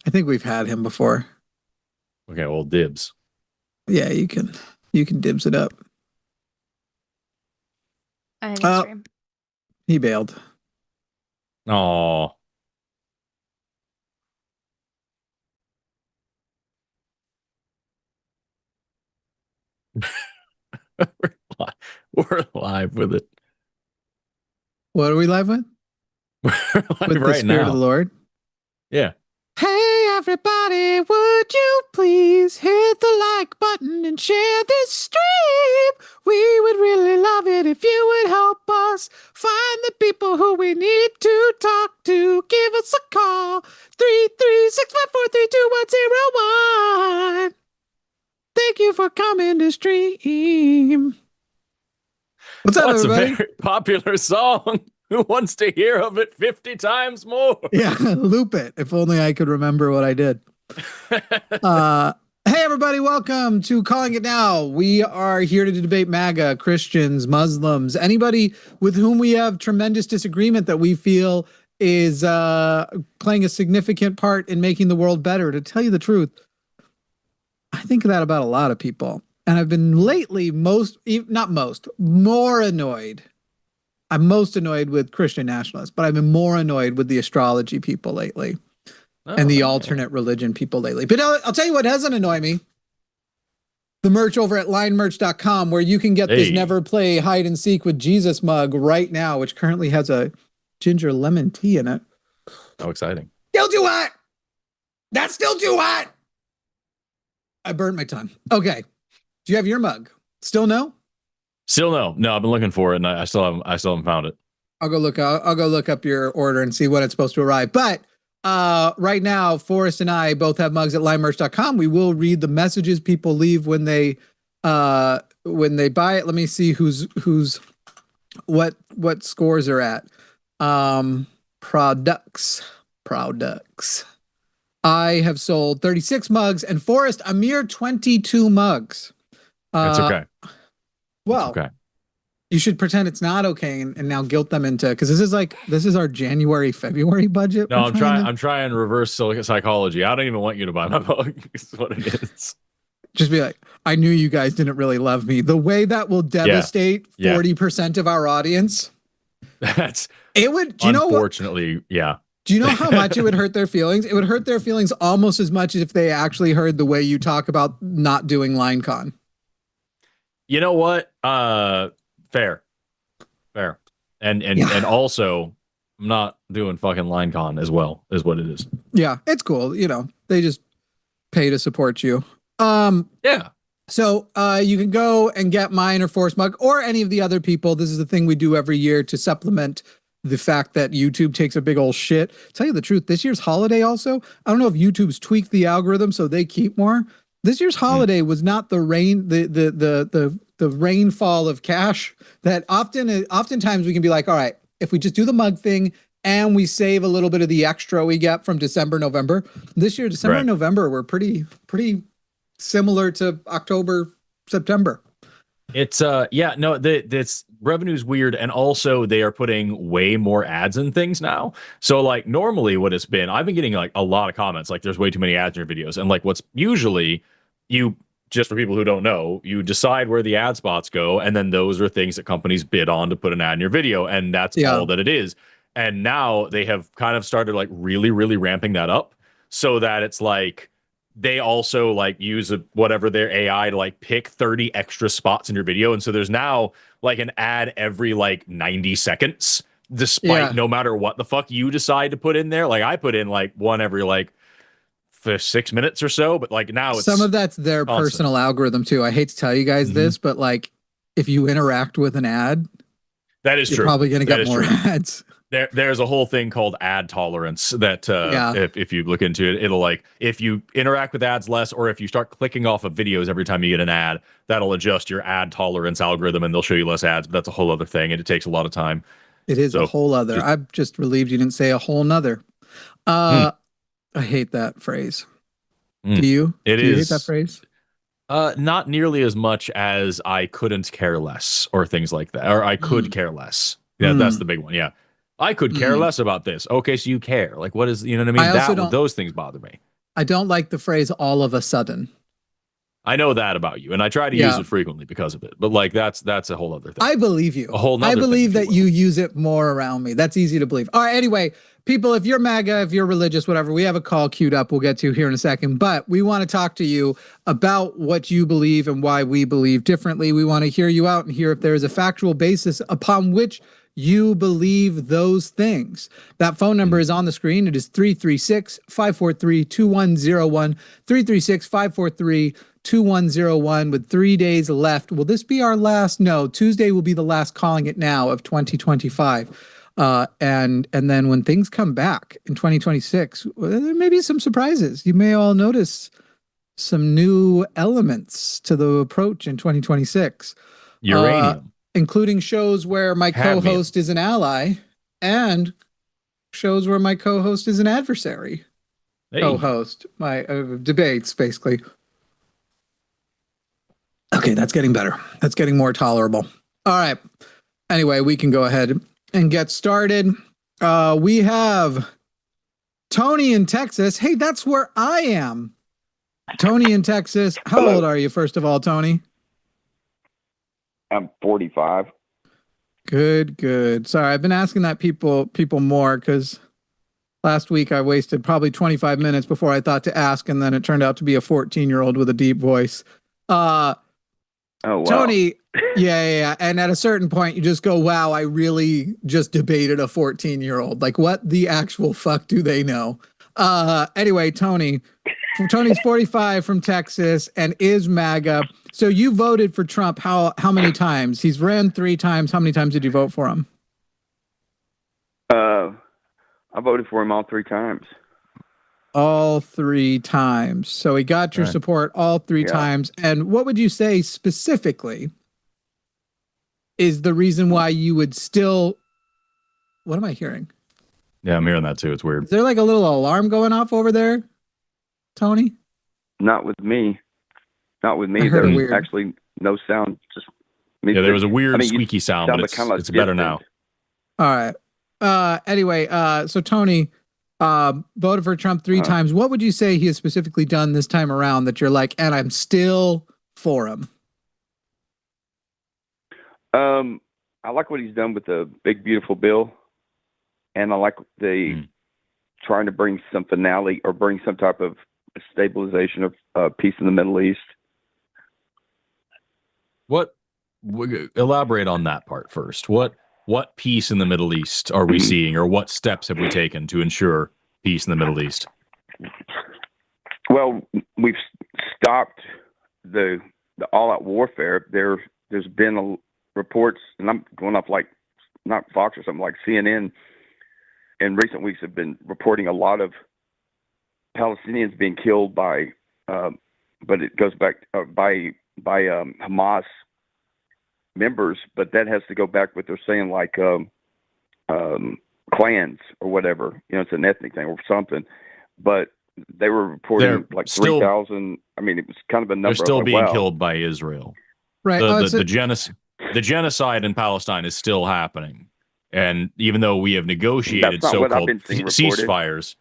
I think we've had him before. Okay, well, dibs. Yeah, you can dibs it up. I think it's Oh, stream. he bailed. Oh. We're live with it. What are we live with? We're live With the right Spirit of now. the Lord? Yeah. Hey, everybody, would you please hit the like button and share this stream? We would really love it if you would help us find the people who we need to talk to. Give us a call, 33654321001. Thank you for coming to stream. What's up, That's everybody? a very popular song. Who wants to hear of it 50 times more? Yeah, loop it. If only I could remember what I did. Hey, everybody, welcome to Calling It Now. We are here to debate MAGA, Christians, Muslims, anybody with whom we have tremendous disagreement that we feel is playing a significant part in making the world better. To tell you the truth, I think that about a lot of people. And I've been lately more annoyed. I'm most annoyed with Christian nationalists, but I've been more annoyed with the astrology people lately and the alternate religion people lately. But I'll tell you what doesn't annoy me. The merch over at linemerch.com, where you can get this Never Play Hide and Seek with Jesus mug right now, which currently has a ginger lemon tea in it. How exciting. Still too hot. That's still too hot. I burned my tongue. Okay. Do you have your mug? Still no? Still no. No, I've been looking for it and I still haven't found it. I'll go look up your order and see when it's supposed to arrive. But right now, Forrest and I both have mugs at linemerch.com. We will read the messages people leave when they buy it. Let me see what scores are at. Products. I have sold 36 mugs, and Forrest a mere 22 mugs. It's okay. Well, it's okay. You should pretend it's not okay and now guilt them into, because this is our January, February budget. No, I'm trying reverse psychology. I don't even want you to buy my mug. Is what it is. Just be like, I knew you guys didn't really love me. The way that will devastate 40% of our audience. It would. Do you unfortunately, know yeah. Do you know how much it would hurt their feelings? It would hurt their feelings almost as much as if they actually heard the way you talk about not doing LineCon. You know what? Fair. And also I'm not doing fucking LineCon as well, is what it is. Yeah, it's cool. You know, they just pay to support you. Yeah. So you can go and get mine or Force Mug or any of the other people. This is the thing we do every year to supplement the fact that YouTube takes a big old shit. Tell you the truth, this year's holiday also, I don't know if YouTube's tweaked the algorithm so they keep more. This year's holiday was not the rainfall of cash that oftentimes we can be like, all right, if we just do the mug thing and we save a little bit of the extra we get from December, November. This year, December and November were pretty similar to October, September. It's this revenue's weird, and also they are putting way more ads and things now. So like normally what it's been, I've been getting like a lot of comments like there's way too many ads in your videos, and like what's usually you just for people who don't know, you decide where the ad spots go, and then those are things that companies bid on to put an ad in your video, and that's all that it is. And now they have kind of started like really ramping that up so that it's like they also like use whatever their AI to like pick 30 extra spots in your video. And so there's now like an ad every like 90 seconds, despite no matter what the fuck you decide to put in there. Like I put in like one every like for 6 minutes or so, but like now it's some of that's their personal algorithm too. I hate to tell you guys this, but like if you interact with an ad, that is you're probably going to get more ads. There's a whole thing called ad tolerance that if you look into it, it'll like if you interact with ads less, or if you start clicking off of videos every time you get an ad, that'll adjust your ad tolerance algorithm and they'll show you less ads. But that's a whole other thing, and it takes a lot of time. It is a whole other. I'm just relieved you didn't say a whole nother. I hate that phrase. Do you? Do you hate that phrase? Not nearly as much as I couldn't care less, or things like that, or I could care less. Yeah, that's the big one. Yeah. I could care less about this. Okay, so you care. Like, what is, you know what I mean? Those things bother me. I don't like the phrase all of a sudden. I know that about you, and I try to use it frequently because of it. But like that's a whole other thing. I believe you. A whole nother I believe thing, that you use it more around me. That's easy to believe. All right. Anyway, people, if you're MAGA, if you're religious, whatever, we have a call queued up. We'll get to here in a second. But we want to talk to you about what you believe and why we believe differently. We want to hear you out and hear if there is a factual basis upon which you believe those things. That phone number is on the screen. It is 336-543-2101, 336-543-2101 with 3 days left. Will this be our last? No, Tuesday will be the last calling it now of 2025. And then when things come back in 2026, well, there may be some surprises. You may all notice some new elements to the approach in 2026. Uranium. Including shows where my co-host is an ally and shows where my co-host is an adversary. Co-host, my debates, basically. Okay, that's getting better. That's getting more tolerable. All right. Anyway, we can go ahead and get started. We have Tony in Texas. Hey, that's where I am. Tony in Texas. How old are you, first of all, Tony? I'm 45. Good. Sorry, I've been asking that people more because last week I wasted probably 25 minutes before I thought to ask, and then it turned out to be a 14-year-old with a deep voice. Oh, wow. Tony, yeah. And at a certain point, you just go, wow, I really just debated a 14-year-old. Like, what the actual fuck do they know? Anyway, Tony's 45 from Texas and is MAGA. So you voted for Trump how many times? He's ran 3 times. How many times did you vote for him? I voted for him all 3 times. All 3 times. So he got your support all 3 times. And what would you say specifically is the reason why you would still... What am I hearing? Yeah, I'm hearing that too. It's weird. Is there like a little alarm going off over there, Tony? Not with me. There's actually no sound. Just me. Yeah, there was a weird squeaky sound, but it's better now. All right. Anyway, so Tony voted for Trump 3 times. What would you say he has specifically done this time around that you're like, and I'm still for him? I like what he's done with the big, beautiful bill. And I like the trying to bring some finale or bring some type of stabilization of peace in the Middle East. Elaborate on that part first. What peace in the Middle East are we seeing, or what steps have we taken to ensure peace in the Middle East? Well, we've stopped the all-out warfare. There's been reports, and I'm going off like not Fox or something, like CNN in recent weeks have been reporting a lot of Palestinians being killed by, but it goes back by Hamas members, but that has to go back what they're saying, like clans or whatever. You know, it's an ethnic thing or something. But they were reporting like 3,000. I mean, it was kind of a number. They're still being killed by Israel. Right. The genocide in Palestine is still happening, and even though we have negotiated so-called ceasefires.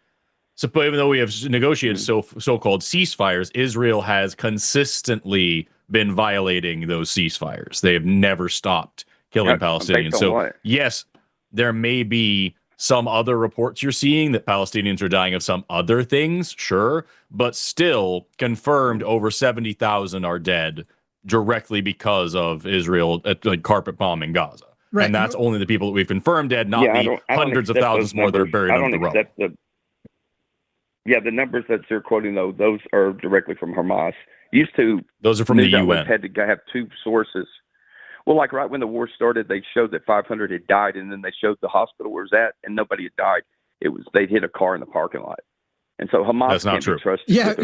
So even though we have negotiated so-called ceasefires, Israel has consistently been violating those ceasefires. They have never stopped killing Palestinians. So yes, there may be some other reports you're seeing that Palestinians are dying of some other things, sure, but still confirmed over 70,000 are dead directly because of Israel carpet bombing Gaza. Right. And that's only the people that we've confirmed dead, not the hundreds of thousands more that are buried under the rubble. The numbers that you're quoting, though, those are directly from Hamas. Those are from the UN. Had to have 2 sources. Well, like right when the war started, they showed that 500 had died, and then they showed the hospital where it was at, and nobody had died. They'd hit a car in the parking lot. And so Hamas can't be trusted. Yeah.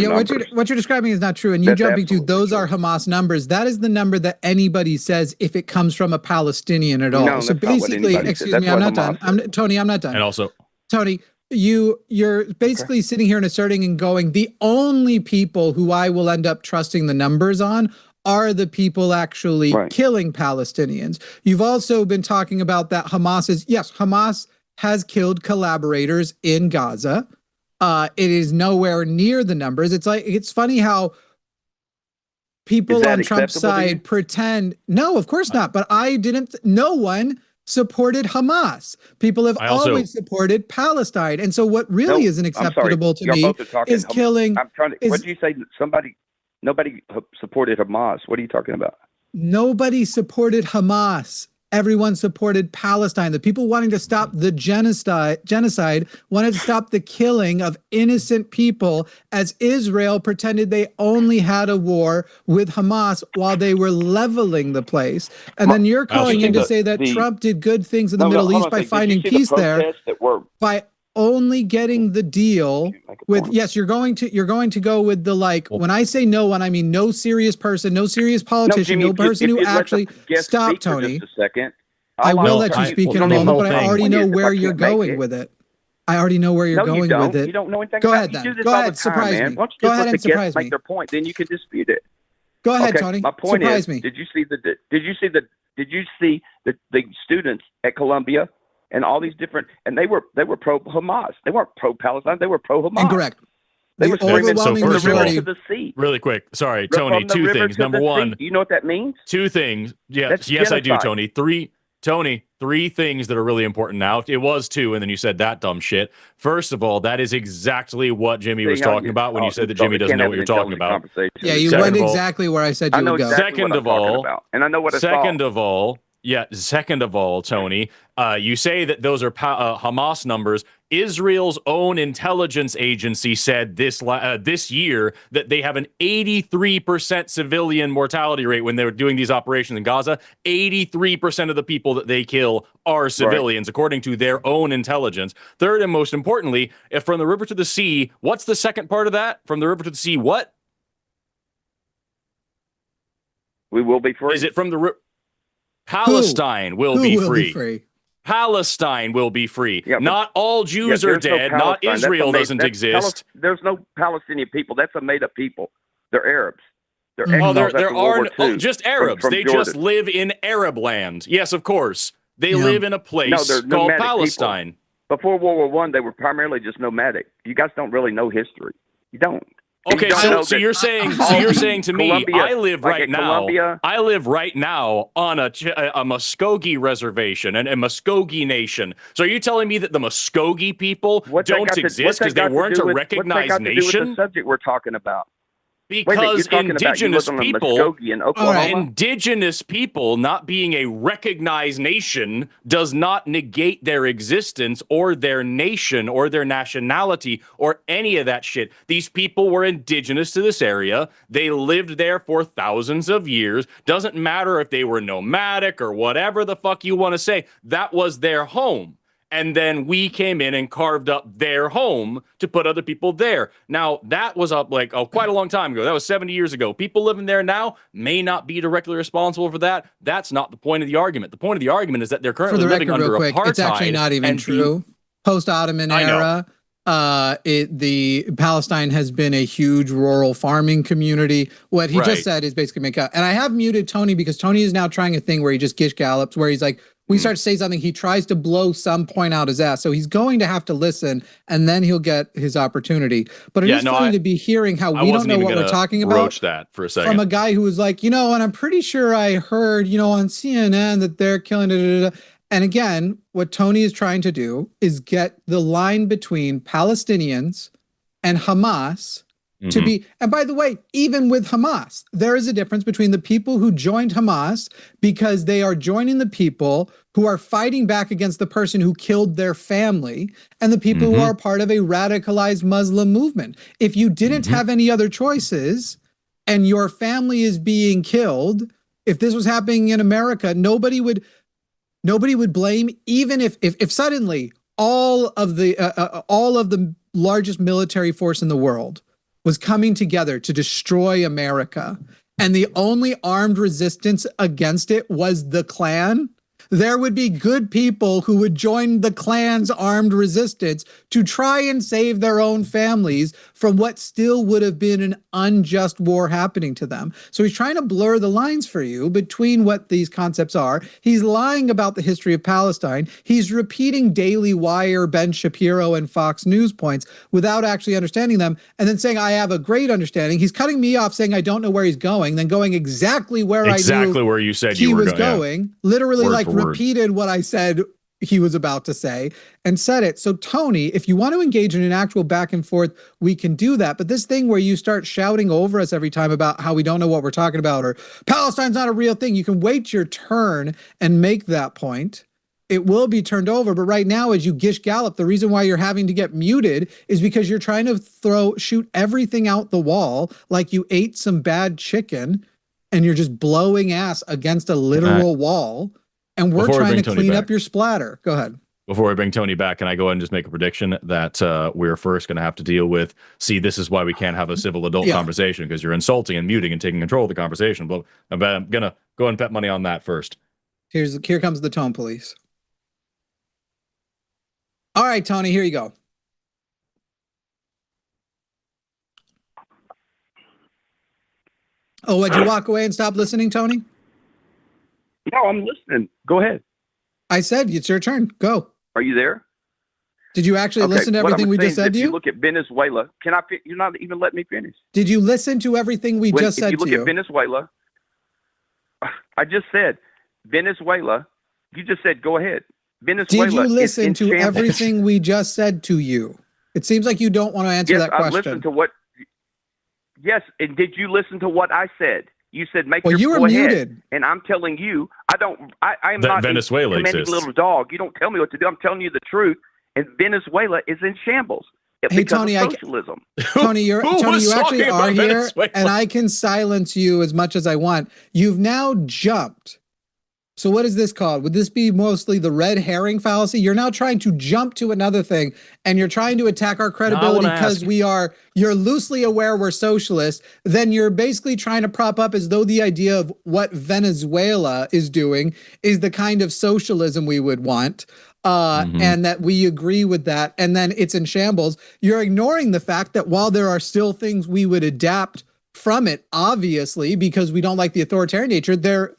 What you're describing is not true. And you jumping to those are Hamas numbers. That is the number that anybody says if it comes from a Palestinian at all. No, so basically, excuse me, I'm not done. Tony, I'm not done. And also, Tony, you're basically sitting here and asserting and going, the only people who I will end up trusting the numbers on are the people actually killing Palestinians. You've also been talking about that Hamas has killed collaborators in Gaza. It is nowhere near the numbers. It's funny how people on Trump's side pretend. No, of course not. But no one supported Hamas. People have always supported Palestine. And so what really isn't acceptable to me is killing. What did you say? Nobody supported Hamas. What are you talking about? Nobody supported Hamas. Everyone supported Palestine. The people wanting to stop the genocide wanted to stop the killing of innocent people, as Israel pretended they only had a war with Hamas while they were leveling the place. And then you're calling in to say that Trump did good things in the Middle East by finding peace there, by only getting the deal with, yes, you're going to go with the, like, when I say no one, I mean no serious person, no serious politician, no person who actually stop Tony. Just a second. I will let you speak in a moment, but I already know where you're going with it. I already know where you're going with it. You don't know anything. Go ahead then. Go ahead, surprise me. Go ahead and surprise me. Make their point, then you can dispute it. Go ahead, Tony. My point surprise is, me. Did you see the students at Columbia and all these different, and they were pro Hamas. They weren't pro Palestine. They were pro Hamas. Incorrect. They were screaming from the river to the sea. Really quick, sorry, Tony. Two things. Number one, do you know what that means? Two things. Yes, I do, Tony. Three things that are really important now. It was two, and then you said that dumb shit. First of all, that is exactly what Jimmy was talking about when you said that Jimmy doesn't know what you're talking about. Yeah, you went exactly where I said you would go. Second of all, and I know what. Second of all, Tony, you say that those are Hamas numbers. Israel's own intelligence agency said this year that they have an 83% civilian mortality rate when they were doing these operations in Gaza. 83% of the people that they kill are civilians, according to their own intelligence. Third, and most importantly, if from the river to the sea, what's the second part of that? From the river to the sea, what? We will be free. Is it from the river? Palestine will be free. Palestine will be free. Yeah, not all Jews are dead. Not Israel doesn't exist. There's no Palestinian people. That's a made-up people. They're Arabs. There are just Arabs. They just live in Arab land. Yes, of course. They live in a place called Palestine. People. Before World War I, they were primarily just nomadic. You guys don't really know history. You don't. Okay, so you're saying to me, I live right now on a Muskogee reservation and a Muskogee nation. So are you telling me that the Muskogee people don't exist because they weren't a recognized nation? What's that got to do with the subject we're talking about? Because indigenous people not being a recognized nation does not negate their existence or their nation or their nationality or any of that shit. These people were indigenous to this area. They lived there for thousands of years. Doesn't matter if they were nomadic or whatever the fuck you want to say. That was their home. And then we came in and carved up their home to put other people there. Now, that was up quite a long time ago. That was 70 years ago. People living there now may not be directly responsible for that. That's not the point of the argument. The point of the argument is that they're currently living under apartheid. It's actually not even true. Post-Ottoman era, the Palestine has been a huge rural farming community. What he just said is basically make up. And I have muted Tony because Tony is now trying a thing where he just gish gallops, where he's like, we start to say something, he tries to blow some point out his ass. So he's going to have to listen, and then he'll get his opportunity. But it is funny to be hearing how we don't know what we're talking about. Broach that for a second. From a guy who was like, and I'm pretty sure I heard, on CNN that they're killing it. And again, what Tony is trying to do is get the line between Palestinians and Hamas to be, and by the way, even with Hamas, there is a difference between the people who joined Hamas because they are joining the people who are fighting back against the person who killed their family and the people who are part of a radicalized Muslim movement. If you didn't have any other choices and your family is being killed, if this was happening in America, nobody would blame, even if suddenly all of the largest military force in the world was coming together to destroy America, and the only armed resistance against it was the Klan. there would be good people who would join the Klan's armed resistance to try and save their own families from what still would have been an unjust war happening to them. So he's trying to blur the lines for you between what these concepts are. He's lying about the history of Palestine. He's repeating Daily Wire, Ben Shapiro, and Fox News points without actually understanding them, and then saying, I have a great understanding. He's cutting me off saying I don't know where he's going, then going exactly where I knew where you said he you were was going. Yeah. Literally, word like, repeated what I said he was about to say and said it. So Tony, if you want to engage in an actual back and forth, we can do that. But this thing where you start shouting over us every time about how we don't know what we're talking about, or Palestine's not a real thing, you can wait your turn and make that point. It will be turned over. But right now, as you gish gallop, the reason why you're having to get muted is because you're trying to shoot everything out the wall like you ate some bad chicken and you're just blowing ass against a literal wall. And we're trying to clean up your splatter. Go ahead. Before we bring Tony back, can I go ahead and just make a prediction that we're first going to have to deal with, see, this is why we can't have a civil adult conversation, because you're insulting and muting and taking control of the conversation. But I'm going to go and bet money on that first. Here comes the tone police. All right, Tony, here you go. Oh, would you walk away and stop listening, Tony? No, I'm listening. Go ahead. I said it's your turn. Go. Are you there? Did you actually listen to everything we just said to you? If you look at Venezuela, you're not even letting me finish. Did you listen to everything we just said to you? If you look at Venezuela, I just said Venezuela. You just said go ahead. Venezuela. Did you listen to shambles. everything we just said to you? It seems like you don't want to answer that question. I listened to what. Yes, and did you listen to what I said? You said make you were muted, ahead, and I'm telling you, I'm not Venezuela a little dog. You don't tell me what to do. I'm telling you the truth. And Venezuela is in shambles. Hey Tony, socialism. Tony, you actually are here, Venezuela? And I can silence you as much as I want. You've now jumped. So what is this called? Would this be mostly the red herring fallacy? You're now trying to jump to another thing, and you're trying to attack our credibility because you're loosely aware we're socialists. Then you're basically trying to prop up as though the idea of what Venezuela is doing is the kind of socialism we would want. And that we agree with that. And then it's in shambles. You're ignoring the fact that while there are still things we would adapt from it, obviously, because we don't like the authoritarian nature,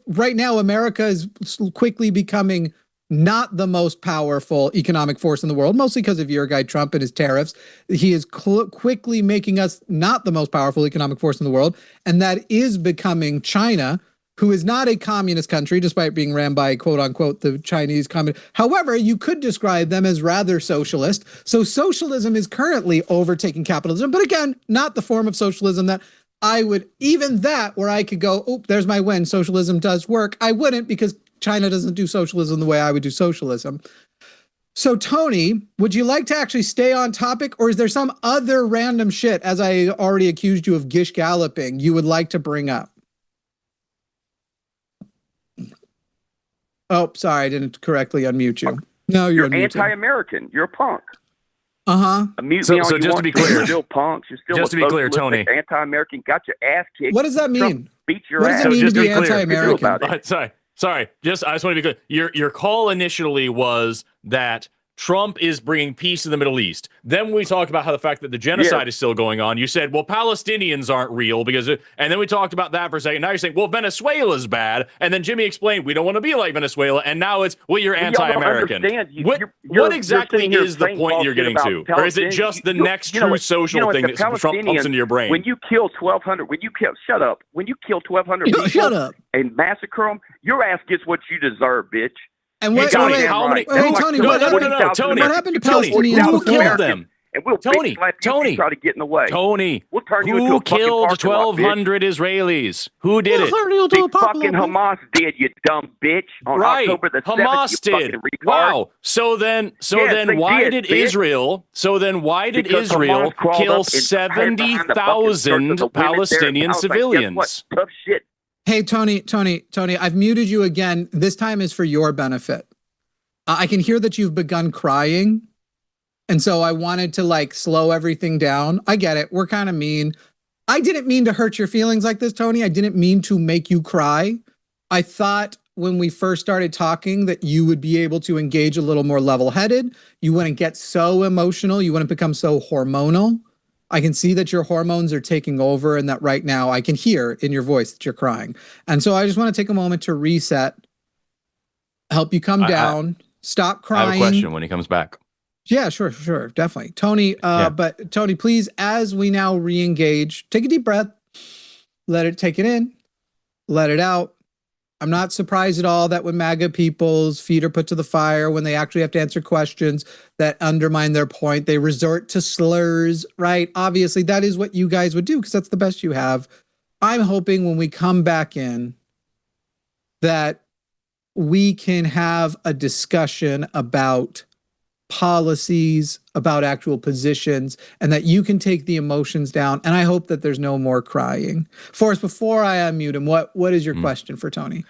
right now America is quickly becoming not the most powerful economic force in the world, mostly because of your guy Trump and his tariffs. He is quickly making us not the most powerful economic force in the world, and that is becoming China, who is not a communist country, despite being ran by, quote unquote, the Chinese communist. However, you could describe them as rather socialist. So socialism is currently overtaking capitalism, but again, not the form of socialism that I would, even that where I could go, oh, there's my win, socialism does work. I wouldn't, because China doesn't do socialism the way I would do socialism. So Tony, would you like to actually stay on topic, or is there some other random shit, as I already accused you of gish galloping, you would like to bring up? Oh, sorry, I didn't correctly unmute you. No, you're anti-American. You're a punk. Uh-huh. So just to be clear, you're still punks. You're still just to be clear, Tony, anti-American. Got your ass kicked. What does that mean? Trump beat your ass. What does it mean to be anti-American? Sorry. I just want to be clear. Your call initially was that Trump is bringing peace in the Middle East. Then we talked about how the fact that the genocide is still going on. You said, well, Palestinians aren't real and then we talked about that for a second. Now you're saying, well, Venezuela's bad. And then Jimmy explained, we don't want to be like Venezuela. And now it's, well, you're anti-American. What exactly is the point you're getting to? Or is it just the next true social thing that Trump pumps into your brain? When you kill 1,200, shut up. When you kill 1,200 people and massacre them, your ass gets what you deserve, bitch. And what, Tony, Tony, what happened to Palestinians? Who killed them? And we'll Tony, try to get in the way. Tony, we'll turn you who killed 1,200 Israelis? Who did it? The fucking Hamas did, you dumb bitch. On October the 7th, Hamas did. Wow. So then why did Israel kill 70,000 Palestinian civilians? Tough shit. Hey, Tony, I've muted you again. This time is for your benefit. I can hear that you've begun crying. And so I wanted to slow everything down. I get it. We're kind of mean. I didn't mean to hurt your feelings like this, Tony. I didn't mean to make you cry. I thought when we first started talking that you would be able to engage a little more level-headed. You wouldn't get so emotional. You wouldn't become so hormonal. I can see that your hormones are taking over and that right now I can hear in your voice that you're crying. And so I just want to take a moment to reset, help you come down, stop crying. I have a question when he comes back. Yeah, sure, definitely. Tony, but Tony, please, as we now re-engage, take a deep breath, take it in, let it out. I'm not surprised at all that when MAGA people's feet are put to the fire, when they actually have to answer questions that undermine their point, they resort to slurs, right? Obviously, that is what you guys would do because that's the best you have. I'm hoping when we come back in that we can have a discussion about policies, about actual positions, and that you can take the emotions down. And I hope that there's no more crying. Forrest, before I unmute him, what is your question for Tony?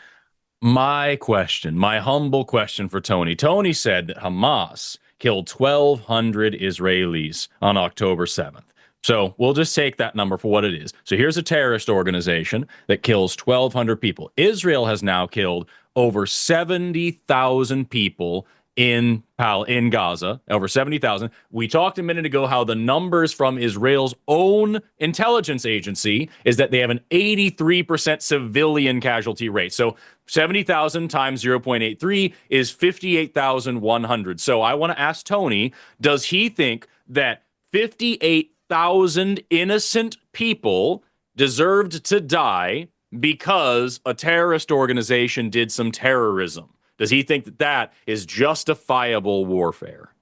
My question, my humble question for Tony. Tony said that Hamas killed 1,200 Israelis on October 7th. So we'll just take that number for what it is. So here's a terrorist organization that kills 1,200 people. Israel has now killed over 70,000 people in Gaza, over 70,000. We talked a minute ago how the numbers from Israel's own intelligence agency is that they have an 83% civilian casualty rate. So 70,000 times 0.83 is 58,100. So I want to ask Tony, does he think that 58,000 innocent people deserved to die because a terrorist organization did some terrorism? Does he think that that is justifiable warfare?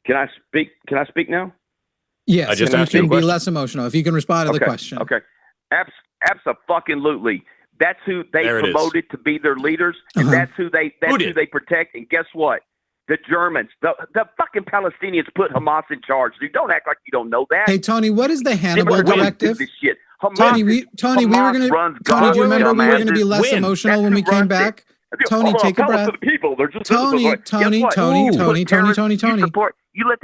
Can I speak? Can I speak now? Yes, I just and asked you a be question. less emotional. If you can respond to the question. Okay. Abso-fucking-lutely. That's who they promoted to be their leaders, and that's who they protect. And guess what? The Germans, the fucking Palestinians put Hamas in charge. Dude, don't act like you don't know that. Hey Tony, what is the Hannibal Directive? This shit. Tony, we were gonna. Tony, do you remember we were gonna be less emotional when we came back? Tony, take a breath. People. They're just Tony. I'm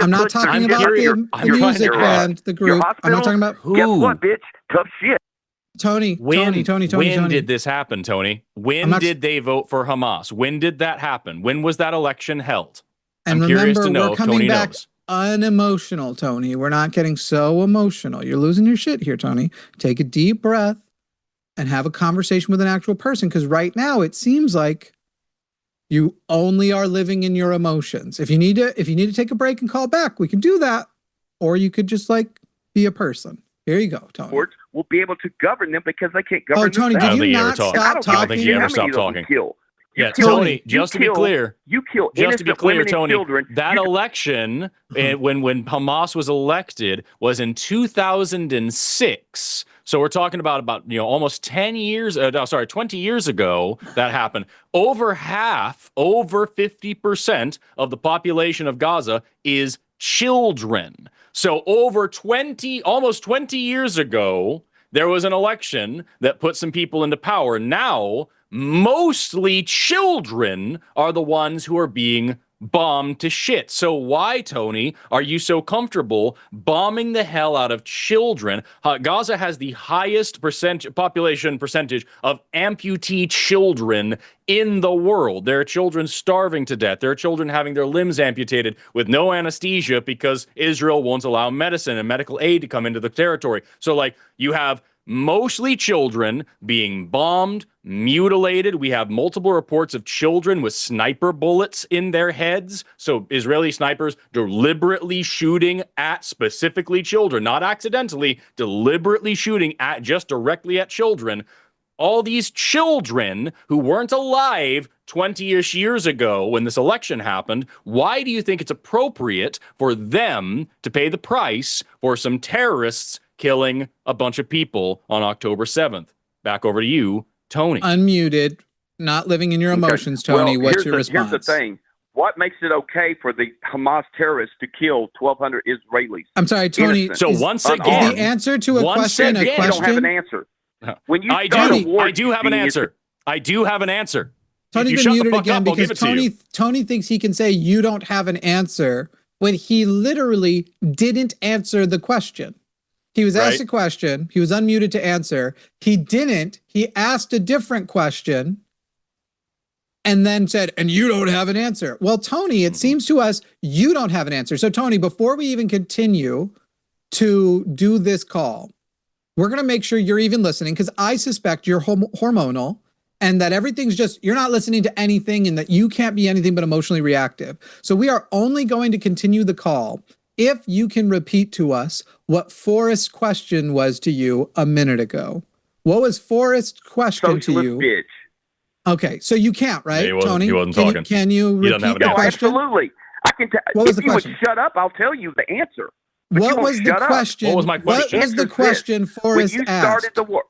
not talking about the music band, the group. I'm not talking about who. Guess what, bitch? Tough shit. Tony. When did this happen, Tony? When did they vote for Hamas? When did that happen? When was that election held? And I'm curious remember, to know we're if coming Tony back knows. unemotional, Tony. We're not getting so emotional. You're losing your shit here, Tony. Take a deep breath and have a conversation with an actual person. Because right now it seems like you only are living in your emotions. If you need to take a break and call back, we can do that. Or you could just be a person. Here you go, Tony. Courts will be able to govern them because they can't govern Tony, themselves. did you not stop talking? I don't think you ever stopped talking. Yeah, Tony, just to be clear, Tony, that election, when Hamas was elected, was in 2006. So we're talking about almost 20 years ago that happened. Over 50% of the population of Gaza is children. So almost 20 years ago, there was an election that put some people into power. Now, mostly children are the ones who are being bombed to shit. So why, Tony, are you so comfortable bombing the hell out of children? Gaza has the highest population percentage of amputee children in the world. There are children starving to death. There are children having their limbs amputated with no anesthesia because Israel won't allow medicine and medical aid to come into the territory. So you have mostly children being bombed, mutilated. We have multiple reports of children with sniper bullets in their heads. So Israeli snipers deliberately shooting at specifically children, not accidentally, deliberately shooting at just directly at children. All these children who weren't alive 20-ish years ago when this election happened, why do you think it's appropriate for them to pay the price for some terrorists killing a bunch of people on October 7th? Back over to you, Tony. Unmuted, not living in your emotions, Tony. Well, what's your response? Here's the thing. What makes it okay for the Hamas terrorists to kill 1,200 Israelis? I'm sorry, Tony. Innocent. So once again, is the answer to a question a question? You don't have an answer. When you I do have an answer. I do have an answer. Tony's been muted again because Tony thinks he can say you don't have an answer when he literally didn't answer the question. He was asked a question. He was unmuted to answer. He didn't. He asked a different question and then said, and you don't have an answer. Well, Tony, it seems to us you don't have an answer. So, Tony, before we even continue to do this call, we're going to make sure you're even listening, because I suspect you're hormonal and that everything's just, you're not listening to anything and that you can't be anything but emotionally reactive. So we are only going to continue the call if you can repeat to us what Forrest's question was to you a minute ago. What was Forrest's question to you? Bitch. Okay, so you can't, right, Yeah, Tony? He wasn't talking. Can you repeat the question? Absolutely. I can tell. What was if the question? You would shut up, I'll tell you the answer. What was the question? What was my question? What was the question Forrest when you asked? started the war,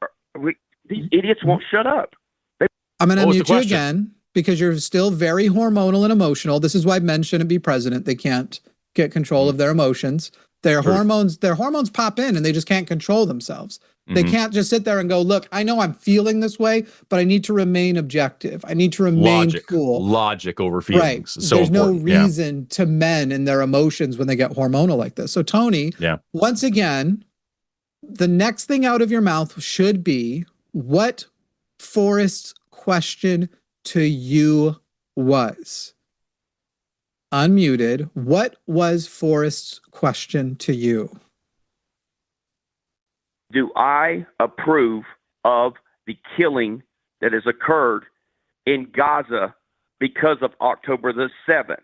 these idiots won't shut up. I'm going to mute you again because you're still very hormonal and emotional. This is why men shouldn't be president. They can't get control of their emotions. Their hormones pop in and they just can't control themselves. They can't just sit there and go, look, I know I'm feeling this way, but I need to remain objective. I need to remain cool. Logic over feelings. Right. So there's important. no reason to men and their emotions when they get hormonal like this. So Tony, once again, the next thing out of your mouth should be what Forrest's question to you was. Unmuted. What was Forrest's question to you? Do I approve of the killing that has occurred in Gaza because of October the 7th?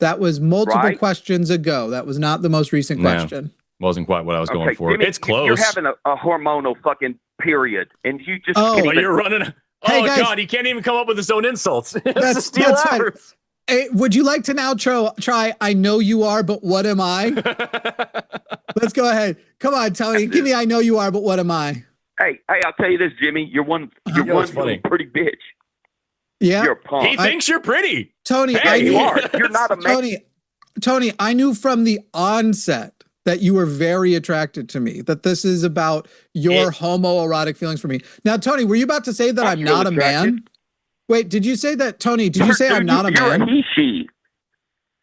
That was multiple questions ago. That was not the most recent question. Wasn't quite what I was going for. Jimmy, it's close. You're having a hormonal fucking period, and you just you're running. Hey, guys, God, he can't even come up with his own insults. That's fine. Hey, would you like to now try I know you are, but what am I? Let's go ahead. Come on, Tony. Give me I know you are, but what am I? Hey, I'll tell you this, Jimmy. You're one pretty bitch. Yeah. You're a punk. He thinks you're pretty. Tony, you are. You're not a man. Tony, I knew from the onset that you were very attracted to me, that this is about your homoerotic feelings for me. Now, Tony, were you about to say that I'm not a man? Wait, did you say that, Tony? Did you say I'm not a man? You're a he-she.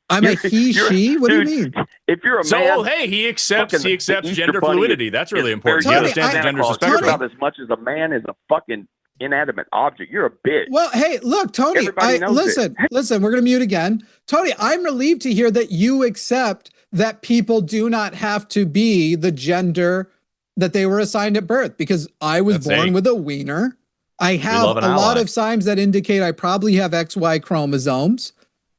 I'm a he-she? What do you mean? If you're a man... So, hey, he accepts gender fluidity. That's really important. He understands that gender's a spectrum. About as much as a man is a fucking inanimate object. You're a bitch. Well, hey, look, Tony, listen, we're going to mute again. Tony, I'm relieved to hear that you accept that people do not have to be the gender that they were assigned at birth, because I was born with a wiener. I have a lot of signs that indicate I probably have XY chromosomes.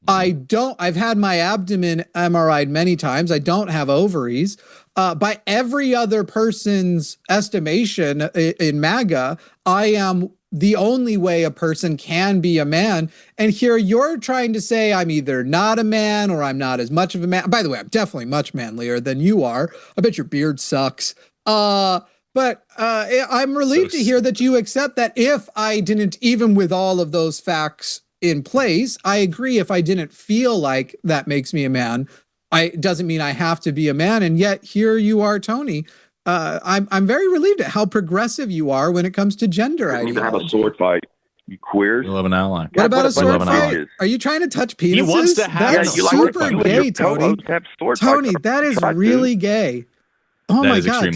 I've had my abdomen MRI'd many times. I don't have ovaries. By every other person's estimation in MAGA, I am the only way a person can be a man. And here you're trying to say I'm either not a man or I'm not as much of a man. By the way, I'm definitely much manlier than you are. I bet your beard sucks. But I'm relieved to hear that you accept that if I didn't, even with all of those facts in place, I agree, if I didn't feel like that makes me a man, it doesn't mean I have to be a man. And yet here you are, Tony. I'm very relieved at how progressive you are when it comes to gender ideology. You have a sword fight, you queers. You'll have an ally. What about a sword fight? Are you trying to touch penises? He wants to have That's super gay, Tony. Tony, that is really gay. Oh my God,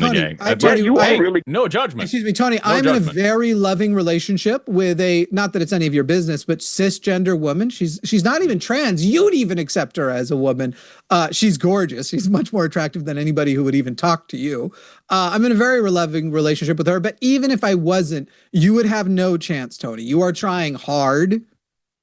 Tony! No judgment. Excuse me, Tony. I'm in a very loving relationship with not that it's any of your business, but cisgender woman. She's not even trans. You'd even accept her as a woman. She's gorgeous. She's much more attractive than anybody who would even talk to you. I'm in a very loving relationship with her. But even if I wasn't, you would have no chance, Tony. You are trying hard.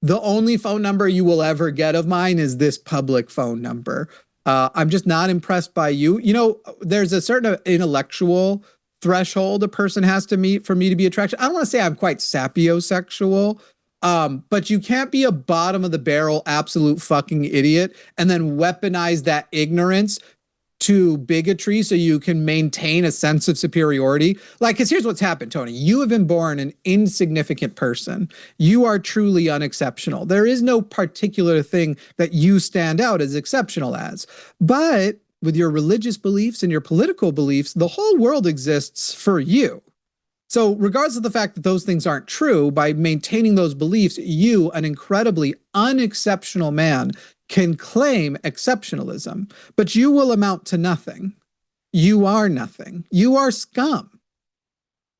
The only phone number you will ever get of mine is this public phone number. I'm just not impressed by you. You know, there's a certain intellectual threshold a person has to meet for me to be attracted. I don't want to say I'm quite sapiosexual, but you can't be a bottom of the barrel absolute fucking idiot and then weaponize that ignorance to bigotry so you can maintain a sense of superiority. Like, because here's what's happened, Tony. You have been born an insignificant person. You are truly unexceptional. There is no particular thing that you stand out as exceptional as. But with your religious beliefs and your political beliefs, the whole world exists for you. So regardless of the fact that those things aren't true, by maintaining those beliefs, you, an incredibly unexceptional man, can claim exceptionalism, but you will amount to nothing. You are nothing. You are scum.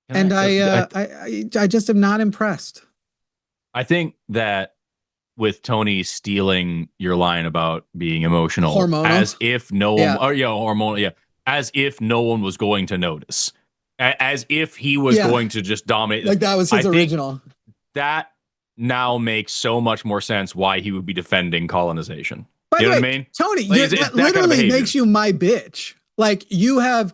And I just am not impressed. I think that with Tony stealing your line about being emotional, Hormonal. as if no one, hormonal, as if no one was going to notice, as if he was going to just dominate. Like that was his original. That now makes so much more sense why he would be defending colonization. By you know the way, what I mean? Tony, Like, that literally kind of makes you my bitch. Like you have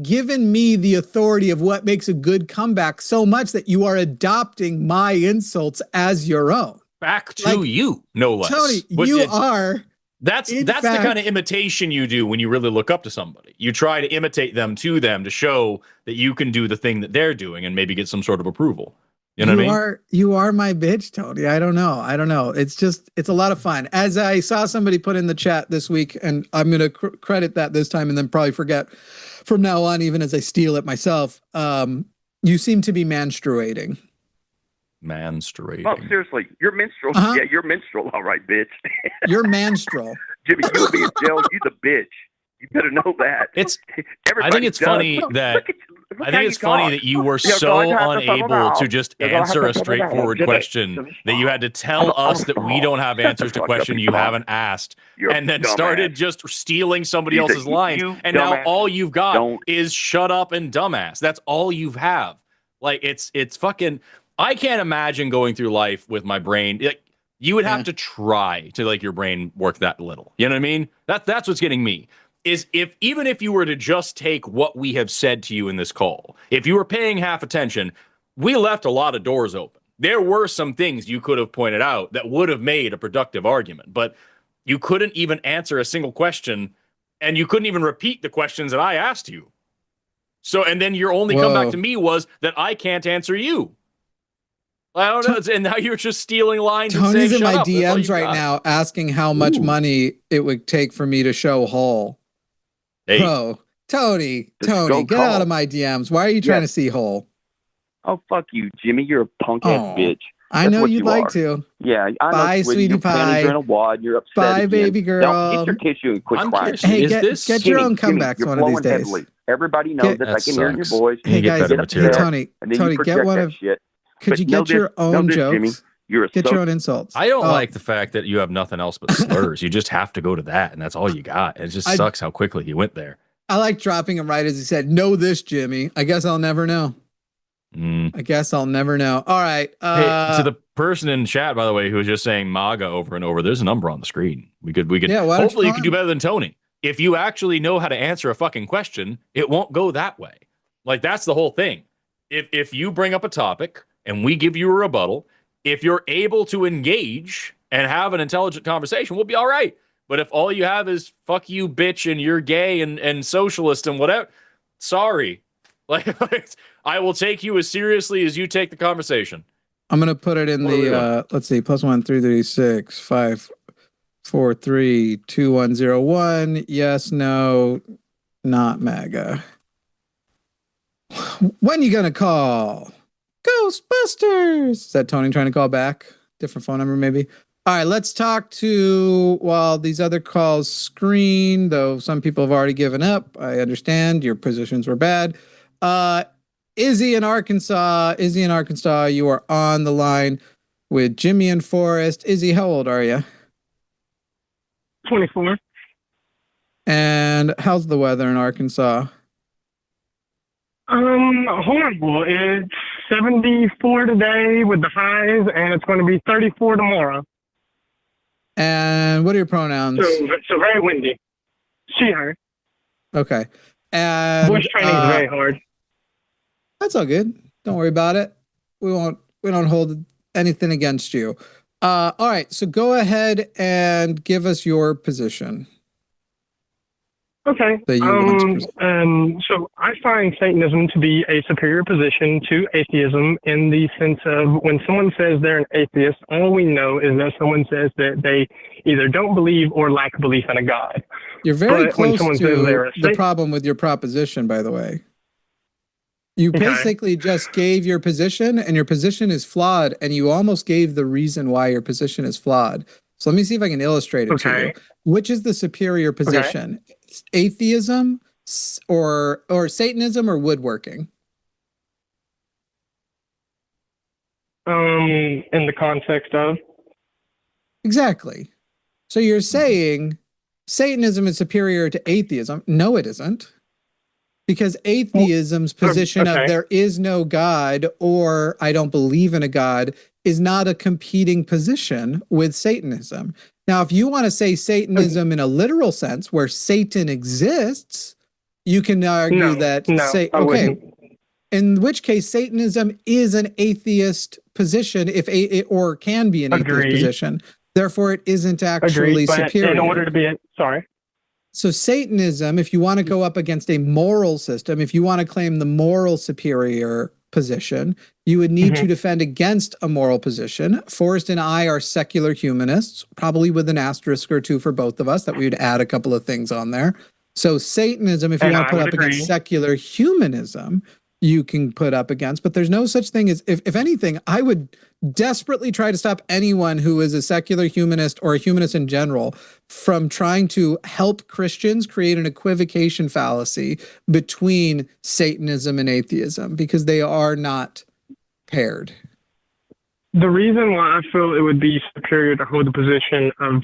given me the authority of what makes a good comeback so much that you are adopting my insults as your own. Back to you, no less. Tony, you are. That's the kind of imitation you do when you really look up to somebody. You try to imitate them to show that you can do the thing that they're doing and maybe get some sort of approval. You know what I mean? You are my bitch, Tony. I don't know. It's a lot of fun. As I saw somebody put in the chat this week, and I'm going to credit that this time and then probably forget from now on, even as I steal it myself. You seem to be menstruating. Oh, seriously, you're menstrual. Yeah, you're menstrual, all right, bitch. You're menstrual. Jimmy, you'll be in jail. You the bitch. You better know that. I think it's funny that you were so unable to just answer a straightforward question that you had to tell us that we don't have answers to questions you haven't asked, and then started just stealing somebody else's lines. And now all you've got is shut up and dumbass. That's all you have. Like it's fucking. I can't imagine going through life with my brain. Like you would have to try to your brain work that little. You know what I mean? That's what's getting me. Is even if you were to just take what we have said to you in this call, if you were paying half attention, we left a lot of doors open. There were some things you could have pointed out that would have made a productive argument, but you couldn't even answer a single question, and you couldn't even repeat the questions that I asked you. So, and then your only comeback to me was that I can't answer you. I don't know. And now you're just stealing lines. Tony's and saying, in my DMs right now asking how much money it would take for me to show Hole. Hey. Bro, Tony, get out of my DMs. Why are you trying to see Hole? Oh, fuck you, Jimmy. You're a punk ass bitch. I know you'd like to. Yeah, I know. Bye, sweetie pie. You're in a wad. You're upset. Bye, again. baby girl. Get your tissue and quit crying. Hey, get your own comebacks one of these days. Heavily. Everybody knows that. I can hear your voice. Hey guys, Tony, get one of. Could you get your own jokes? Get your own insults. I don't like the fact that you have nothing else but slurs. You just have to go to that, and that's all you got. It just sucks how quickly he went there. I like dropping him right as he said, "Know this, Jimmy." I guess I'll never know. I guess I'll never know. All right. Hey, to the person in chat, by the way, who was just saying MAGA over and over, there's a number on the screen. We could. Yeah, hopefully you can do better than Tony. If you actually know how to answer a fucking question, it won't go that way. Like that's the whole thing. If you bring up a topic and we give you a rebuttal, if you're able to engage and have an intelligent conversation, we'll be all right. But if all you have is fuck you, bitch, and you're gay and socialist and whatever, sorry. Like I will take you as seriously as you take the conversation. I'm gonna put it in the let's see, +1 3 3 6 5 4 3 2 1 0 1. Yes, no, not MAGA. When you gonna call? Ghostbusters. Is that Tony trying to call back? Different phone number, maybe. All right, let's talk to while these other calls screen, though some people have already given up. I understand your positions were bad. Izzy in Arkansas, you are on the line with Jimmy and Forrest. Izzy, how old are you? 24. And how's the weather in Arkansas? Horrible. It's 74 today with the highs, and it's going to be 34 tomorrow. And what are your pronouns? So very windy. She, her. Okay. And voice training is very hard. That's all good. Don't worry about it. We don't hold anything against you. All right. So go ahead and give us your position. Okay. So I find Satanism to be a superior position to atheism in the sense of when someone says they're an atheist, all we know is that someone says that they either don't believe or lack belief in a God. You're very close to the problem with your proposition, by the way. You basically just gave your position, and your position is flawed, and you almost gave the reason why your position is flawed. So let me see if I can illustrate it to you. Which is the superior position? atheism or Satanism or woodworking? In the context of? Exactly. So you're saying Satanism is superior to atheism. No, it isn't. Because atheism's position of there is no God or I don't believe in a God is not a competing position with Satanism. Now, if you want to say Satanism in a literal sense where Satan exists, you can argue in which case Satanism is an atheist position or can be an atheist position. Therefore, it isn't actually superior. In order to be So Satanism, if you want to go up against a moral system, if you want to claim the moral superior position, you would need to defend against a moral position. Forrest and I are secular humanists, probably with an asterisk or two for both of us that we would add a couple of things on there. So Satanism, if you want to put up against secular humanism, you can put up against, but there's no such thing as, if anything, I would desperately try to stop anyone who is a secular humanist or a humanist in general from trying to help Christians create an equivocation fallacy between Satanism and atheism, because they are not paired. The reason why I feel it would be superior to hold the position of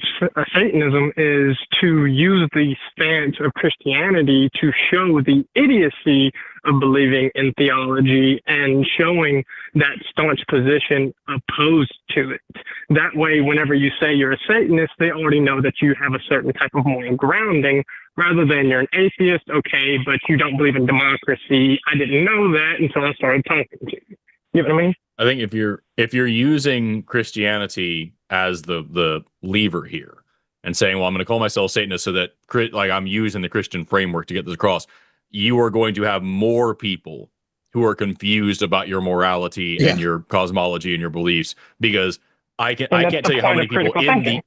Satanism is to use the stance of Christianity to show the idiocy of believing in theology and showing that staunch position opposed to it. That way, whenever you say you're a Satanist, they already know that you have a certain type of moral grounding, rather than you're an atheist, okay, but you don't believe in democracy. I didn't know that until I started talking to you. You know what I mean? I think if you're using Christianity as the lever here and saying, well, I'm going to call myself Satanist so that I'm using the Christian framework to get this across, you are going to have more people who are confused about your morality and your cosmology and your beliefs, because I can't tell you how many people in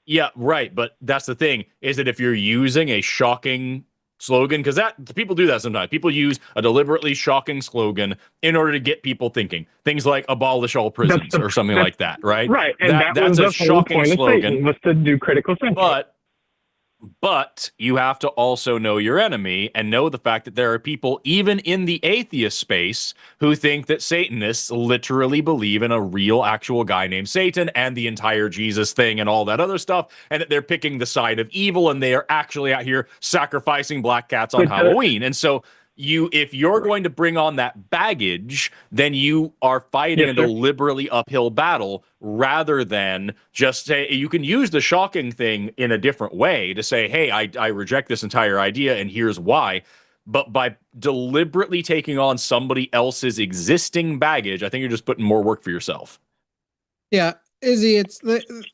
the right, but that's the thing, is that if you're using a shocking slogan, because people do that sometimes. People use a deliberately shocking slogan in order to get people thinking. Things like abolish all prisons or something like that, right? Right, and that's a shocking slogan. Was to do critical thinking. But you have to also know your enemy and know the fact that there are people, even in the atheist space, who think that Satanists literally believe in a real, actual guy named Satan and the entire Jesus thing and all that other stuff, and that they're picking the side of evil and they are actually out here sacrificing black cats on Halloween. And so if you're going to bring on that baggage, then you are fighting a deliberately uphill battle, rather than just say, you can use the shocking thing in a different way to say, hey, I reject this entire idea and here's why. But by deliberately taking on somebody else's existing baggage, I think you're just putting more work for yourself. Yeah. Izzy, it's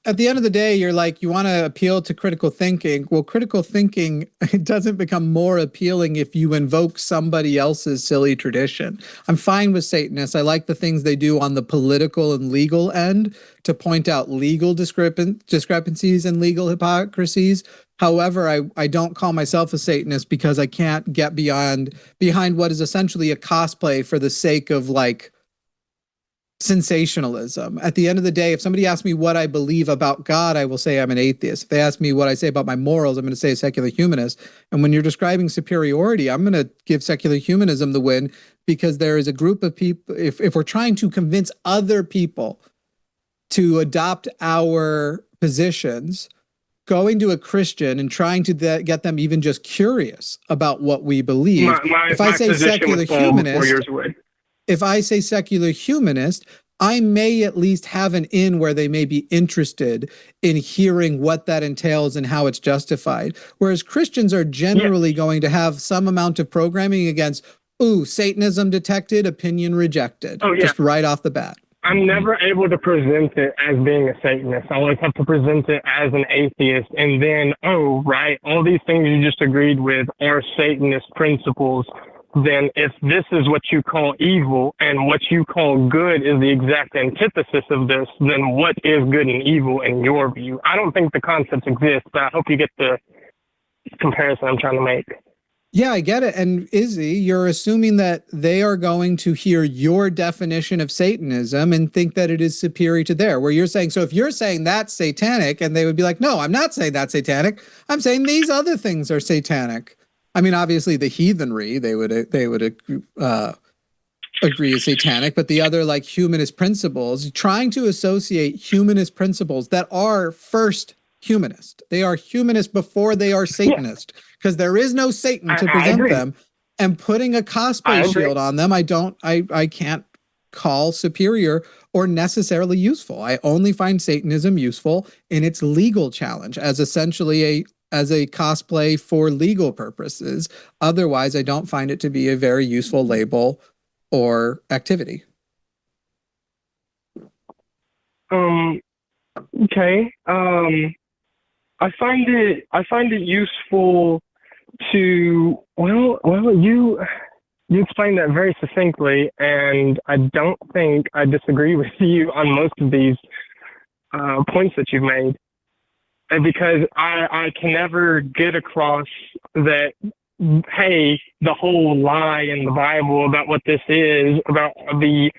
at the end of the day, you're like, you want to appeal to critical thinking. Well, critical thinking, it doesn't become more appealing if you invoke somebody else's silly tradition. I'm fine with Satanists. I like the things they do on the political and legal end to point out legal discrepancies and legal hypocrisies. However, I don't call myself a Satanist because I can't get behind what is essentially a cosplay for the sake of like sensationalism. At the end of the day, if somebody asks me what I believe about God, I will say I'm an atheist. If they ask me what I say about my morals, I'm going to say a secular humanist. And when you're describing superiority, I'm going to give secular humanism the win, because there is a group of people, if we're trying to convince other people to adopt our positions, going to a Christian and trying to get them even just curious about what we believe. If I say secular humanist, if I say secular humanist, I may at least have an in where they may be interested in hearing what that entails and how it's justified. Whereas Christians are generally going to have some amount of programming against, ooh, Satanism detected, opinion rejected, just right off the bat. I'm never able to present it as being a Satanist. I always have to present it as an atheist. And then, all these things you just agreed with are Satanist principles. Then if this is what you call evil and what you call good is the exact antithesis of this, then what is good and evil in your view? I don't think the concepts exist, but I hope you get the comparison I'm trying to make. Yeah, I get it. And Izzy, you're assuming that they are going to hear your definition of Satanism and think that it is superior to their, where you're saying, so if you're saying that's satanic, and they would be like, no, I'm not saying that's satanic. I'm saying these other things are satanic. I mean, obviously the heathenry, they would agree is satanic, but the other like humanist principles, trying to associate humanist principles that are first humanist. They are humanist before they are Satanist, because there is no Satan to present them, and putting a cosplay shield on them, I can't call superior or necessarily useful. I only find Satanism useful in its legal challenge as essentially as a cosplay for legal purposes. Otherwise, I don't find it to be a very useful label or activity. Okay. I find it useful to you explained that very succinctly, and I don't think I disagree with you on most of these points that you've made, and because I can never get across that, hey, the whole lie in the Bible about what this is, about the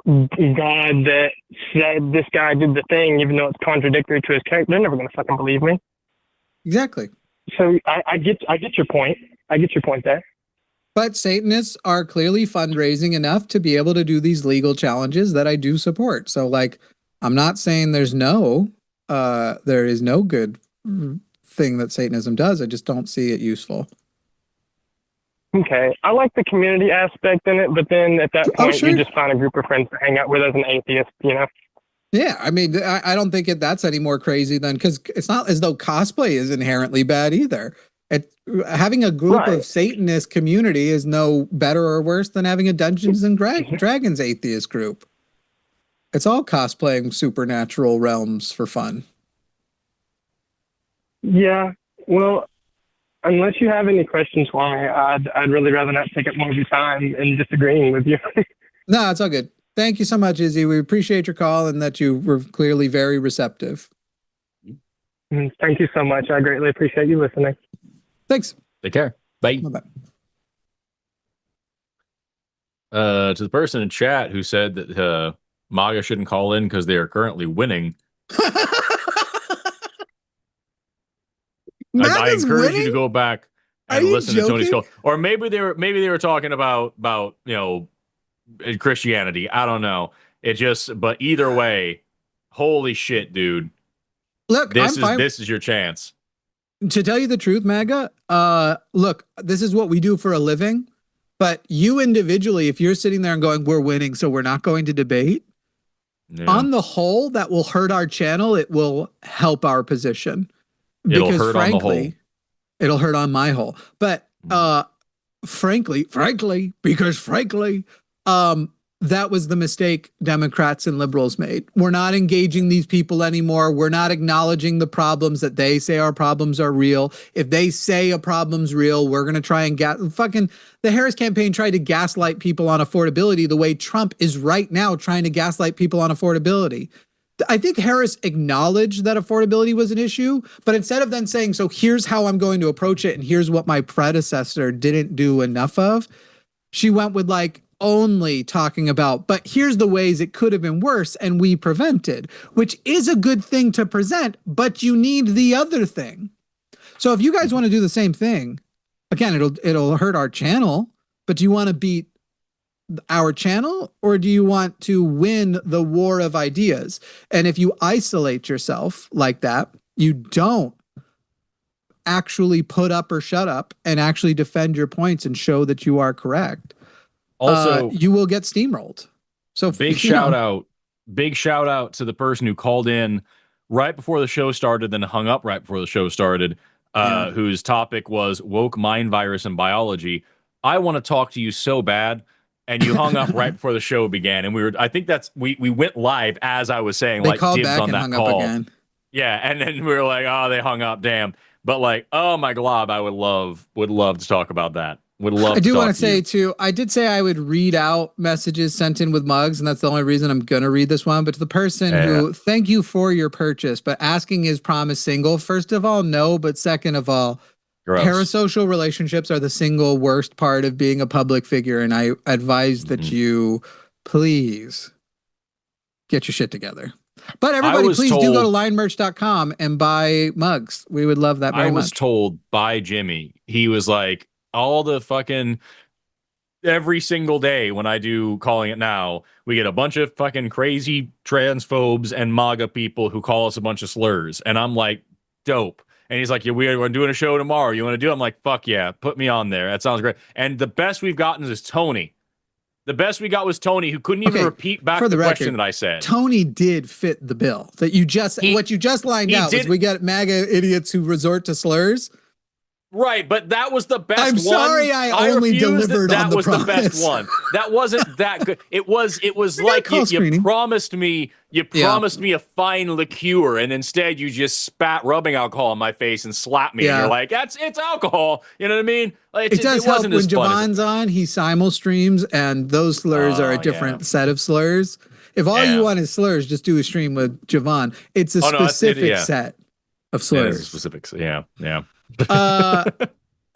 God that said this guy did the thing, even though it's contradictory to his character, they're never going to fucking believe me. Exactly. So I get your point. I get your point there. But Satanists are clearly fundraising enough to be able to do these legal challenges that I do support. So, like, I'm not saying there is no good thing that Satanism does. I just don't see it useful. Okay. I like the community aspect in it, but then at that point, you just find a group of friends to hang out with as an atheist, you know? Yeah, I mean, I don't think that's any more crazy than, because it's not as though cosplay is inherently bad either. Having a group of Satanist community is no better or worse than having a Dungeons and Dragons atheist group. It's all cosplaying supernatural realms for fun. Yeah, well, unless you have any questions why, I'd really rather not take up more of your time in disagreeing with you. No, it's all good. Thank you so much, Izzy. We appreciate your call and that you were clearly very receptive. Thank you so much. I greatly appreciate you listening. Thanks. Take care. Bye. Bye-bye. To the person in chat who said that MAGA shouldn't call in because they are currently winning. I encourage you to go back and listen to Tony's call. Or maybe they were talking about Christianity. I don't know. But either way, holy shit, dude. Look, this is your chance. To tell you the truth, MAGA, look, this is what we do for a living. But you individually, if you're sitting there and going, we're winning, so we're not going to debate, on the whole, that will hurt our channel. It will help our position. Because it'll hurt on the whole. It'll hurt on my whole. But frankly, that was the mistake Democrats and liberals made. We're not engaging these people anymore. We're not acknowledging the problems that they say our problems are real. If they say a problem's real, we're going to try and the Harris campaign tried to gaslight people on affordability the way Trump is right now trying to gaslight people on affordability. I think Harris acknowledged that affordability was an issue, but instead of then saying, so here's how I'm going to approach it and here's what my predecessor didn't do enough of, she went with like only talking about, but here's the ways it could have been worse and we prevented, which is a good thing to present, but you need the other thing. So if you guys want to do the same thing, again, it'll hurt our channel, but do you want to beat our channel or do you want to win the war of ideas? And if you isolate yourself like that, you don't actually put up or shut up and actually defend your points and show that you are correct. Also, you will get steamrolled. So big shout out to the person who called in right before the show started, then hung up right before the show started, whose topic was woke mind virus and biology. I want to talk to you so bad. And you hung up right before the show began. And I think we went live as I was saying, they like called dibs back on and that hung call. Up again. Yeah. And then we were like, oh, they hung up. Damn. But like, oh my glob, I would love to talk about that. I do want to say too, I did say I would read out messages sent in with mugs, and that's the only reason I'm going to read this one. But to the person who, thank you for your purchase, but asking is promise single. First of all, no. But second of all, Gross. Parasocial relationships are the single worst part of being a public figure, and I advise that you please get your shit together. But everybody, please do go to linemerch.com and buy mugs. We would love that very much. I was told by Jimmy, he was like, all the fucking every single day when I do Calling It Now, we get a bunch of fucking crazy transphobes and MAGA people who call us a bunch of slurs. And I'm like, dope. And he's like, yeah, we're doing a show tomorrow. You want to do it? I'm like, fuck yeah, put me on there. That sounds great. And the best we've gotten is Tony. The best we got was Tony, who couldn't even repeat back the question that I said. Tony did fit the bill. That you just what you just lined out was we got MAGA idiots who resort to slurs. Right, but that was the best one. I'm sorry I only delivered on the promise. That was the best one. That wasn't that good. It was like you promised me me a fine liqueur, and instead you just spat rubbing alcohol on my face and slapped me. And you're like, it's alcohol. You know what I mean? Like, it does help when Javon's on, he simul streams, and those slurs are a different set of slurs. If all you want is slurs, just do a stream with Javon. It's a specific set of slurs. It's a specific, yeah. All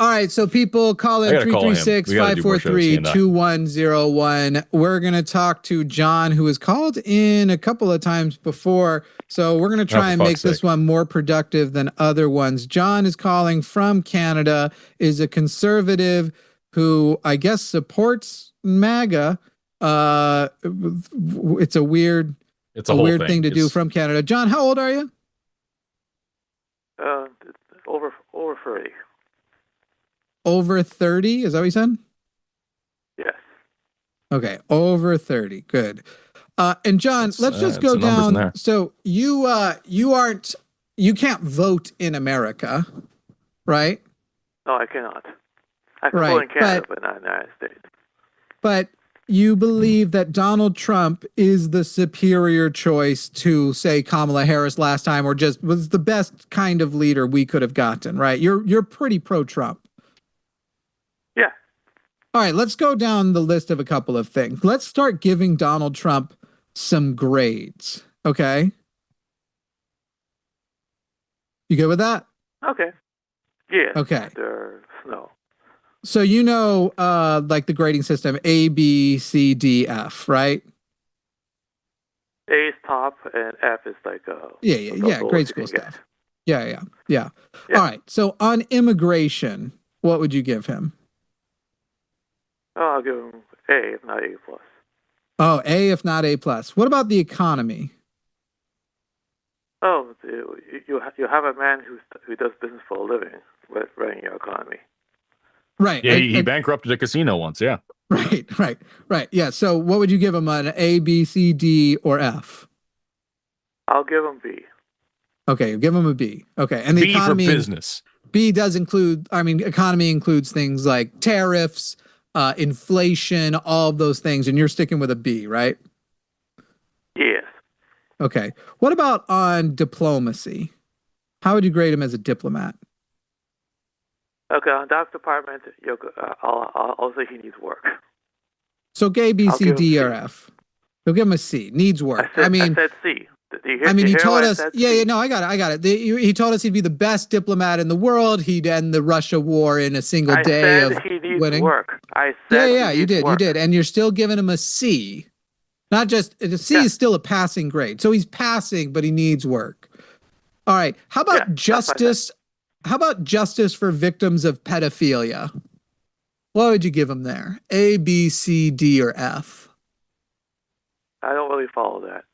right, so people call in 336-543-2101. We're going to talk to John, who has called in a couple of times before, so we're going to try and make this one more productive than other ones. John is calling from Canada, is a conservative who I guess supports MAGA. It's a weird thing to do from Canada. John, how old are you? Over 30. Over 30? Is that what you said? Yes. Okay, over 30. Good. And John, let's just go down. So you can't vote in America, right? No, I cannot. I can vote in Canada, but not in the United States. But you believe that Donald Trump is the superior choice to, say, Kamala Harris last time, or just was the best kind of leader we could have gotten, right? You're pretty pro-Trump. Yeah. All right, let's go down the list of a couple of things. Let's start giving Donald Trump some grades, okay? You good with that? Okay. Yeah. Okay. No. So like the grading system, A, B, C, D, F, right? A is top, and F is like grade school stuff. Yeah. All right. So on immigration, what would you give him? Oh, I'll give him A, if not A+. Oh, A, if not A+. What about the economy? Oh, you have a man who does business for a living with running your economy. Right. Yeah, he bankrupted a casino once, yeah. Right. Yeah, so what would you give him on A, B, C, D, or F? I'll give him B. Okay, you give him a B. Okay, and the B economy... for business. B does include, economy includes things like tariffs, inflation, all of those things, and you're sticking with a B, right? Yes. Okay. What about on diplomacy? How would you grade him as a diplomat? Okay, on that department, I'll say he needs work. So A, B, C, D, or F. You'll give him a C. Needs work. I said C. He told us. No, I got it. He told us he'd be the best diplomat in the world. He'd end the Russia war in a single day of he needs winning. Work. I said you did, and you're still giving him a C. Not just a C is still a passing grade. So he's passing, but he needs work. All right. How about justice? How about justice for victims of pedophilia? What would you give him there? A, B, C, D, or F? I don't really follow that.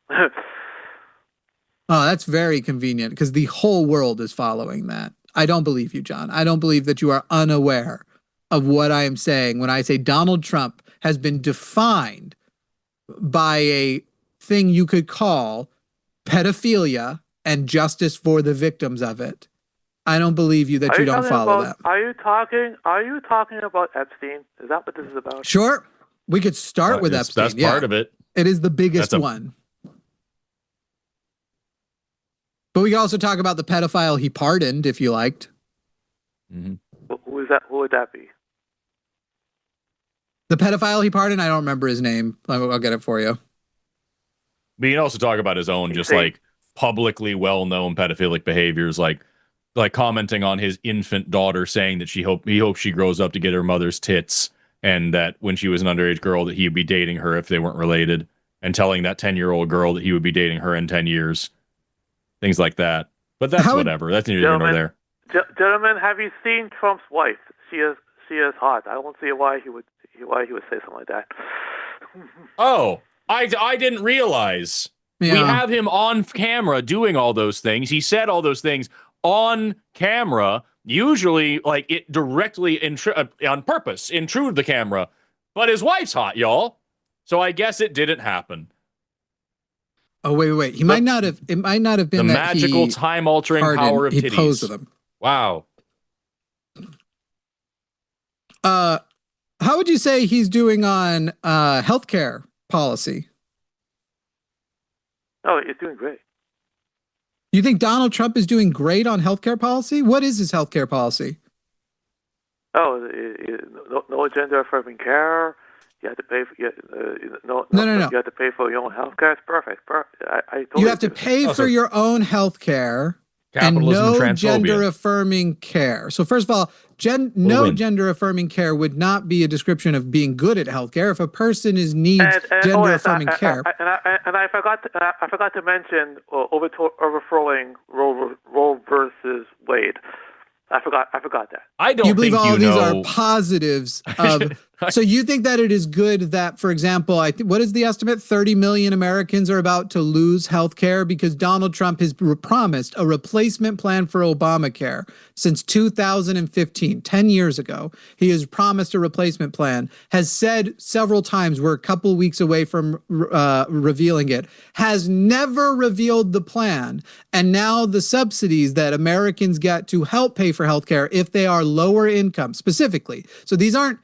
Oh, that's very convenient because the whole world is following that. I don't believe you, John. I don't believe that you are unaware of what I am saying when I say Donald Trump has been defined by a thing you could call pedophilia and justice for the victims of it. I don't believe you that you don't follow that. Are you talking about Epstein? Is that what this is about? Sure. We could start with Epstein. That's part of it. It is the biggest one. But we can also talk about the pedophile he pardoned, if you liked. Mm-hmm. Who is that? Who would that be? The pedophile he pardoned? I don't remember his name. I'll get it for you. But you can also talk about his own, just like publicly well-known pedophilic behaviors, like like commenting on his infant daughter, saying that he hopes she grows up to get her mother's tits, and that when she was an underage girl that he would be dating her if they weren't related, and telling that 10-year-old girl that he would be dating her in 10 years. Things like that. But that's whatever. That's neither here nor there. Gentlemen, have you seen Trump's wife? She is hot. I don't see why he would say something like that. Oh, I didn't realize. Yeah. We have him on camera doing all those things. He said all those things on camera, usually like it directly on purpose, intrude the camera. But his wife's hot, y'all. So I guess it didn't happen. Oh, wait. It might not have been the magical time-altering power of titties. He posed with them. Wow. How would you say he's doing on healthcare policy? Oh, he's doing great. You think Donald Trump is doing great on healthcare policy? What is his healthcare policy? Oh, no gender-affirming care. You have to pay for no. You have to pay for your own health care. It's perfect. You have to pay for your own health care and no gender-affirming care. So first of all, no gender-affirming care would not be a description of being good at health care. If a person needs gender-affirming care, and I forgot to mention overthrowing Roe versus Wade. I forgot that. I don't. You believe all of these are positives of. So you think that it is good that, for example, what is the estimate? 30 million Americans are about to lose health care because Donald Trump has promised a replacement plan for Obamacare since 2015, 10 years ago. He has promised a replacement plan, has said several times we're a couple weeks away from revealing it, has never revealed the plan. And now the subsidies that Americans get to help pay for health care if they are lower income specifically. So these aren't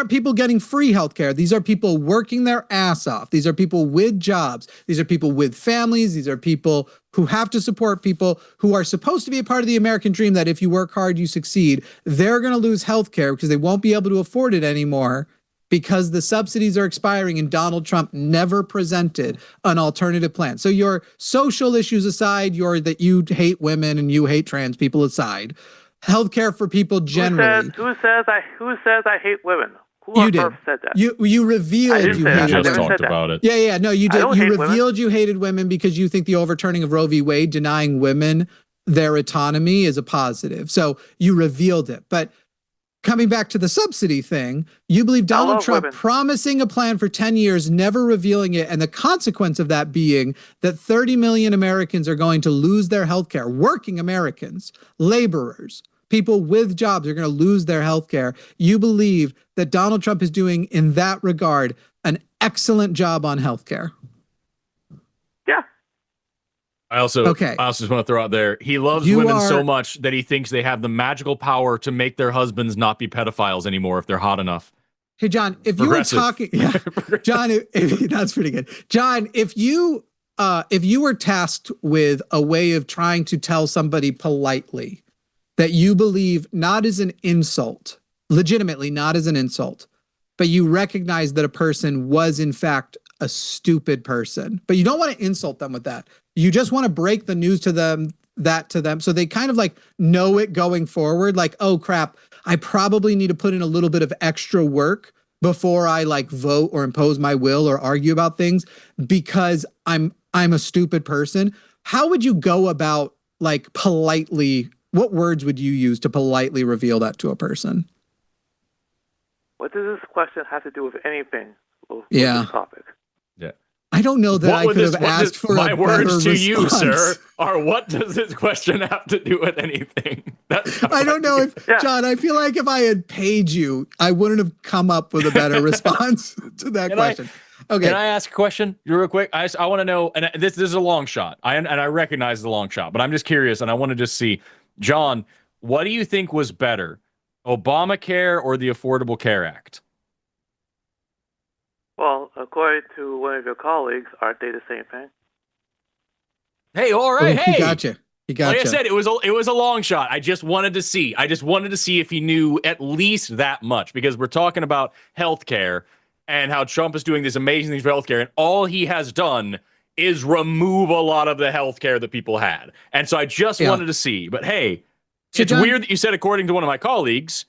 people getting free healthcare. These are people working their ass off. These are people with jobs. These are people with families. These are people who have to support people who are supposed to be a part of the American dream that if you work hard, you succeed. They're going to lose healthcare because they won't be able to afford it anymore because the subsidies are expiring and Donald Trump never presented an alternative plan. So your social issues aside, that you hate women and you hate trans people aside, healthcare for people generally. Who says I hate women? Who you did. Said that? You revealed you hated women. Just talked about it. Yeah. No, you did. You revealed you hated women because you think the overturning of Roe v. Wade denying women their autonomy is a positive. So you revealed it. But coming back to the subsidy thing, you believe Donald Trump promising a plan for 10 years, never revealing it, and the consequence of that being that 30 million Americans are going to lose their health care. Working Americans, laborers, people with jobs are going to lose their health care. You believe that Donald Trump is doing, in that regard, an excellent job on health care. Yeah. I also just want to throw out there, he loves women so much that he thinks they have the magical power to make their husbands not be pedophiles anymore if they're hot enough. Hey, John, if you were talking, John, that's pretty good. John, if you were tasked with a way of trying to tell somebody politely that you believe not as an insult, legitimately not as an insult, but you recognize that a person was in fact a stupid person, but you don't want to insult them with that. You just want to break the news to them, so they kind of like know it going forward. Like, oh crap, I probably need to put in a little bit of extra work before I like vote or impose my will or argue about things because I'm a stupid person. How would you go about like politely? What words would you use to politely reveal that to a person? What does this question have to do with anything? With this topic? Yeah. I don't know that I could have asked for my words to response. You, sir, are what does this question have to do with anything? I don't know if John, I feel like if I had paid you, I wouldn't have come up with a better response to that question. Okay. Can I ask a question real quick? I want to know, and this is a long shot. I recognize the long shot, but I'm just curious, and I want to just see, John, what do you think was better, Obamacare or the Affordable Care Act? Well, according to one of your colleagues, aren't they the same thing? Hey, all right. Hey, he got you. Like I said, it was a long shot. I just wanted to see if he knew at least that much, because we're talking about healthcare and how Trump is doing these amazing things for healthcare, and all he has done is remove a lot of the healthcare that people had. And so I just wanted to see. But hey, So it's weird that you said according to one of my colleagues,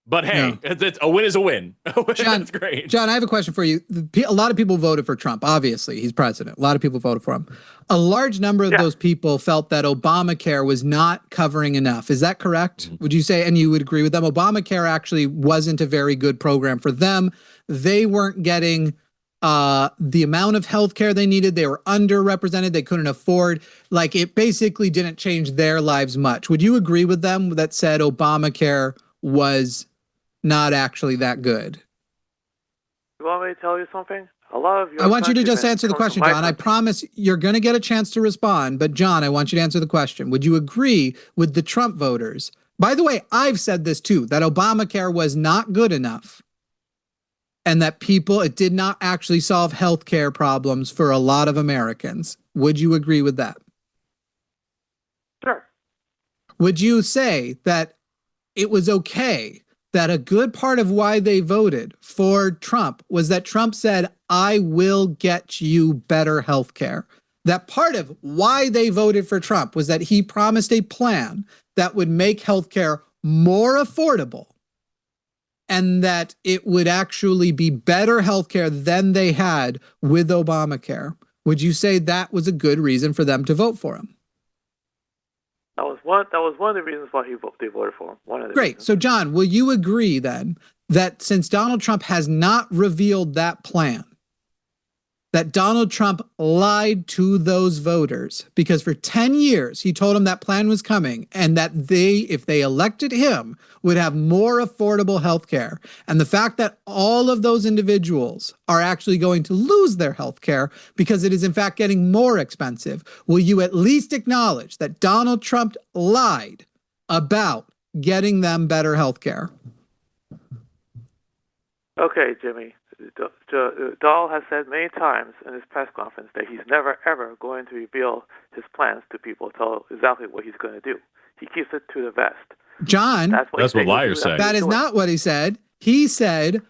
but hey, a win is a win. That's great. John, I have a question for you. A lot of people voted for Trump. Obviously, he's president. A lot of people voted for him. A large number of those people felt that Obamacare was not covering enough. Is that correct? Would you say, and you would agree with them? Obamacare actually wasn't a very good program for them. They weren't getting the amount of health care they needed. They were underrepresented. They couldn't afford, like, it basically didn't change their lives much. Would you agree with them that said Obamacare was not actually that good? You want me to tell you something? A lot of I want you to just answer the question, John. I promise you're going to get a chance to respond, but John, I want you to answer the question. Would you agree with the Trump voters? By the way, I've said this too, that Obamacare was not good enough and that it did not actually solve health care problems for a lot of Americans. Would you agree with that? Sure. Would you say that it was okay that a good part of why they voted for Trump was that Trump said, I will get you better health care? That part of why they voted for Trump was that he promised a plan that would make health care more affordable and that it would actually be better health care than they had with Obamacare. Would you say that was a good reason for them to vote for him? That was one of the reasons why they voted for him. One of the Great. reasons. So, John, will you agree then that since Donald Trump has not revealed that plan, that Donald Trump lied to those voters? Because for 10 years, he told them that plan was coming and that if they elected him, would have more affordable health care. And the fact that all of those individuals are actually going to lose their health care because it is in fact getting more expensive. Will you at least acknowledge that Donald Trump lied about getting them better health care? Okay, Jimmy. Dahl has said many times in his press conference that he's never, ever going to reveal his plans to people, tell exactly what he's going to do. He keeps it to the vest. John, that's what liars say. That is not what he said. He said,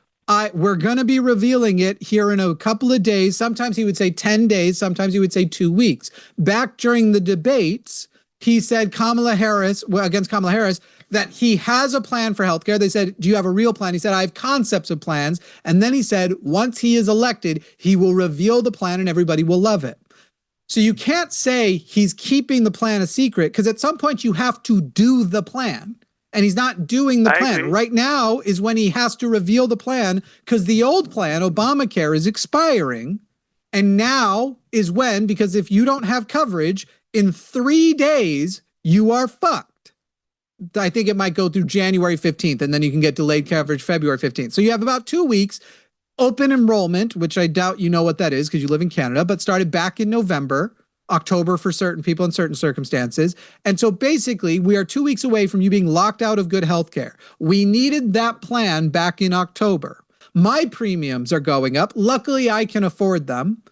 we're going to be revealing it here in a couple of days. Sometimes he would say 10 days. Sometimes he would say 2 weeks. Back during the debates, he said against Kamala Harris, that he has a plan for healthcare. They said, do you have a real plan? He said, I have concepts of plans. And then he said, once he is elected, he will reveal the plan and everybody will love it. So you can't say he's keeping the plan a secret, because at some point you have to do the plan. And he's not doing the plan. Agree. Right now is when he has to reveal the plan, because the old plan, Obamacare, is expiring. And now is when, because if you don't have coverage, in 3 days, you are fucked. I think it might go through January 15th, and then you can get delayed coverage February 15th. So you have about 2 weeks. Open enrollment, which I doubt you know what that is because you live in Canada, but started back in November, October for certain people in certain circumstances. And so basically, we are 2 weeks away from you being locked out of good health care. We needed that plan back in October. My premiums are going up. Luckily, I can afford them.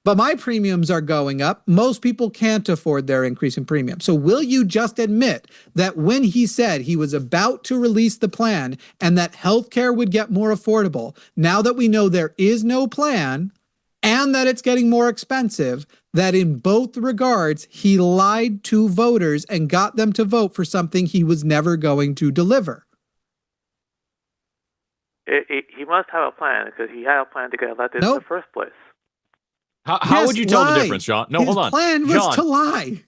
But my premiums are going up. Most people can't afford their increase in premium. So will you just admit that when he said he was about to release the plan and that healthcare would get more affordable, now that we know there is no plan and that it's getting more expensive, that in both regards, he lied to voters and got them to vote for something he was never going to deliver? He must have a plan, because he had a plan to get elected in the first place. How would you tell the difference, John? No, hold on. His plan was to lie.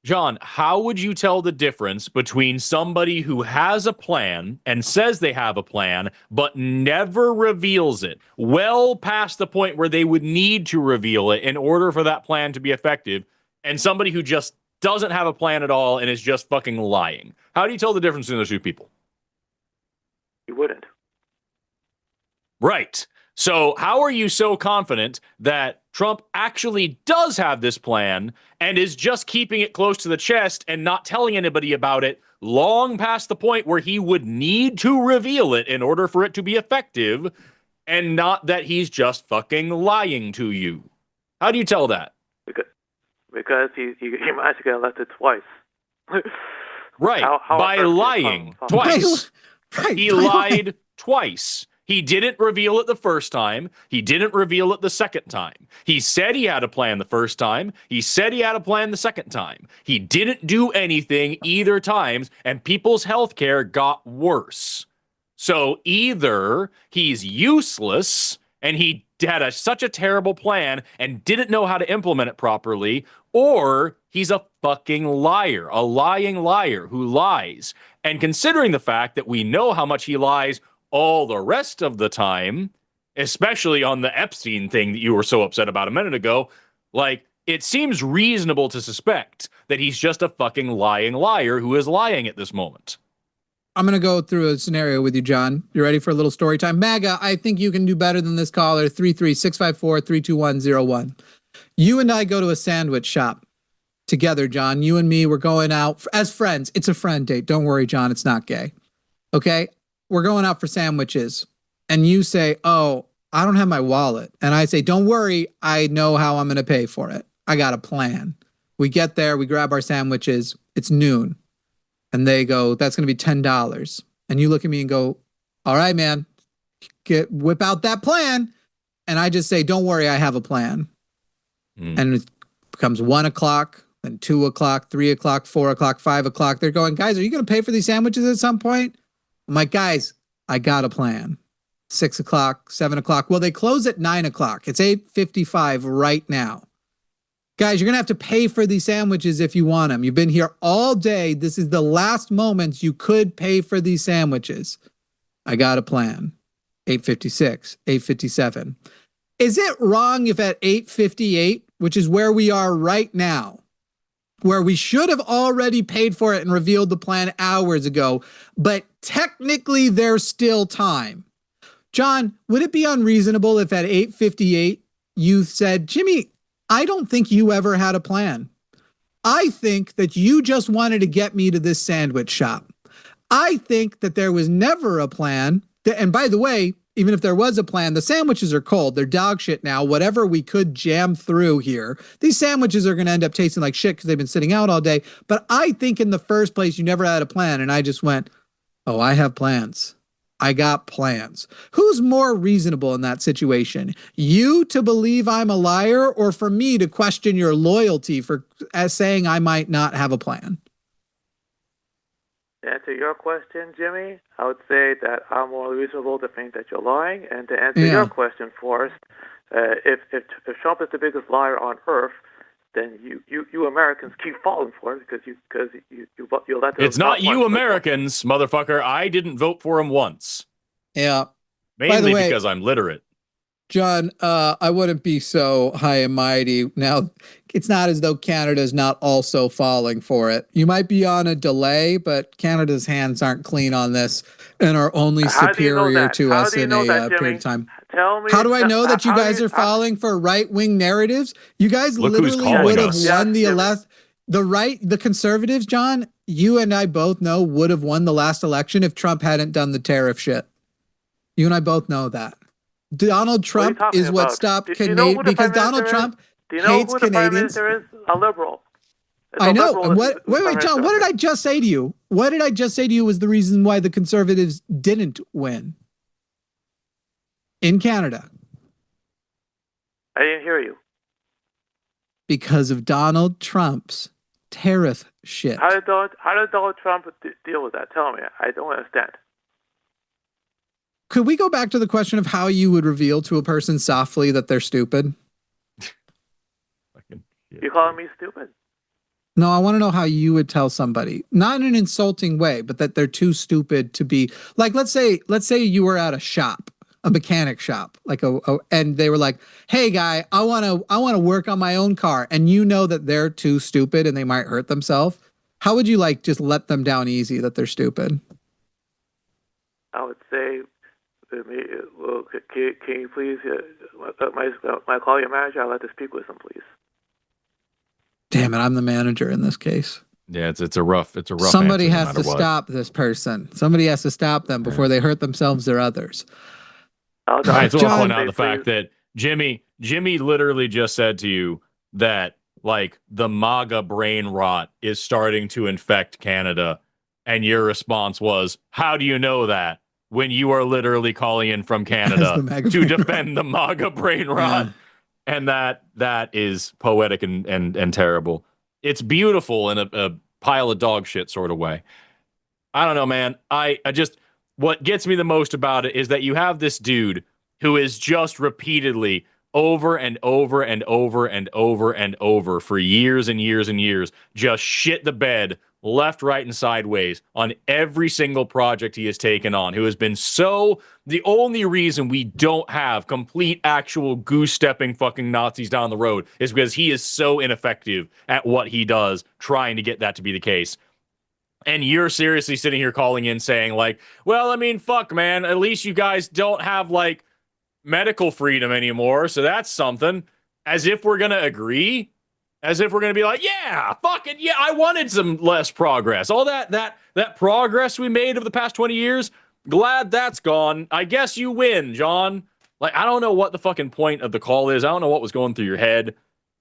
John, how would you tell the difference between somebody who has a plan and says they have a plan, but never reveals it, well past the point where they would need to reveal it in order for that plan to be effective, and somebody who just doesn't have a plan at all and is just fucking lying? How do you tell the difference between those two people? You wouldn't. Right. So how are you so confident that Trump actually does have this plan and is just keeping it close to the chest and not telling anybody about it long past the point where he would need to reveal it in order for it to be effective, and not that he's just fucking lying to you? How do you tell that? Because he managed to get elected twice. Right. By lying twice. Right. He lied twice. He didn't reveal it the first time. He didn't reveal it the second time. He said he had a plan the first time. He said he had a plan the second time. He didn't do anything either times, and people's health care got worse. So either he's useless and he had such a terrible plan and didn't know how to implement it properly, or he's a fucking liar, a lying liar who lies. And considering the fact that we know how much he lies all the rest of the time, especially on the Epstein thing that you were so upset about a minute ago, like, it seems reasonable to suspect that he's just a fucking lying liar who is lying at this moment. I'm going to go through a scenario with you, John. You ready for a little story time? MAGA, I think you can do better than this caller, 33654-32101. You and I go to a sandwich shop together, John. You and me, we're going out as friends. It's a friend date. Don't worry, John. It's not gay. Okay? We're going out for sandwiches. And you say, oh, I don't have my wallet. And I say, don't worry. I know how I'm going to pay for it. I got a plan. We get there. We grab our sandwiches. It's noon. And they go, that's going to be $10. And you look at me and go, all right, man, whip out that plan. And I just say, don't worry, I have a plan. And it becomes 1 o'clock, then 2 o'clock, 3 o'clock, 4 o'clock, 5 o'clock. They're going, guys, are you going to pay for these sandwiches at some point? I'm like, guys, I got a plan. 6 o'clock, 7 o'clock. Well, they close at 9 o'clock. It's 8:55 right now. Guys, you're going to have to pay for these sandwiches if you want them. You've been here all day. This is the last moments you could pay for these sandwiches. I got a plan. 8:56, 8:57. Is it wrong if at 8:58, which is where we are right now, where we should have already paid for it and revealed the plan hours ago, but technically there's still time? John, would it be unreasonable if at 8:58 you said, Jimmy, I don't think you ever had a plan. I think that you just wanted to get me to this sandwich shop. I think that there was never a plan. And by the way, even if there was a plan, the sandwiches are cold. They're dog shit now. Whatever we could jam through here, these sandwiches are going to end up tasting like shit because they've been sitting out all day. But I think in the first place, you never had a plan. And I just went, oh, I have plans. I got plans. Who's more reasonable in that situation? You to believe I'm a liar, or for me to question your loyalty for as saying I might not have a plan? To answer your question, Jimmy, I would say that I'm more reasonable to think that you're lying. And to answer your question, Forrest, if Trump is the biggest liar on earth, then you Americans keep falling for it because you let them. It's not you Americans, motherfucker. I didn't vote for him once. Yeah. Mainly because I'm literate. John, I wouldn't be so high and mighty. Now, it's not as though Canada's not also falling for it. You might be on a delay, but Canada's hands aren't clean on this and are only superior to us in a period of time. Tell me. How do I know that you guys are falling for right-wing narratives? You guys literally would have won the conservatives, John, you and I both know would have won the last election if Trump hadn't done the tariff shit. You and I both know that. Donald Trump is what stopped Canadian, because Donald Trump hates Canadians. Do you know who the Prime Minister is? A liberal. I know. Wait, John, what did I just say to you? What did I just say to you was the reason why the conservatives didn't win in Canada? I didn't hear you. Because of Donald Trump's tariff shit. How did Donald Trump deal with that? Tell me. I don't understand. Could we go back to the question of how you would reveal to a person softly that they're stupid? You calling me stupid? No, I want to know how you would tell somebody, not in an insulting way, but that they're too stupid to be like, let's say you were at a shop, a mechanic shop, like and they were like, hey guy, I want to work on my own car. And you know that they're too stupid and they might hurt themselves. How would you like just let them down easy that they're stupid? I would say, well, can you please, my call your manager? I'd like to speak with him, please. Damn it, I'm the manager in this case. Yeah, it's a rough. Somebody has to stop this person. Somebody has to stop them before they hurt themselves or others. I just want to point out the fact that Jimmy literally just said to you that like the MAGA brain rot is starting to infect Canada, and your response was, "How do you know that?" when you are literally calling in from Canada to defend the MAGA brain rot. Yeah. And that is poetic and terrible. It's beautiful in a pile of dog shit sort of way. I don't know, man. I just, what gets me the most about it is that you have this dude who is just repeatedly over and over and over and over and over for years and years and years, just shit the bed left, right, and sideways on every single project he has taken on, who has been so, the only reason we don't have complete actual goose-stepping fucking Nazis down the road is because he is so ineffective at what he does, trying to get that to be the case. And you're seriously sitting here calling in saying, like, well, I mean, fuck, man, at least you guys don't have, like, medical freedom anymore, so that's something. As if we're going to agree? As if we're going to be like, yeah, fuck it, yeah, I wanted some less progress. All that progress we made over the past 20 years, glad that's gone. I guess you win, John. Like, I don't know what the fucking point of the call is. I don't know what was going through your head.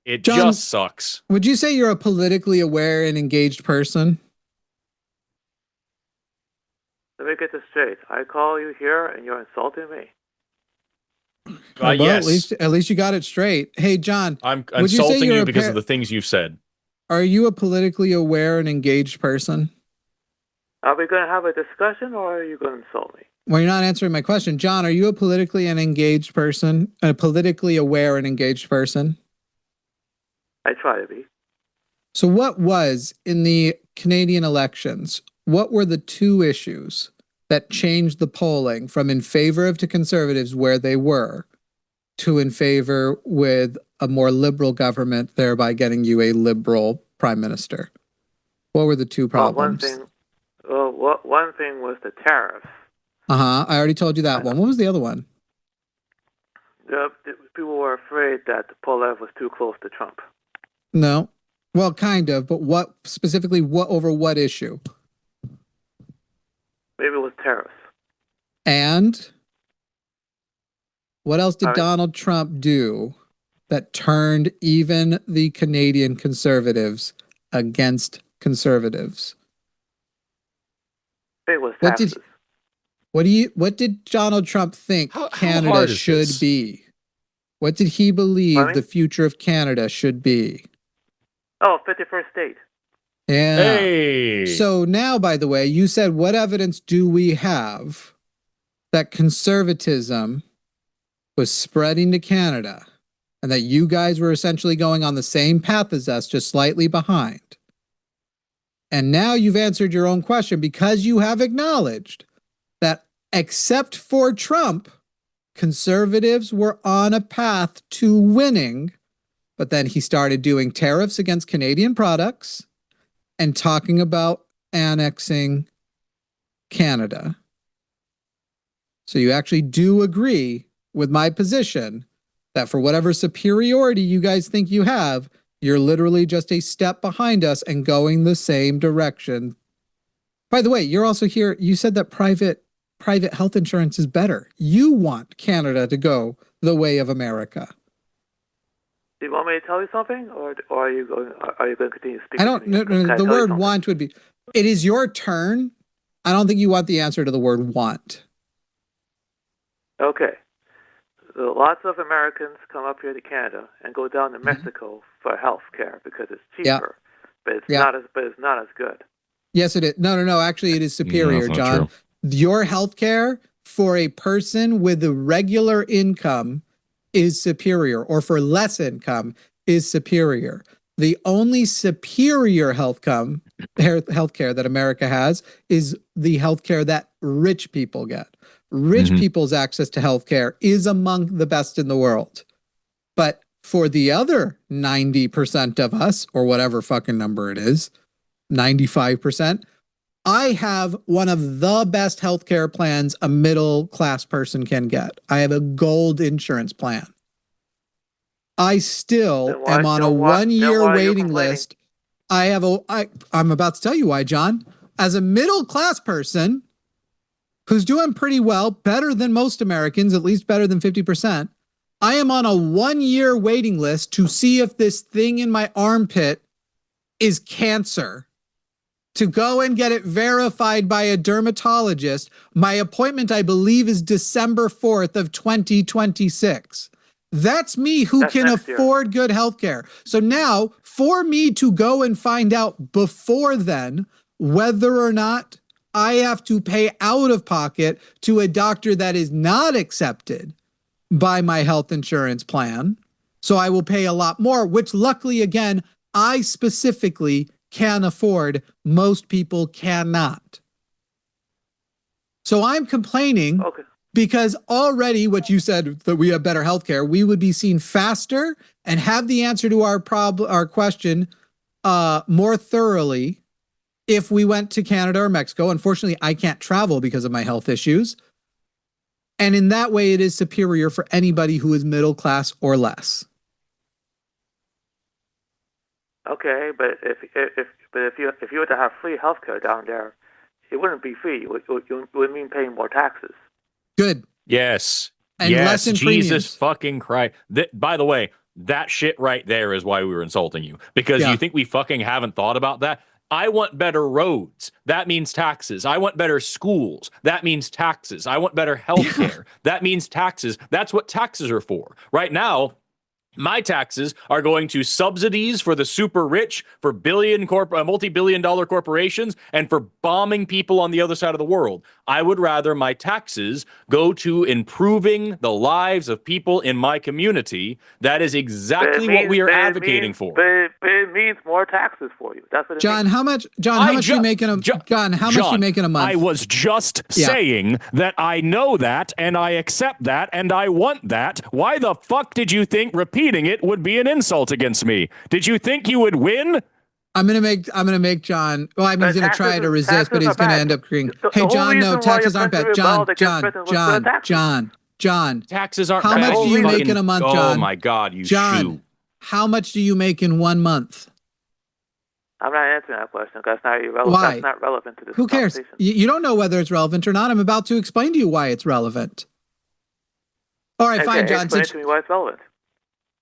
It John, just sucks. Would you say you're a politically aware and engaged person? Let me get this straight. I call you here and you're insulting me. Well, yes. At least you got it straight. Hey, John. I'm insulting you because of the things you've said. Are you a politically aware and engaged person? Are we going to have a discussion or are you going to insult me? Well, you're not answering my question. John, are you a politically and engaged person? A politically aware and engaged person? I try to be. So what was, in the Canadian elections, what were the two issues that changed the polling from in favor of to conservatives where they were to in favor with a more liberal government, thereby getting you a liberal prime minister? What were the two problems? One thing was the tariffs. I already told you that one. What was the other one? People were afraid that Poilievre was too close to Trump. No. Well, kind of, but what specifically, what over what issue? Maybe it was tariffs. And what else did Donald Trump do that turned even the Canadian conservatives against conservatives? It was taxes. What did Donald Trump think Canada should be? What did he believe the future of Canada should be? Oh, 51st state. Yeah. Hey. So now, by the way, you said, what evidence do we have that conservatism was spreading to Canada and that you guys were essentially going on the same path as us, just slightly behind? And now you've answered your own question because you have acknowledged that except for Trump, conservatives were on a path to winning, but then he started doing tariffs against Canadian products and talking about annexing Canada. So you actually do agree with my position that for whatever superiority you guys think you have, you're literally just a step behind us and going the same direction. By the way, you're also here. You said that private health insurance is better. You want Canada to go the way of America. Do you want me to tell you something, or are you going to continue speaking? I don't. No, the word "want" would be. It is your turn. I don't think you want the answer to the word "want." Okay. So lots of Americans come up here to Canada and go down to Mexico for health care because it's cheaper, but it's not as good. Yes, it is. No. Actually, it is superior, John. Your health care for a person with a regular income is superior, or for less income is superior. The only superior healthcare that America has is the healthcare that rich people get. Rich people's access to healthcare is among the best in the world. But for the other 90% of us, or whatever fucking number it is, 95%, I have one of the best healthcare plans a middle class person can get. I have a gold insurance plan. I still am on a 1 year waiting list. I'm about to tell you why, John. As a middle class person who's doing pretty well, better than most Americans, at least better than 50%, I am on a 1 year waiting list to see if this thing in my armpit is cancer, to go and get it verified by a dermatologist. My appointment, I believe, is December 4th of 2026. That's me who can afford good health care. So now, for me to go and find out before then whether or not I have to pay out of pocket to a doctor that is not accepted by my health insurance plan, so I will pay a lot more, which luckily, again, I specifically can afford. Most people cannot. So I'm complaining because already what you said, that we have better healthcare, we would be seen faster and have the answer to our question more thoroughly if we went to Canada or Mexico. Unfortunately, I can't travel because of my health issues. And in that way, it is superior for anybody who is middle class or less. Okay, but if you were to have free healthcare down there, it wouldn't be free. It would mean paying more taxes. Good. Yes. And less in Jesus premiums. fucking Christ. By the way, that shit right there is why we were insulting you. Because you think we fucking haven't thought about that? I want better roads. That means taxes. I want better schools. That means taxes. I want better health care. That means taxes. That's what taxes are for. Right now, my taxes are going to subsidies for the super rich, for multi-billion dollar corporations, and for bombing people on the other side of the world. I would rather my taxes go to improving the lives of people in my community. That is exactly what we are advocating for. But it means more taxes for you. That's what it John, means. how much are you making a John, how much are you making a month? I was just saying that I know that and I accept that and I want that. Why the fuck did you think repeating it would be an insult against me? Did you think you would win? I'm gonna make John. Well, I mean, he's gonna try to resist, but he's gonna end up agreeing. Hey, John, no, taxes aren't bad. John. Taxes aren't bad. How much do you make in a month, John? Oh my God, you John, shoe. how much do you make in 1 month? I'm not answering that question because that's not irrelevant. Why? That's not relevant to this Who cares? You don't know whether it's relevant or not. I'm about to explain to you why it's relevant. All right, fine, John. Explain to me why it's relevant.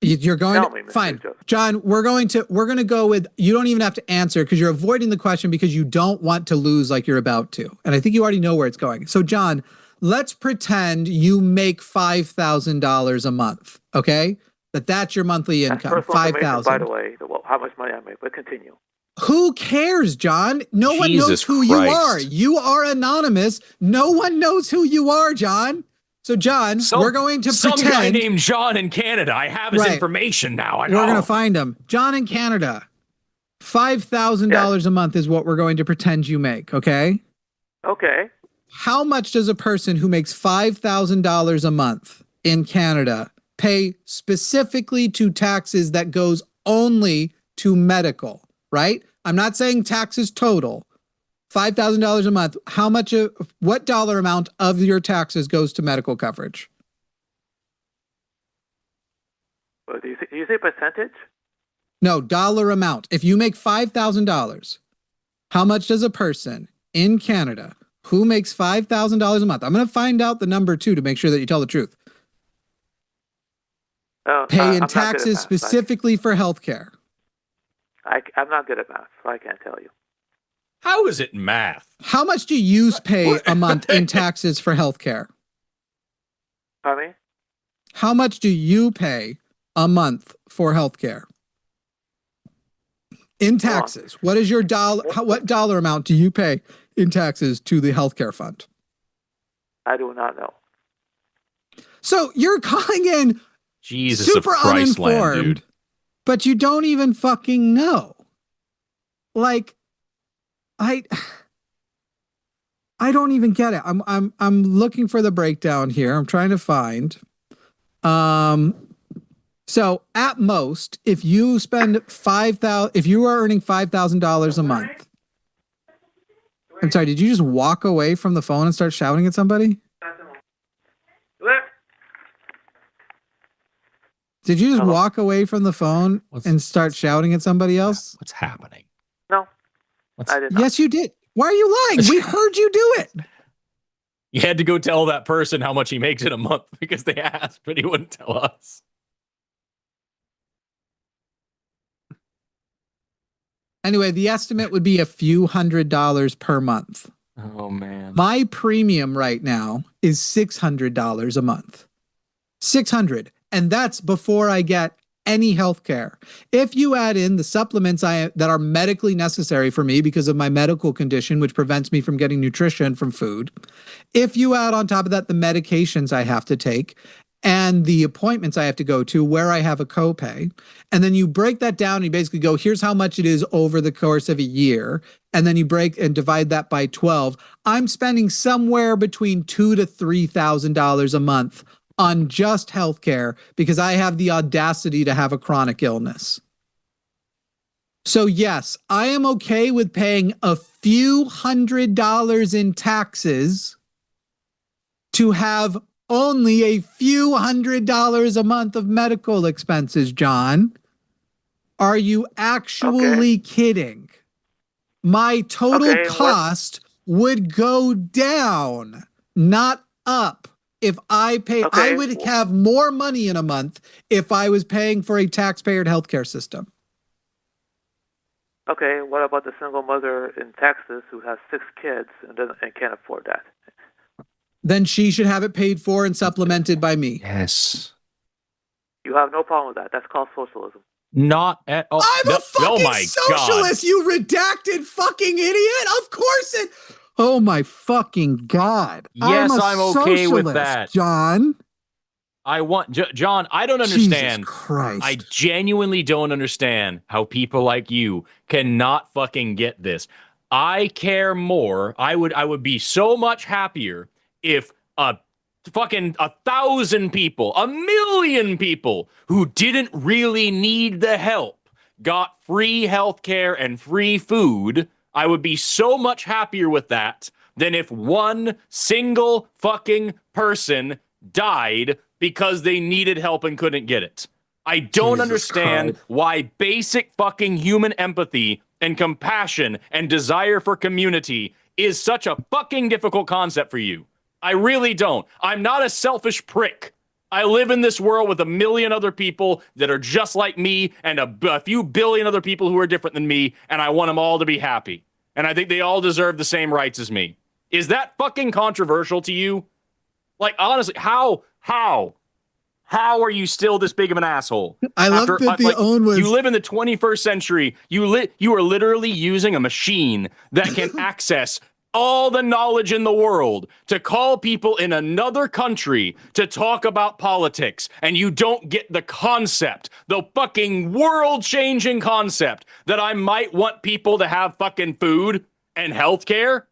You're going to, fine, John, we're going to go with, you don't even have to answer because you're avoiding the question because you don't want to lose like you're about to. And I think you already know where it's going. So John, let's pretend you make $5,000 a month. Okay. That's your monthly income. 5,000. By the way, how much money I make, but continue. Who cares, John? No one knows who you are. You are anonymous. No one knows who you are, John. So, John, we're going to pretend. Some guy named John in Canada. I have his information now. We're going to find him. John in Canada. $5,000 a month is what we're going to pretend you make, okay? Okay. How much does a person who makes $5,000 a month in Canada pay specifically to taxes that goes only to medical, right? I'm not saying taxes total. $5,000 a month. What dollar amount of your taxes goes to medical coverage? Well, do you say percentage? No, dollar amount. If you make $5,000, how much does a person in Canada who makes $5,000 a month? I'm going to find out the number too to make sure that you tell the truth. Pay in taxes specifically for healthcare. I'm not good at math, so I can't tell you. How is it math? How much do you pay a month in taxes for healthcare? Pardon me? How much do you pay a month for healthcare? In taxes, what is your what dollar amount do you pay in taxes to the healthcare fund? I do not know. So you're calling in super uninformed, dude. But you don't even fucking know. Like, I don't even get it. I'm looking for the breakdown here. I'm trying to find. So at most, if you spend if you are earning $5,000 a month. I'm sorry, did you just walk away from the phone and start shouting at somebody? Did you just walk away from the phone and start shouting at somebody else? What's happening? No. I did not. Yes, you did. Why are you lying? We heard you do it. You had to go tell that person how much he makes in a month because they asked, but he wouldn't tell us. Anyway, the estimate would be a few $100s per month. Oh, man. My premium right now is $600 a month. 600. And that's before I get any health care. If you add in the supplements that are medically necessary for me because of my medical condition, which prevents me from getting nutrition from food, if you add on top of that the medications I have to take and the appointments I have to go to where I have a copay, and then you break that down and you basically go, here's how much it is over the course of a year, and then you break and divide that by 12, I'm spending somewhere between $2,000 to $3,000 a month on just healthcare because I have the audacity to have a chronic illness. So yes, I am okay with paying a few $100s in taxes to have only a few $100s a month of medical expenses, John. Are you actually kidding? My total cost would go down, not up. If I pay, I would have more money in a month if I was paying for a taxpayer healthcare system. Okay, what about the single mother in Texas who has 6 kids and can't afford that? Then she should have it paid for and supplemented by me. Yes. You have no problem with that. That's called socialism. Not at all. I'm a fucking socialist, you redacted fucking idiot. Of course it. Oh my fucking God. Yes, I'm okay with that. John. John, I don't understand. Jesus Christ. I genuinely don't understand how people like you cannot fucking get this. I care more. I would be so much happier if fucking 1,000 people, 1,000,000 people who didn't really need the help got free healthcare and free food. I would be so much happier with that than if one single fucking person died because they needed help and couldn't get it. I don't understand why basic fucking human empathy and compassion and desire for community is such a fucking difficult concept for you. I really don't. I'm not a selfish prick. I live in this world with 1,000,000 other people that are just like me and a few billion other people who are different than me, and I want them all to be happy. And I think they all deserve the same rights as me. Is that fucking controversial to you? Like, honestly, how are you still this big of an asshole? I love that the own was... You live in the 21st century. You are literally using a machine that can access all the knowledge in the world to call people in another country to talk about politics, and you don't get the concept, the fucking world-changing concept that I might want people to have fucking food and healthcare?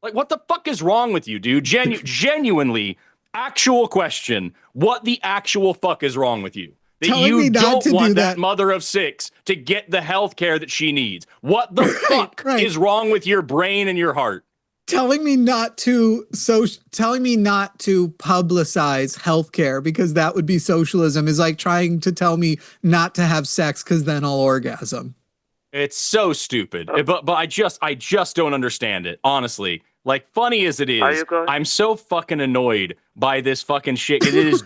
Like, what the fuck is wrong with you, dude? Genuinely, actual question, what the actual fuck is wrong with you? That you don't want that mother of 6 to get the health care that she needs. What the fuck is wrong with your brain and your heart? Telling me not to publicize healthcare because that would be socialism is like trying to tell me not to have sex because then I'll orgasm. It's so stupid. But I just don't understand it, honestly. Like, funny as it is, I'm so fucking annoyed by this fucking shit. It is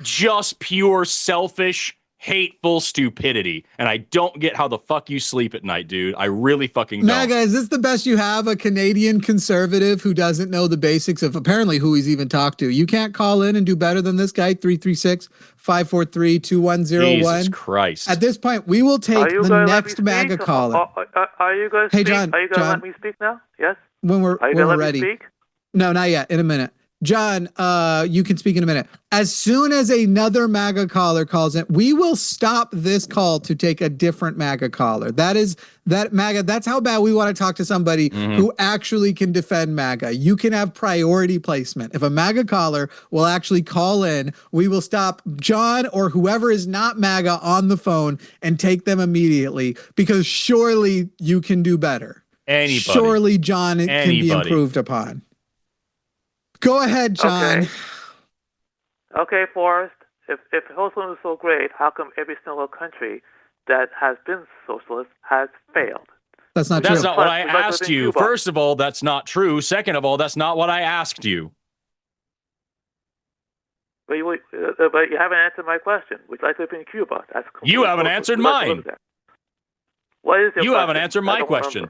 just pure selfish, hateful stupidity. And I don't get how the fuck you sleep at night, dude. I really fucking don't. MAGA, is this the best you have? A Canadian conservative who doesn't know the basics of apparently who he's even talked to. You can't call in and do better than this guy, 336-543-2101. Jesus Christ. At this point, we will take the next MAGA caller. Are you guys Hey, John, are you going to let me speak now? Yes? When we're ready. Me speak? No, not yet. In a minute. John, you can speak in a minute. As soon as another MAGA caller calls in, we will stop this call to take a different MAGA caller. That's how bad we want to talk to somebody who actually can defend MAGA. You can have priority placement. If a MAGA caller will actually call in, we will stop John or whoever is not MAGA on the phone and take them immediately because surely you can do better. Anybody. Surely John can be improved upon. Go ahead, John. Okay, Forrest. If socialism is so great, how come every single country that has been socialist has failed? That's not true. That's not what I asked you. First of all, that's not true. Second of all, that's not what I asked you. But you haven't answered my question. Would you like to live in Cuba? You haven't answered mine. What is your You question? haven't answered my question.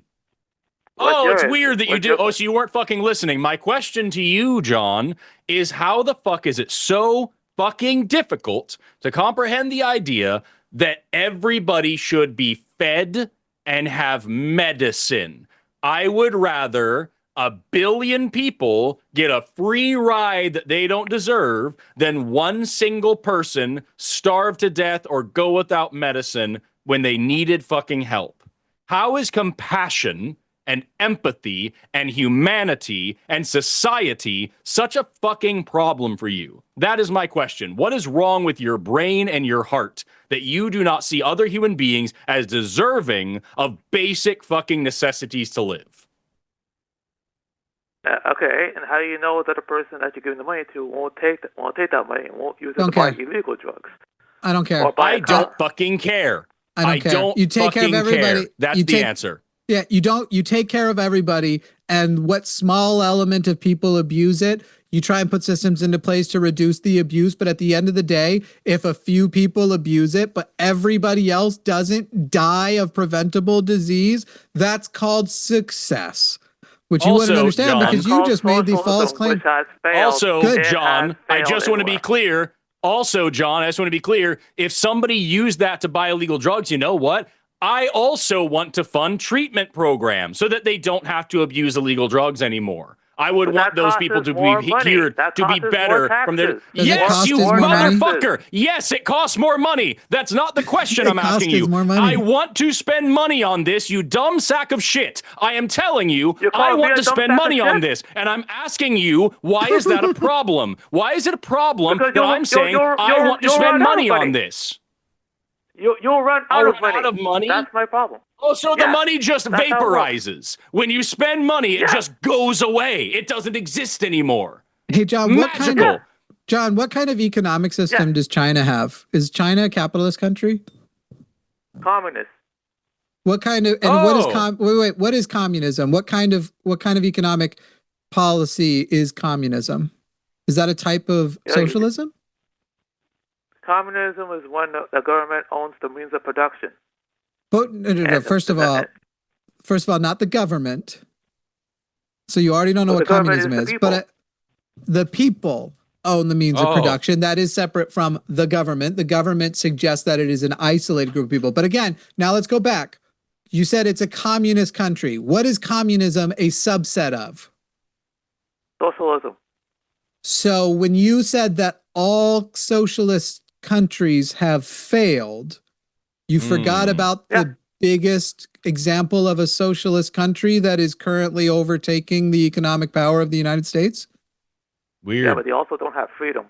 What's Oh, it's yours? weird that you What's do. your Oh, so you weren't fucking listening. My question to you, John, is how the fuck is it so fucking difficult to comprehend the idea that everybody should be fed and have medicine? I would rather 1 billion people get a free ride that they don't deserve than one single person starve to death or go without medicine when they needed fucking help. How is compassion and empathy and humanity and society such a fucking problem for you? That is my question. What is wrong with your brain and your heart that you do not see other human beings as deserving of basic fucking necessities to live? Okay, and how do you know that the person that you're giving the money to won't take that money and won't use it to Don't buy care. illegal drugs? I don't care. Or buy I a car? don't fucking care. I don't care. Don't You take care of fucking everybody. care. That's You the take- answer. Yeah, you don't. You take care of everybody, and what small element of people abuse it, you try and put systems into place to reduce the abuse. But at the end of the day, if a few people abuse it, but everybody else doesn't die of preventable disease, that's called success. Which you wouldn't Also, understand John, because you just made the false Socialism, claim. which has failed. Also, Good. John, I failed just want to be everywhere. clear. Also, John, I just want to be clear. If somebody used that to buy illegal drugs, you know what? I also want to fund treatment programs so that they don't have to abuse illegal drugs anymore. I would But want that those costs people us to more be money. cured, That to be costs us better more from their. taxes. Does it Yes, cost you us more money? motherfucker. Yes, it costs more money. That's not the question It I'm asking costs us you. more money. I want to spend money on this, you dumb sack of shit. I am telling you, You I call me want a to dumb spend sack of money on shit? this, and I'm asking you, why is that a problem? Why is it a problem Because that I'm saying I want to you'll spend run out of money on money. this? You'll run I'll out of run money. out of money? That's my problem. Oh, so the Yeah, money just that's how it works. vaporizes. When you spend money, it Yeah. just goes away. It doesn't exist anymore. Hey, John, Magical. what kind of economic system Yeah. does China have? Is China a capitalist country? Communist. What kind of what is communism? What kind of economic policy is communism? Is that a type of socialism? Communism is when the government owns the means of production. But no. First of all, not the government. So you already don't know Well, what the government communism is is, the people. but the people own the means of Oh. production. That is separate from the government. The government suggests that it is an isolated group of people. But again, now let's go back. You said it's a communist country. What is communism a subset of? Socialism. So when you said that all socialist countries have failed, you forgot about the biggest example of a socialist country that is currently overtaking the economic power of the United States? Weird. Yeah, but they also don't have freedom.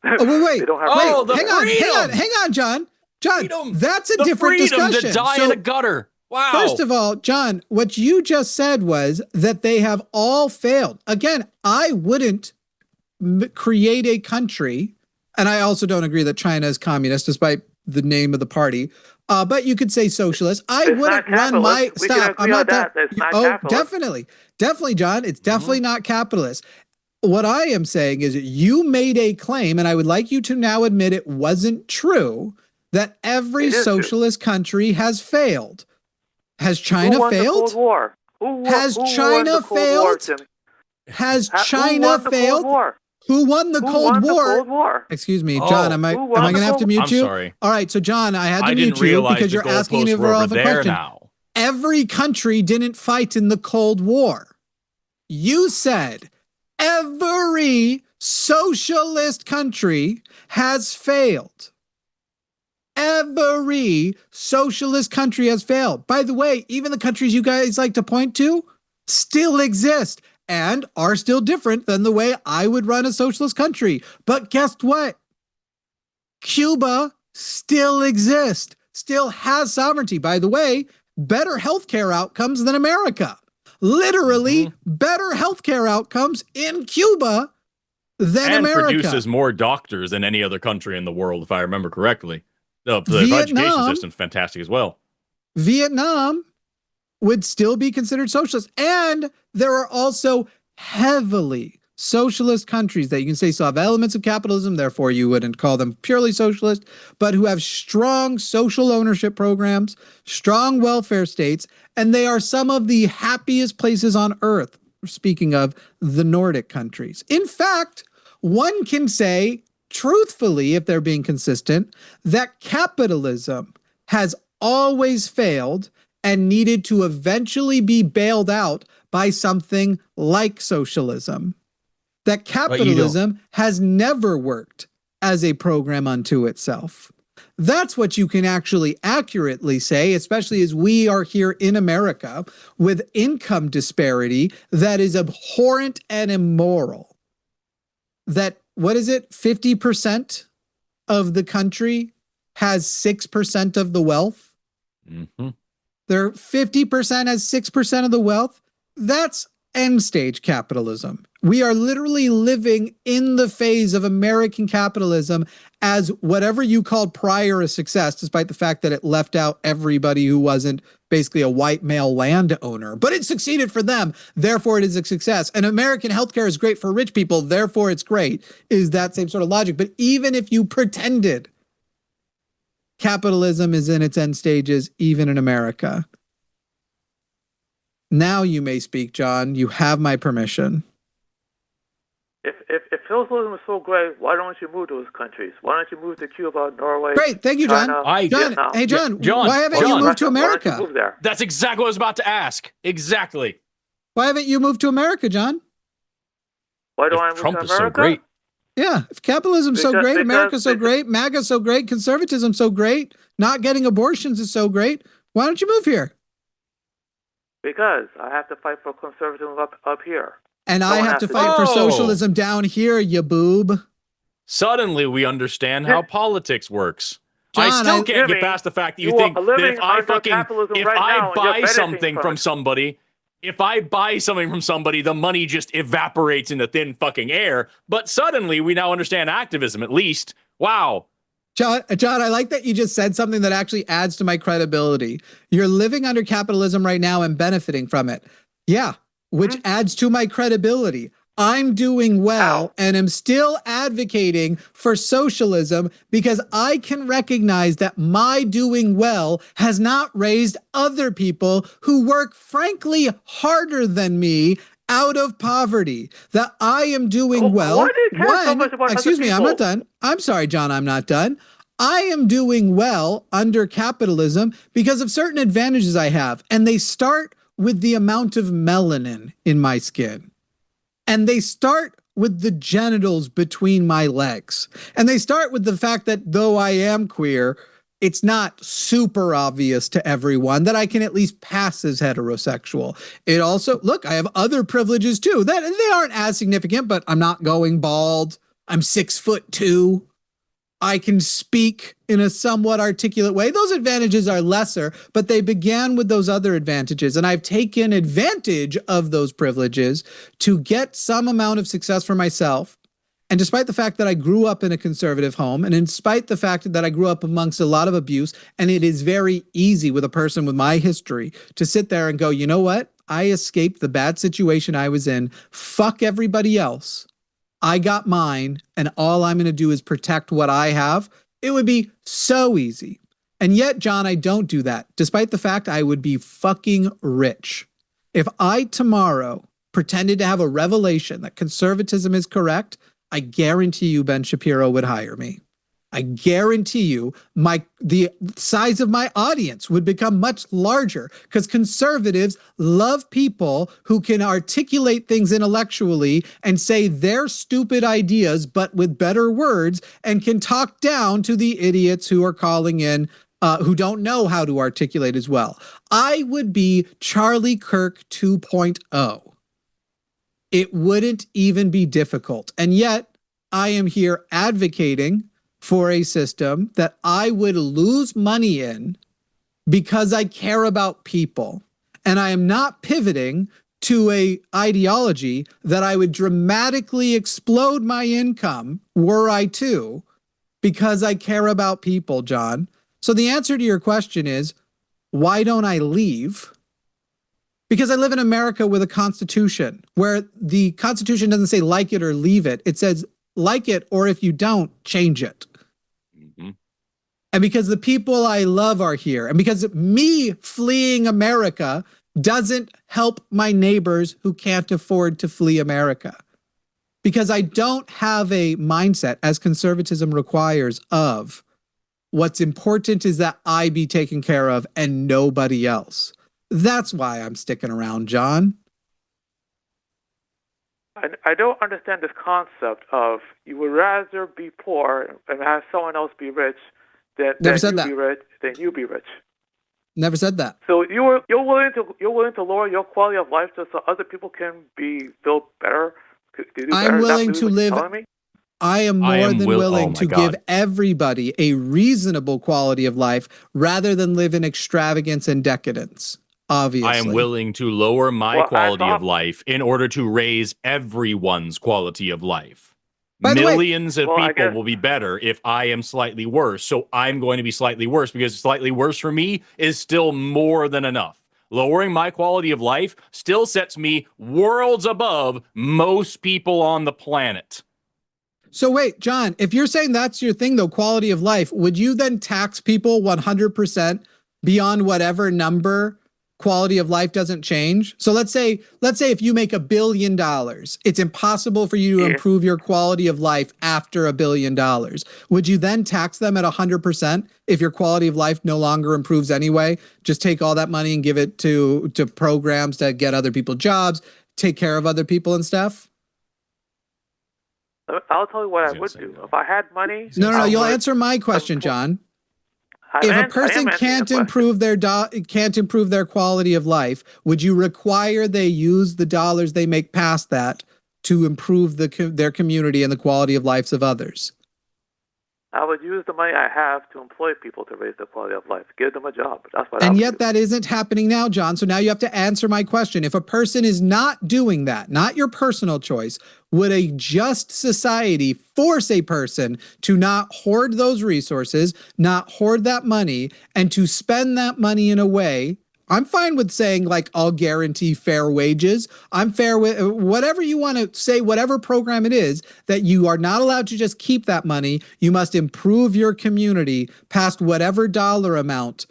Oh, wait. They don't have Oh, freedom. the freedom! Hang on, John. Freedom. That's a The different freedom discussion. to die in a gutter. Wow. First of all, John, what you just said was that they have all failed. Again, I wouldn't create a country, and I also don't agree that China is communist, despite the name of the party. But you could say socialist. I wouldn't run my We can stop. agree I'm not on that. that. It's not Oh, capitalist. definitely, John. It's definitely not capitalist. What I am saying is you made a claim, and I would like you to now admit it wasn't true, that every socialist country has failed. Has China Who won failed? The Cold War? Has China failed? Has China failed? Who won the Cold War? Excuse me, John. Am I going to have to mute I'm you? sorry. All right, so John, I had to I mute didn't you realize because the you're asking an goalposts were over irrelevant there question. now. Every country didn't fight in the Cold War. You said every socialist country has failed. Every socialist country has failed. By the way, even the countries you guys like to point to still exist and are still different than the way I would run a socialist country. But guess what? Cuba still exists, still has sovereignty. By the way, better healthcare outcomes than America. Literally better healthcare outcomes in Cuba than and America. produces more doctors than any other country in the world, if I remember correctly. The education system's fantastic as well. Vietnam would still be considered socialist. And there are also heavily socialist countries that you can say still have elements of capitalism, therefore you wouldn't call them purely socialist, but who have strong social ownership programs, strong welfare states, and they are some of the happiest places on earth, speaking of the Nordic countries. In fact, one can say, truthfully, if they're being consistent, that capitalism has always failed and needed to eventually be bailed out by something like socialism. That capitalism has never worked as a program unto itself. That's what you can actually accurately say, especially as we are here in America with income disparity that is abhorrent and immoral. That, what is it, 50% of the country has 6% of the wealth? Mm-hmm. Their 50% has 6% of the wealth. That's end stage capitalism. We are literally living in the phase of American capitalism as whatever you called prior a success, despite the fact that it left out everybody who wasn't basically a white male landowner. But it succeeded for them, therefore it is a success. And American healthcare is great for rich people, therefore it's great, is that same sort of logic. But even if you pretended capitalism is in its end stages, even in America, now you may speak, John. You have my permission. If socialism is so great, why don't you move to those countries? Why don't you move to Cuba, Norway? Great, thank you, John. China, Hey, John, John, why haven't you moved to America? Why don't you move there? That's exactly what I was about to ask. Exactly. Why haven't you moved to America, John? Why do I move Trump to is America? so great. Yeah, if capitalism's so great, America's so great, MAGA's so great, conservatism's so great, not getting abortions is so great, why don't you move here? Because I have to fight for conservatism up here. And I have to fight for socialism down here, you boob. Suddenly we understand how politics works. John, I still can't get past the fact that you think that if I buy something from somebody, the money just evaporates into thin fucking air. But suddenly we now understand activism, at least. Wow. John, I like that you just said something that actually adds to my credibility. You're living under capitalism right now and benefiting from it. Yeah, which adds to my credibility. I'm doing well and am still advocating for socialism because I can recognize that my doing well has not raised other people who work frankly harder than me out of poverty. That I am doing well. Why do you care so much about excuse other me, people? I'm not done. I'm sorry, John, I'm not done. I am doing well under capitalism because of certain advantages I have. And they start with the amount of melanin in my skin. And they start with the genitals between my legs. And they start with the fact that though I am queer, it's not super obvious to everyone that I can at least pass as heterosexual. It also, look, I have other privileges too. That they aren't as significant, but I'm not going bald. I'm 6'2". I can speak in a somewhat articulate way. Those advantages are lesser, but they began with those other advantages. And I've taken advantage of those privileges to get some amount of success for myself. And despite the fact that I grew up in a conservative home, and in spite the fact that I grew up amongst a lot of abuse, and it is very easy with a person with my history to sit there and go, you know what? I escaped the bad situation I was in. Fuck everybody else. I got mine, and all I'm going to do is protect what I have. It would be so easy. And yet, John, I don't do that, despite the fact I would be fucking rich. If I tomorrow pretended to have a revelation that conservatism is correct, I guarantee you Ben Shapiro would hire me. I guarantee you the size of my audience would become much larger because conservatives love people who can articulate things intellectually and say their stupid ideas, but with better words, and can talk down to the idiots who are calling in who don't know how to articulate as well. I would be Charlie Kirk 2.0. It wouldn't even be difficult. And yet I am here advocating for a system that I would lose money in because I care about people. And I am not pivoting to a ideology that I would dramatically explode my income were I to, because I care about people, John. So the answer to your question is, why don't I leave? Because I live in America with a constitution where the constitution doesn't say like it or leave it. It says like it, or if you don't, change it. Mm-hmm. And because the people I love are here, and because me fleeing America doesn't help my neighbors who can't afford to flee America. Because I don't have a mindset, as conservatism requires, of what's important is that I be taken care of and nobody else. That's why I'm sticking around, John. I don't understand this concept of you would rather be poor and have someone else be rich than be rich than you be rich. Never said that. So you're willing to lower your quality of life just so other people can feel better. I'm willing to live. I am more than willing to give everybody a reasonable quality of life rather than live in extravagance and decadence. Obviously, I am willing to lower my quality of life in order to raise everyone's quality of life. Millions of people will be better if I am slightly worse. So I'm going to be slightly worse because slightly worse for me is still more than enough. Lowering my quality of life still sets me worlds above most people on the planet. So wait, John, if you're saying that's your thing, though, quality of life, would you then tax people 100% beyond whatever number quality of life doesn't change? So let's say if you make $1 billion, it's impossible for you to improve your quality of life after $1 billion. Would you then tax them at 100% if your quality of life no longer improves anyway? Just take all that money and give it to programs to get other people jobs, take care of other people and stuff? I'll tell you what I would do. If I had money... No, you'll answer my question, John. If a person can't improve their quality of life, would you require they use the dollars they make past that to improve their community and the quality of lives of others? I would use the money I have to employ people to raise their quality of life. Give them a job. That's what and yet that isn't happening now, John. So now you have to answer my question. If a person is not doing that, not your personal choice, would a just society force a person to not hoard those resources, not hoard that money, and to spend that money in a way? I'm fine with saying, like, I'll guarantee fair wages. I'm fair with whatever you want to say, whatever program it is, that you are not allowed to just keep that money. You must improve your community past whatever dollar amount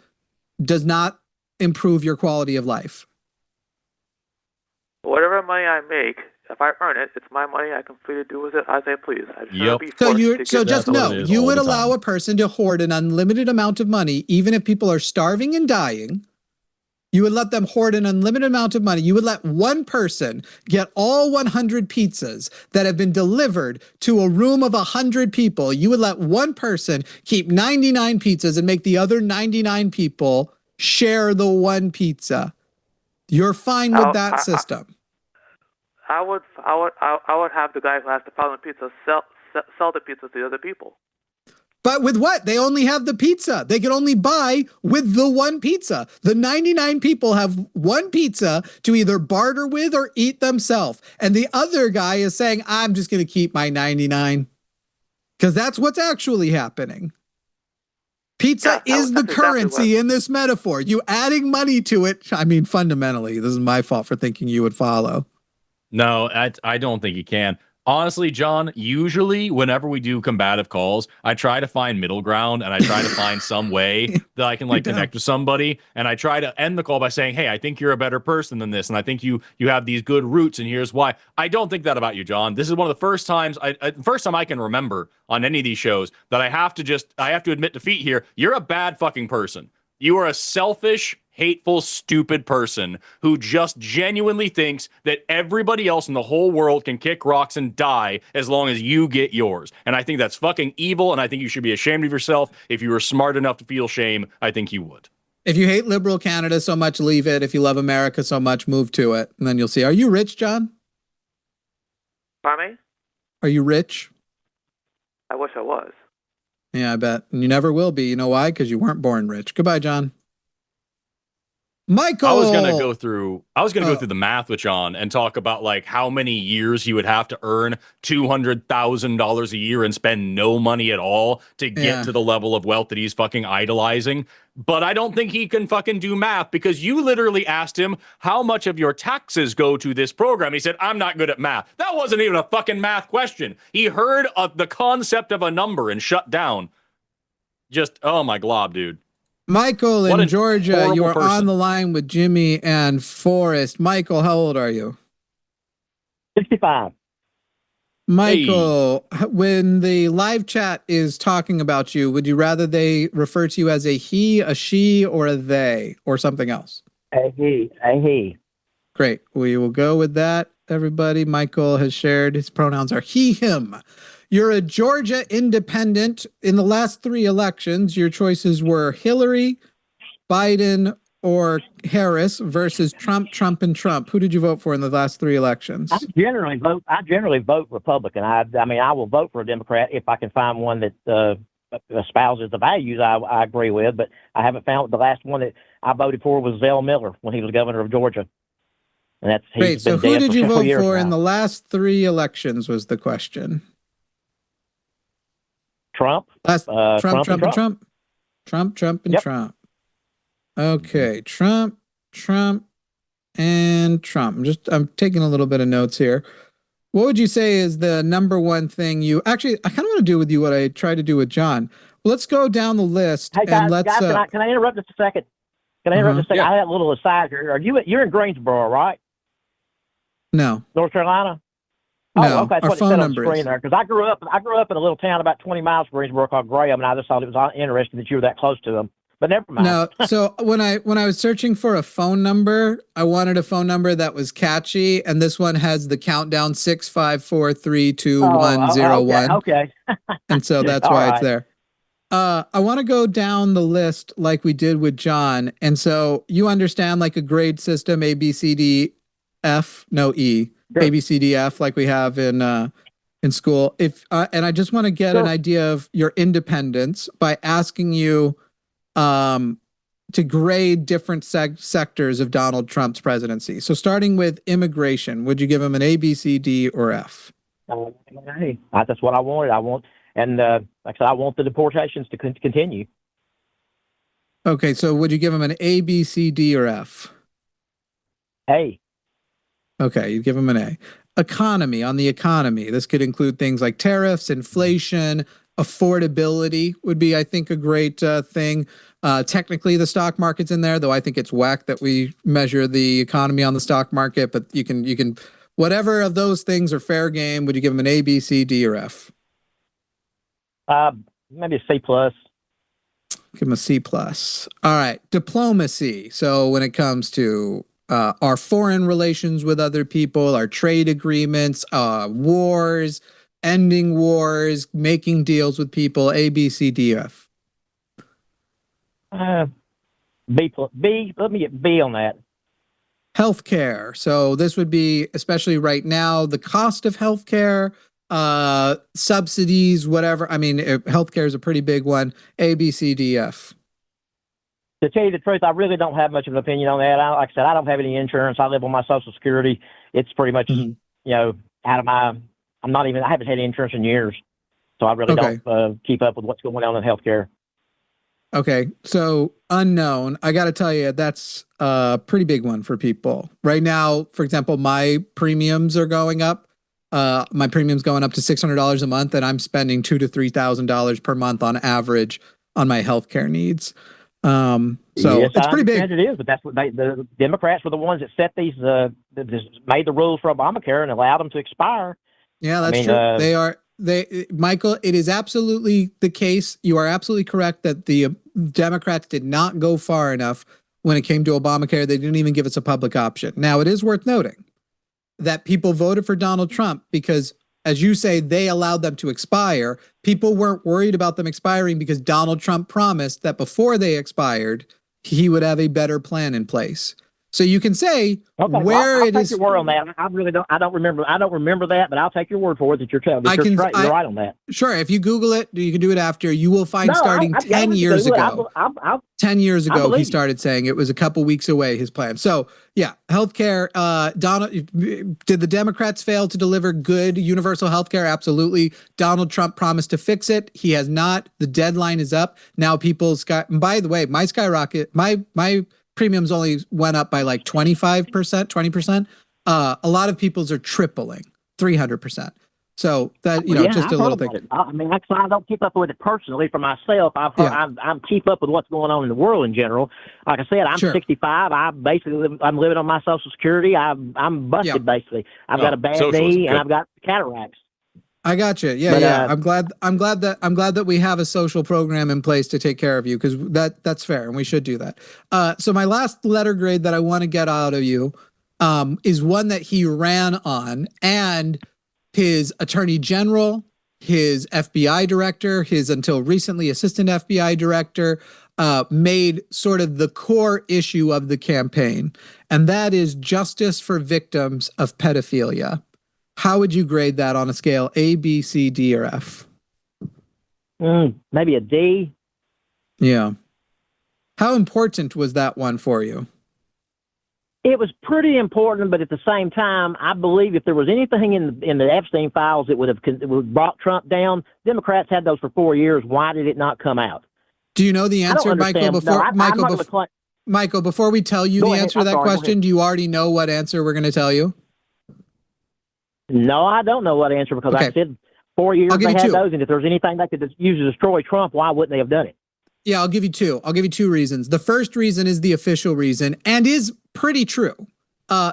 does not improve your quality of life. Whatever money I make, if I earn it, it's my money. I can freely do with it as I please. So just know, you would allow a person to hoard an unlimited amount of money, even if people are starving and dying. You would let them hoard an unlimited amount of money. You would let one person get all 100 pizzas that have been delivered to a room of 100 people. You would let one person keep 99 pizzas and make the other 99 people share the one pizza. You're fine with that system. I would have the guy who has the problem with pizza sell the pizza to the other people. But with what? They only have the pizza. They can only buy with the one pizza. The 99 people have one pizza to either barter with or eat themselves. And the other guy is saying, I'm just going to keep my 99. Because that's what's actually happening. Pizza is the currency in this metaphor. You adding money to it. I mean, fundamentally, this is my fault for thinking you would follow. No, I don't think you can. Honestly, John, usually whenever we do combative calls, I try to find middle ground and I try to find some way that I can connect with somebody. And I try to end the call by saying, hey, I think you're a better person than this. And I think you have these good roots and here's why. I don't think that about you, John. This is one of the first times I can remember on any of these shows that I have to admit defeat here. You're a bad fucking person. You are a selfish, hateful, stupid person who just genuinely thinks that everybody else in the whole world can kick rocks and die as long as you get yours. And I think that's fucking evil, and I think you should be ashamed of yourself. If you were smart enough to feel shame, I think you would. If you hate liberal Canada so much, leave it. If you love America so much, move to it. And then you'll see. Are you rich, John? Pardon me? Are you rich? I wish I was. Yeah, I bet. And you never will be. You know why? Because you weren't born rich. Goodbye, John. Michael. I was gonna go through the math with John and talk about like how many years he would have to earn $200,000 a year and spend no money at all to get to the level of wealth that he's fucking idolizing. But I don't think he can fucking do math, because you literally asked him how much of your taxes go to this program. He said, I'm not good at math. That wasn't even a fucking math question. He heard of the concept of a number and shut down. Just, oh my glob, dude. Michael in Georgia, you are on the line with Jimmy and Forrest. Michael, how old are you? 65. Michael, when the live chat is talking about you, would you rather they refer to you as a he, a she, or a they, or something else? A he. Great. We will go with that, everybody. Michael has shared his pronouns are he, him. You're a Georgia independent. In the last 3 elections, your choices were Hillary, Biden, or Harris versus Trump, Trump, and Trump. Who did you vote for in the last 3 elections? I generally vote Republican. I mean, I will vote for a Democrat if I can find one that espouses the values I agree with, but I haven't found. The last one that I voted for was Zell Miller when he was governor of Georgia. And that's great. So who did you vote for in the last 3 elections was the question. Trump. Trump. Okay, Trump, and Trump. I'm taking a little bit of notes here. What would you say is the number one thing you actually? I kind of want to do with you what I tried to do with John. Well, let's go down the list. Hey guys, can I interrupt just a second? I had a little aside here. You're in Greensboro, right? No. North Carolina. No, oh, okay. That's our what phone it said on the number screen is. there. Because I grew up in a little town about 20 miles from Greensboro called Graham, and I just thought it was interesting that you were that close to them. But never mind. No, so when I was searching for a phone number, I wanted a phone number that was catchy, and this one has the countdown 654322101. Okay. And so that's why right. it's there. I want to go down the list like we did with John, and so you understand like a grade system: A, B, C, D, F, no E, sure. A, B, C, D, F, like we have in school. And I just want to get an idea of your independence by asking you to grade different sectors of Donald Trump's presidency. So starting with immigration, would you give him an A, B, C, D, or F? Hey, that's what I wanted. And like I said, I want the deportations to continue. Okay, so would you give him an A, B, C, D, or F? A. Okay, you'd give him an A. Economy, on the economy. This could include things like tariffs, inflation, affordability would be, I think, a great thing. Technically, the stock market's in there, though I think it's whack that we measure the economy on the stock market. But you can, whatever of those things are fair game. Would you give them an A, B, C, D, or F? Maybe a C plus. Give them a C plus. All right, diplomacy. So when it comes to our foreign relations with other people, our trade agreements, wars, ending wars, making deals with people, A, B, C, D, F. B. Let me get B on that. Healthcare. So this would be, especially right now, the cost of healthcare, subsidies, whatever. I mean, healthcare is a pretty big one. A, B, C, D, F. To tell you the truth, I really don't have much of an opinion on that. Like I said, I don't have any insurance. I live on my Social Security. It's pretty much, out of my. I haven't had insurance in years, so I really don't keep up with what's going on in healthcare. Okay, so unknown. I got to tell you, that's a pretty big one for people right now. For example, my premiums are going up. My premium's going up to $600 a month, and I'm spending $2,000 to $3,000 per month on average on my healthcare needs. So yes, it's pretty big. It is, but that's what the Democrats were the ones that set these, made the rules for Obamacare and allowed them to expire. Yeah, that's true. Michael, it is absolutely the case. You are absolutely correct that the Democrats did not go far enough when it came to Obamacare. They didn't even give us a public option. Now, it is worth noting that people voted for Donald Trump because, as you say, they allowed them to expire. People weren't worried about them expiring because Donald Trump promised that before they expired, he would have a better plan in place. So you can say okay, where I'll it take is. your word on that. I really don't. I don't remember that, but I'll take your word for it that you're telling. You're right on that. Sure, if you Google it, you can do it after. You will find No, starting 10 years ago. 10 years ago, he started saying it was a couple weeks away, his plan. So yeah, healthcare. Donald, did the Democrats fail to deliver good universal healthcare? Absolutely. Donald Trump promised to fix it. He has not. The deadline is up. Now by the way, my premiums only went up by like 25%, 20%. A lot of people's are tripling, 300%. So that, just a little thing. I mean, I don't keep up with it personally for myself. I'm keep up with what's going on in the world in general. Like I said, I'm 65. I'm living on my Social Security. I'm busted basically. I've got a bad knee and I've got cataracts. I got you. Yeah. I'm glad that we have a social program in place to take care of you, because that's fair and we should do that. So my last letter grade that I want to get out of you is one that he ran on, and his attorney general, his FBI director, his until recently assistant FBI director made sort of the core issue of the campaign, and that is justice for victims of pedophilia. How would you grade that on a scale A, B, C, D, or F? Maybe a D. Yeah. How important was that one for you? It was pretty important, but at the same time, I believe if there was anything in the Epstein files that would have brought Trump down, Democrats had those for 4 years. Why did it not come out? Do you know the answer, Michael? Michael, before we tell you the answer to that question, do you already know what answer we're going to tell you? No, I don't know what answer, because I said 4 years they had those, and if there was anything they could use to destroy Trump, why wouldn't they have done it? Yeah, I'll give you two. I'll give you two reasons. The first reason is the official reason, and is pretty true.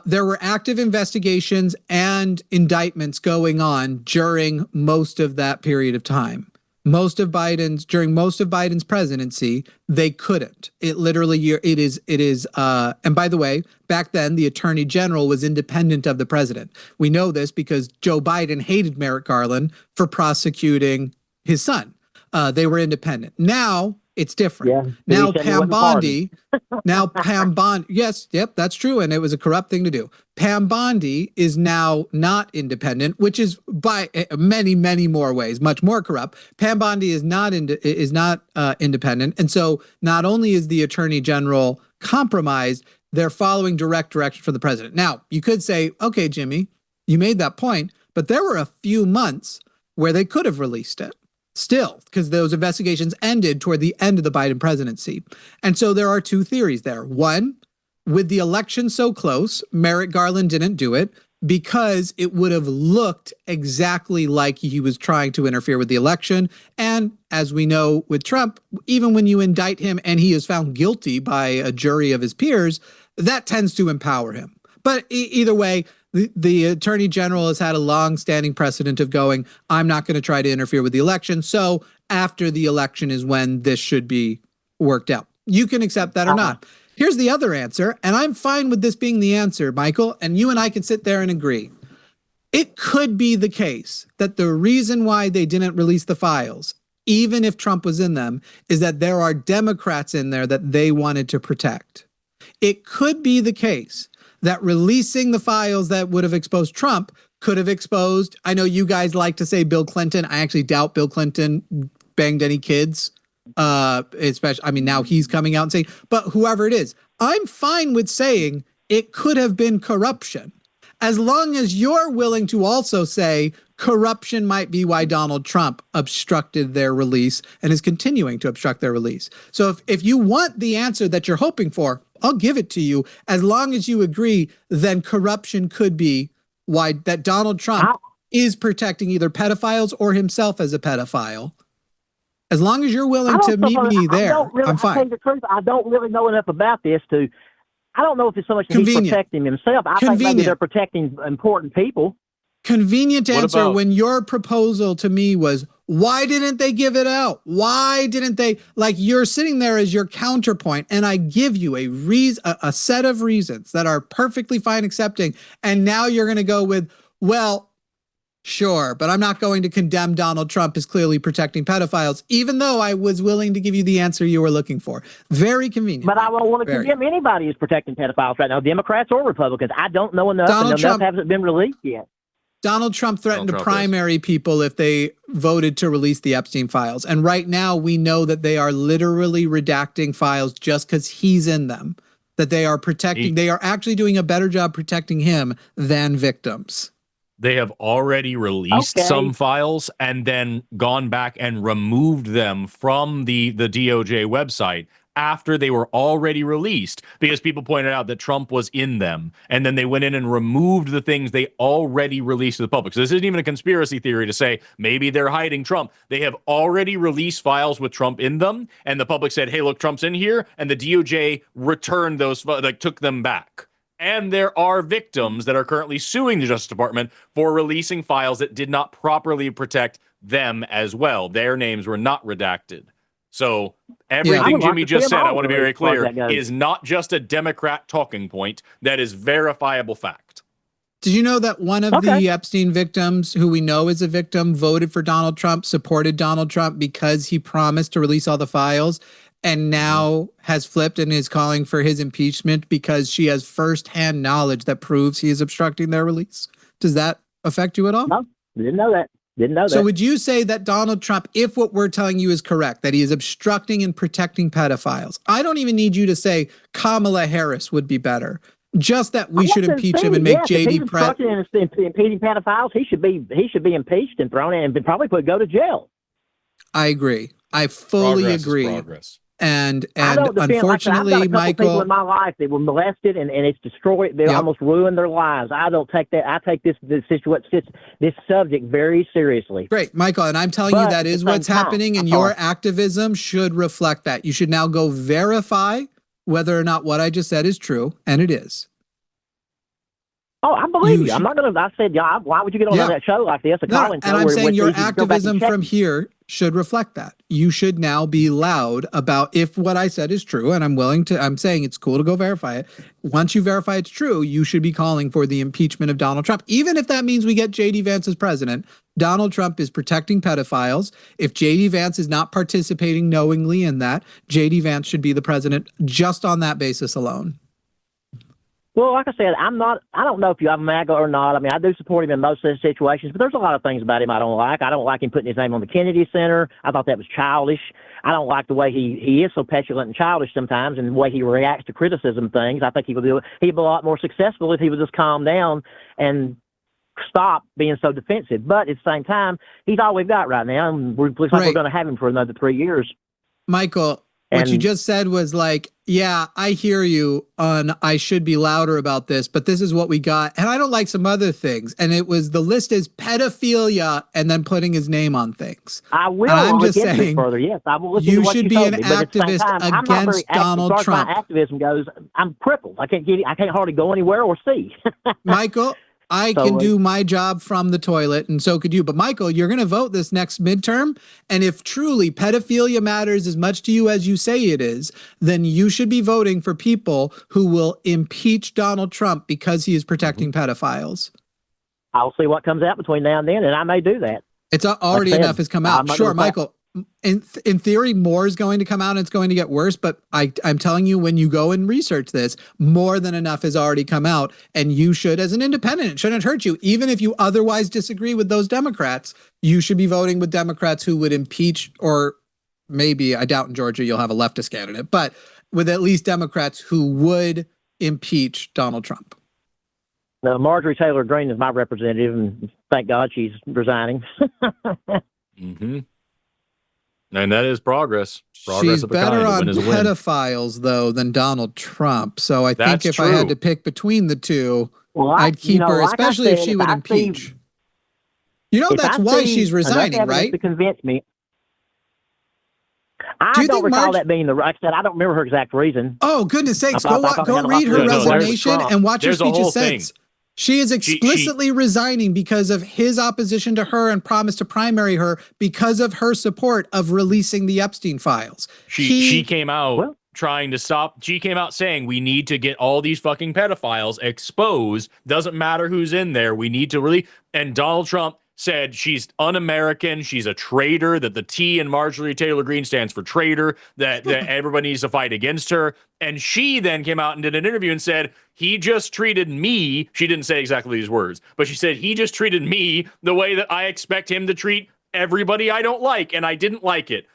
There were active investigations and indictments going on during most of that period of time. During most of Biden's presidency, they couldn't. It is, and by the way, back then, the attorney general was independent of the president. We know this because Joe Biden hated Merrick Garland for prosecuting his son. They were independent. Now, it's different. Yeah, now Pam Bondi, yes, yep, that's true, and it was a corrupt thing to do. Pam Bondi is now not independent, which is by many, many more ways much more corrupt. Pam Bondi is not independent, and so not only is the attorney general compromised, they're following direct direction from the president. Now, you could say, okay, Jimmy, you made that point, but there were a few months where they could have released it. Still, because those investigations ended toward the end of the Biden presidency. And so there are two theories there. One, with the election so close, Merrick Garland didn't do it because it would have looked exactly like he was trying to interfere with the election. And as we know with Trump, even when you indict him and he is found guilty by a jury of his peers, that tends to empower him. But either way, the attorney general has had a long-standing precedent of going, I'm not going to try to interfere with the election. So after the election is when this should be worked out. You can accept that or not. Here's the other answer, and I'm fine with this being the answer, Michael, and you and I can sit there and agree. It could be the case that the reason why they didn't release the files, even if Trump was in them, is that there are Democrats in there that they wanted to protect. It could be the case that releasing the files that would have exposed Trump could have exposed, I know you guys like to say Bill Clinton. I actually doubt Bill Clinton banged any kids. Especially, I mean, now he's coming out and saying, but whoever it is, I'm fine with saying it could have been corruption. As long as you're willing to also say corruption might be why Donald Trump obstructed their release and is continuing to obstruct their release. So if you want the answer that you're hoping for, I'll give it to you. As long as you agree, then corruption could be why that Donald Trump is protecting either pedophiles or himself as a pedophile. As long as you're willing to meet me there, I'm fine. I tell you the truth, I don't really know enough about this to. I don't know if it's so much that he's protecting himself. I think maybe they're protecting important people. Convenient answer when your proposal to me was, why didn't they give it out? Why didn't they? Like, you're sitting there as your counterpoint, and I give you a set of reasons that are perfectly fine accepting, and now you're going to go with, well, Sure, but I'm not going to condemn Donald Trump as clearly protecting pedophiles, even though I was willing to give you the answer you were looking for. Very convenient. But I don't want to condemn anybody who's protecting pedophiles right now, Democrats or Republicans. I don't know enough, and enough hasn't been released yet. Donald Trump threatened to primary people if they voted to release the Epstein files. And right now we know that they are literally redacting files just because he's in them, that they are protecting. They are actually doing a better job protecting him than victims. They have already released some files and then gone back and removed them from the DOJ website after they were already released because people pointed out that Trump was in them. And then they went in and removed the things they already released to the public. So this isn't even a conspiracy theory to say maybe they're hiding Trump. They have already released files with Trump in them. And the public said, hey, look, Trump's in here. And the DOJ returned those, like took them back. And there are victims that are currently suing the Justice Department for releasing files that did not properly protect them as well. Their names were not redacted. So everything Jimmy just said, I want to be very clear, is not just a Democrat talking point. That is verifiable fact. Did you know that one of the Epstein victims, who we know is a victim, voted for Donald Trump, supported Donald Trump because he promised to release all the files? And now has flipped and is calling for his impeachment because she has firsthand knowledge that proves he is obstructing their release. Does that affect you at all? No, didn't know that. Didn't know that. So would you say that Donald Trump, if what we're telling you is correct, that he is obstructing and protecting pedophiles? I don't even need you to say Kamala Harris would be better. Just that we should impeach him and make JD president. Impeding pedophiles, he should be impeached and thrown in and probably go to jail. I agree. I fully agree. And unfortunately, I've got a couple Michael, people in my life that were molested and it's destroyed. They almost ruined their lives. I don't take that. I take this subject very seriously. Great, Michael, and I'm telling you that is what's happening, and your activism should reflect that. You should now go verify whether or not what I just said is true, and it is. Oh, I believe you. I'm not going to. I said, why would you get on that show like this? And I'm saying your activism from here should reflect that. You should now be loud about if what I said is true, and I'm saying it's cool to go verify it. Once you verify it's true, you should be calling for the impeachment of Donald Trump. Even if that means we get JD Vance as president, Donald Trump is protecting pedophiles. If JD Vance is not participating knowingly in that, JD Vance should be the president just on that basis alone. Well, like I said, I don't know if you have MAGA or not. I mean, I do support him in most of the situations, but there's a lot of things about him I don't like. I don't like him putting his name on the Kennedy Center. I thought that was childish. I don't like the way he is so petulant and childish sometimes, and the way he reacts to criticism things. I think he'd be a lot more successful if he would just calm down and stop being so defensive. But at the same time, he's all we've got right now, and looks like we're going to have him for another 3 years. Michael, what you just said was like, yeah, I hear you on I should be louder about this, but this is what we got. And I don't like some other things. And it was the list is pedophilia and then putting his name on things. I will. I'm just saying, further. Yes, I will listen you to what should be an activist against Donald Trump. My activism goes, I'm crippled. I can't hardly go anywhere or see. Michael, I can do my job from the toilet, and so could you. But Michael, you're going to vote this next midterm, and if truly pedophilia matters as much to you as you say it is, then you should be voting for people who will impeach Donald Trump because he is protecting pedophiles. I'll see what comes out between now and then, and I may do that. It's already enough has come out. Sure, Michael. In theory, more is going to come out and it's going to get worse. But I'm telling you, when you go and research this, more than enough has already come out. And you should, as an independent, it shouldn't hurt you. Even if you otherwise disagree with those Democrats, you should be voting with Democrats who would impeach, or maybe, I doubt in Georgia you'll have a leftist candidate, but with at least Democrats who would impeach Donald Trump. Now, Marjorie Taylor Greene is my representative, and thank God she's resigning. And that is progress. She's better on pedophiles, though, than Donald Trump. So I think if I had to pick between the two, I'd keep her, especially if she would impeach. That's why she's resigning, right? To convince me. I don't recall that being like I said, I don't remember her exact reason. Oh, goodness sakes. Go read her resignation and watch her speeches since. She is explicitly resigning because of his opposition to her and promised to primary her because of her support of releasing the Epstein files. She came out trying to stop. She came out saying we need to get all these fucking pedophiles exposed. Doesn't matter who's in there. We need to really. And Donald Trump said she's un-American, she's a traitor, that the T in Marjorie Taylor Greene stands for traitor, that everybody needs to fight against her. And she then came out and did an interview and said, he just treated me, she didn't say exactly these words, but she said, he just treated me the way that I expect him to treat everybody I don't like, and I didn't like it.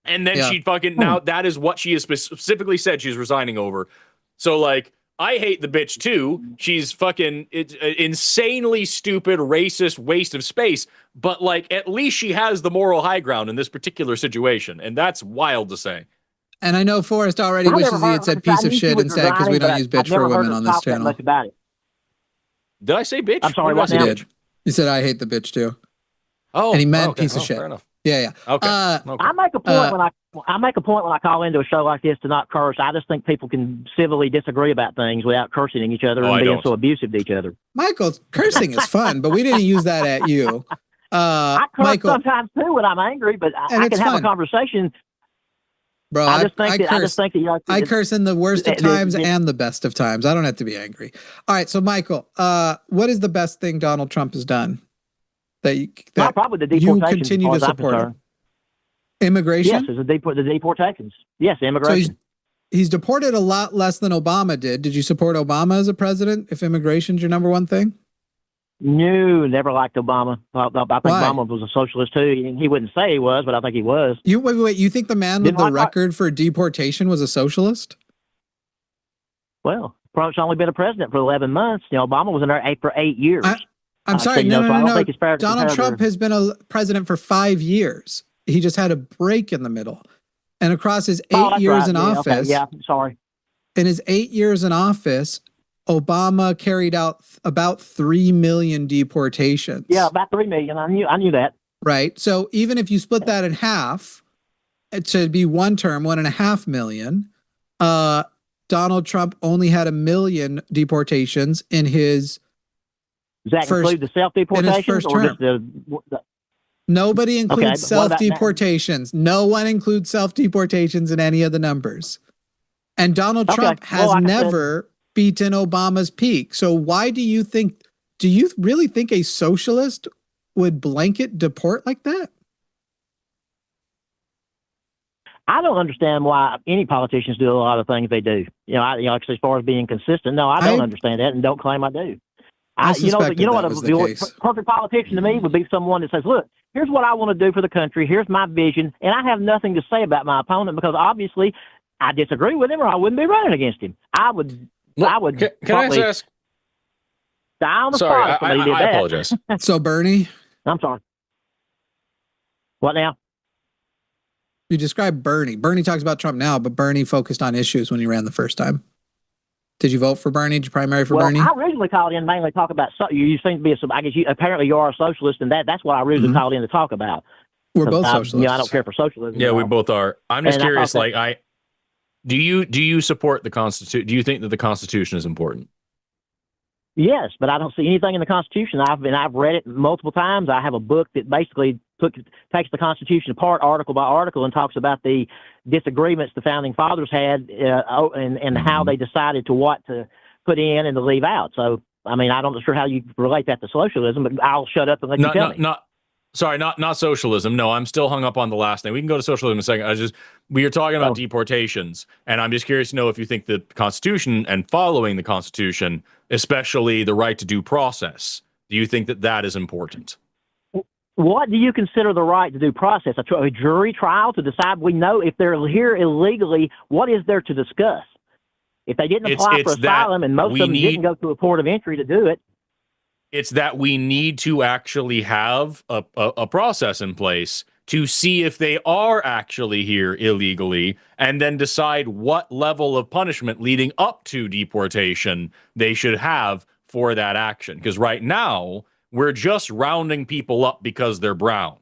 And then she fucking, now that is what she has specifically said she's resigning over. So, like, I hate the bitch too. She's fucking insanely stupid, racist waste of space. But, like, at least she has the moral high ground in this particular situation. And that's wild to say. And I know Forrest already wishes he had said piece of shit instead because we don't use bitch for women on this channel. Did I say bitch? I'm sorry, what now? You said I hate the bitch too. Oh, and he meant piece of shit. Fair enough. Yeah. Okay. I make a point when I call into a show like this to not curse. I just think people can civilly disagree about things without cursing each other and being so abusive to each other. Michael, cursing is fun, but we didn't use that at you. I curse Michael, sometimes too when I'm angry, but I can have a conversation. Bro, I just think that you know, I curse in the worst of times and the best of times. I don't have to be angry. All right, so Michael, what is the best thing Donald Trump has done that probably the deportations, you continue to support him? Immigration? Yes, it's the deportations. Yes, immigration. So he's deported a lot less than Obama did. Did you support Obama as a president if immigration's your number one thing? No, never liked Obama. I think Obama was a socialist too. He wouldn't say he was, but I think he was. Wait. You think the man with the record for deportation was a socialist? Well, Trump's only been a president for 11 months. You know, Obama was in there for 8 years. I'm sorry, no. Donald Trump has been a president for 5 years. He just had a break in the middle. And across his 8 years in office, in his 8 years in office, Obama carried out about 3 million deportations. Yeah, about 3 million. I knew that. Right. So even if you split that in half, it should be one term, 1.5 million. Donald Trump only had 1 million deportations in his. Does that include the self-deportations or just the Nobody includes self-deportations. No one includes self-deportations in any of the numbers. And Donald Trump has never beaten Obama's peak. So why do you really think a socialist would blanket deport like that? I don't understand why any politicians do a lot of things they do. You know, as far as being consistent. No, I don't understand that and don't claim I do. You know what a perfect politician to me would be someone that says, look, here's what I want to do for the country. Here's my vision. And I have nothing to say about my opponent because obviously I disagree with him or I wouldn't be running against him. I would can I ask? Die on the spot. Sorry, I apologize. So Bernie? I'm sorry. What now? You described Bernie. Bernie talks about Trump now, but Bernie focused on issues when he ran the first time. Did you vote for Bernie? Did you primary for Bernie? I originally called in mainly to talk about, you seem to be I guess apparently you are a socialist, and that's what I originally called in to talk about. We're both socialists. I don't care for socialism. Yeah, we both are. I'm just curious, do you support the Constitution? Do you think that the Constitution is important? Yes, but I don't see anything in the Constitution. I've read it multiple times. I have a book that basically takes the Constitution apart article by article and talks about the disagreements the founding fathers had and how they decided to what to put in and to leave out. So, I mean, I'm not sure how you relate that to socialism, but I'll shut up and let you tell me. Not socialism. No, I'm still hung up on the last thing. We can go to socialism in a second. We are talking about deportations, and I'm just curious to know if you think the Constitution and following the Constitution, especially the right to due process, do you think that that is important? What do you consider the right to due process? A jury trial to decide? We know if they're here illegally, what is there to discuss? If they didn't apply for asylum, and most of them didn't go to a port of entry to do it. It's that we need to actually have a process in place to see if they are actually here illegally and then decide what level of punishment leading up to deportation they should have for that action. Because right now, we're just rounding people up because they're brown.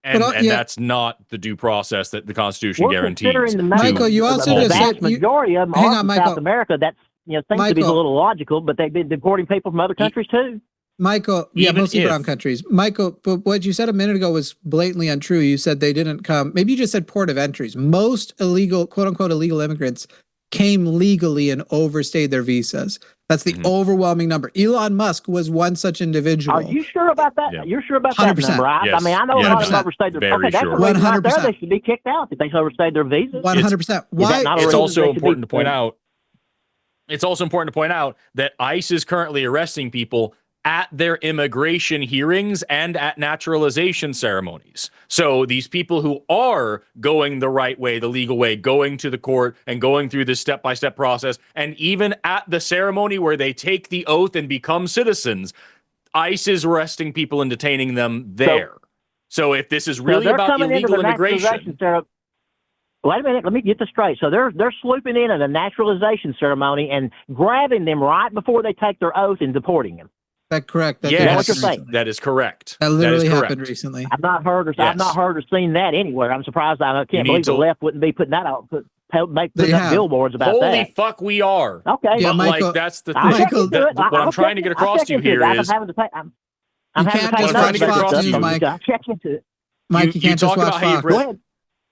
And that's not the due process that the Constitution guarantees. Michael, you also just said... majority of them are from South America. That's seems to be a little logical, but they've been deporting people from other countries too. Michael, mostly brown countries. Michael, but what you said a minute ago was blatantly untrue. You said they didn't come. Maybe you just said port of entries. Most illegal, quote unquote, illegal immigrants came legally and overstayed their visas. That's the overwhelming number. Elon Musk was one such individual. Are you sure about that? Yeah. You're sure about 100%. that number? Yes. I mean, I know a lot of them overstayed their Very that's sure. the reason right there 100%. they should be kicked out if they overstayed their visas. 100%. Why? It's also important to point out. It's also important to point out that ICE is currently arresting people at their immigration hearings and at naturalization ceremonies. So these people who are going the right way, the legal way, going to the court and going through this step-by-step process, and even at the ceremony where they take the oath and become citizens, ICE is arresting people and detaining them there. So if this is really about illegal immigration... Wait a minute, let me get this straight. So they're swooping in at a naturalization ceremony and grabbing them right before they take their oath and deporting them. That's correct. What you're saying. That is correct. That literally happened recently. I've not heard or seen that anywhere. I'm surprised. I can't believe the left wouldn't be putting that out. Putting up billboards about that. Holy fuck, we are. Okay. Yeah, but Michael, like that's the thing. What I'm trying to get across to you here is I'm having to take watch Fox News, Mike. Check into it. Mike, you can't just watch Fox. Go ahead.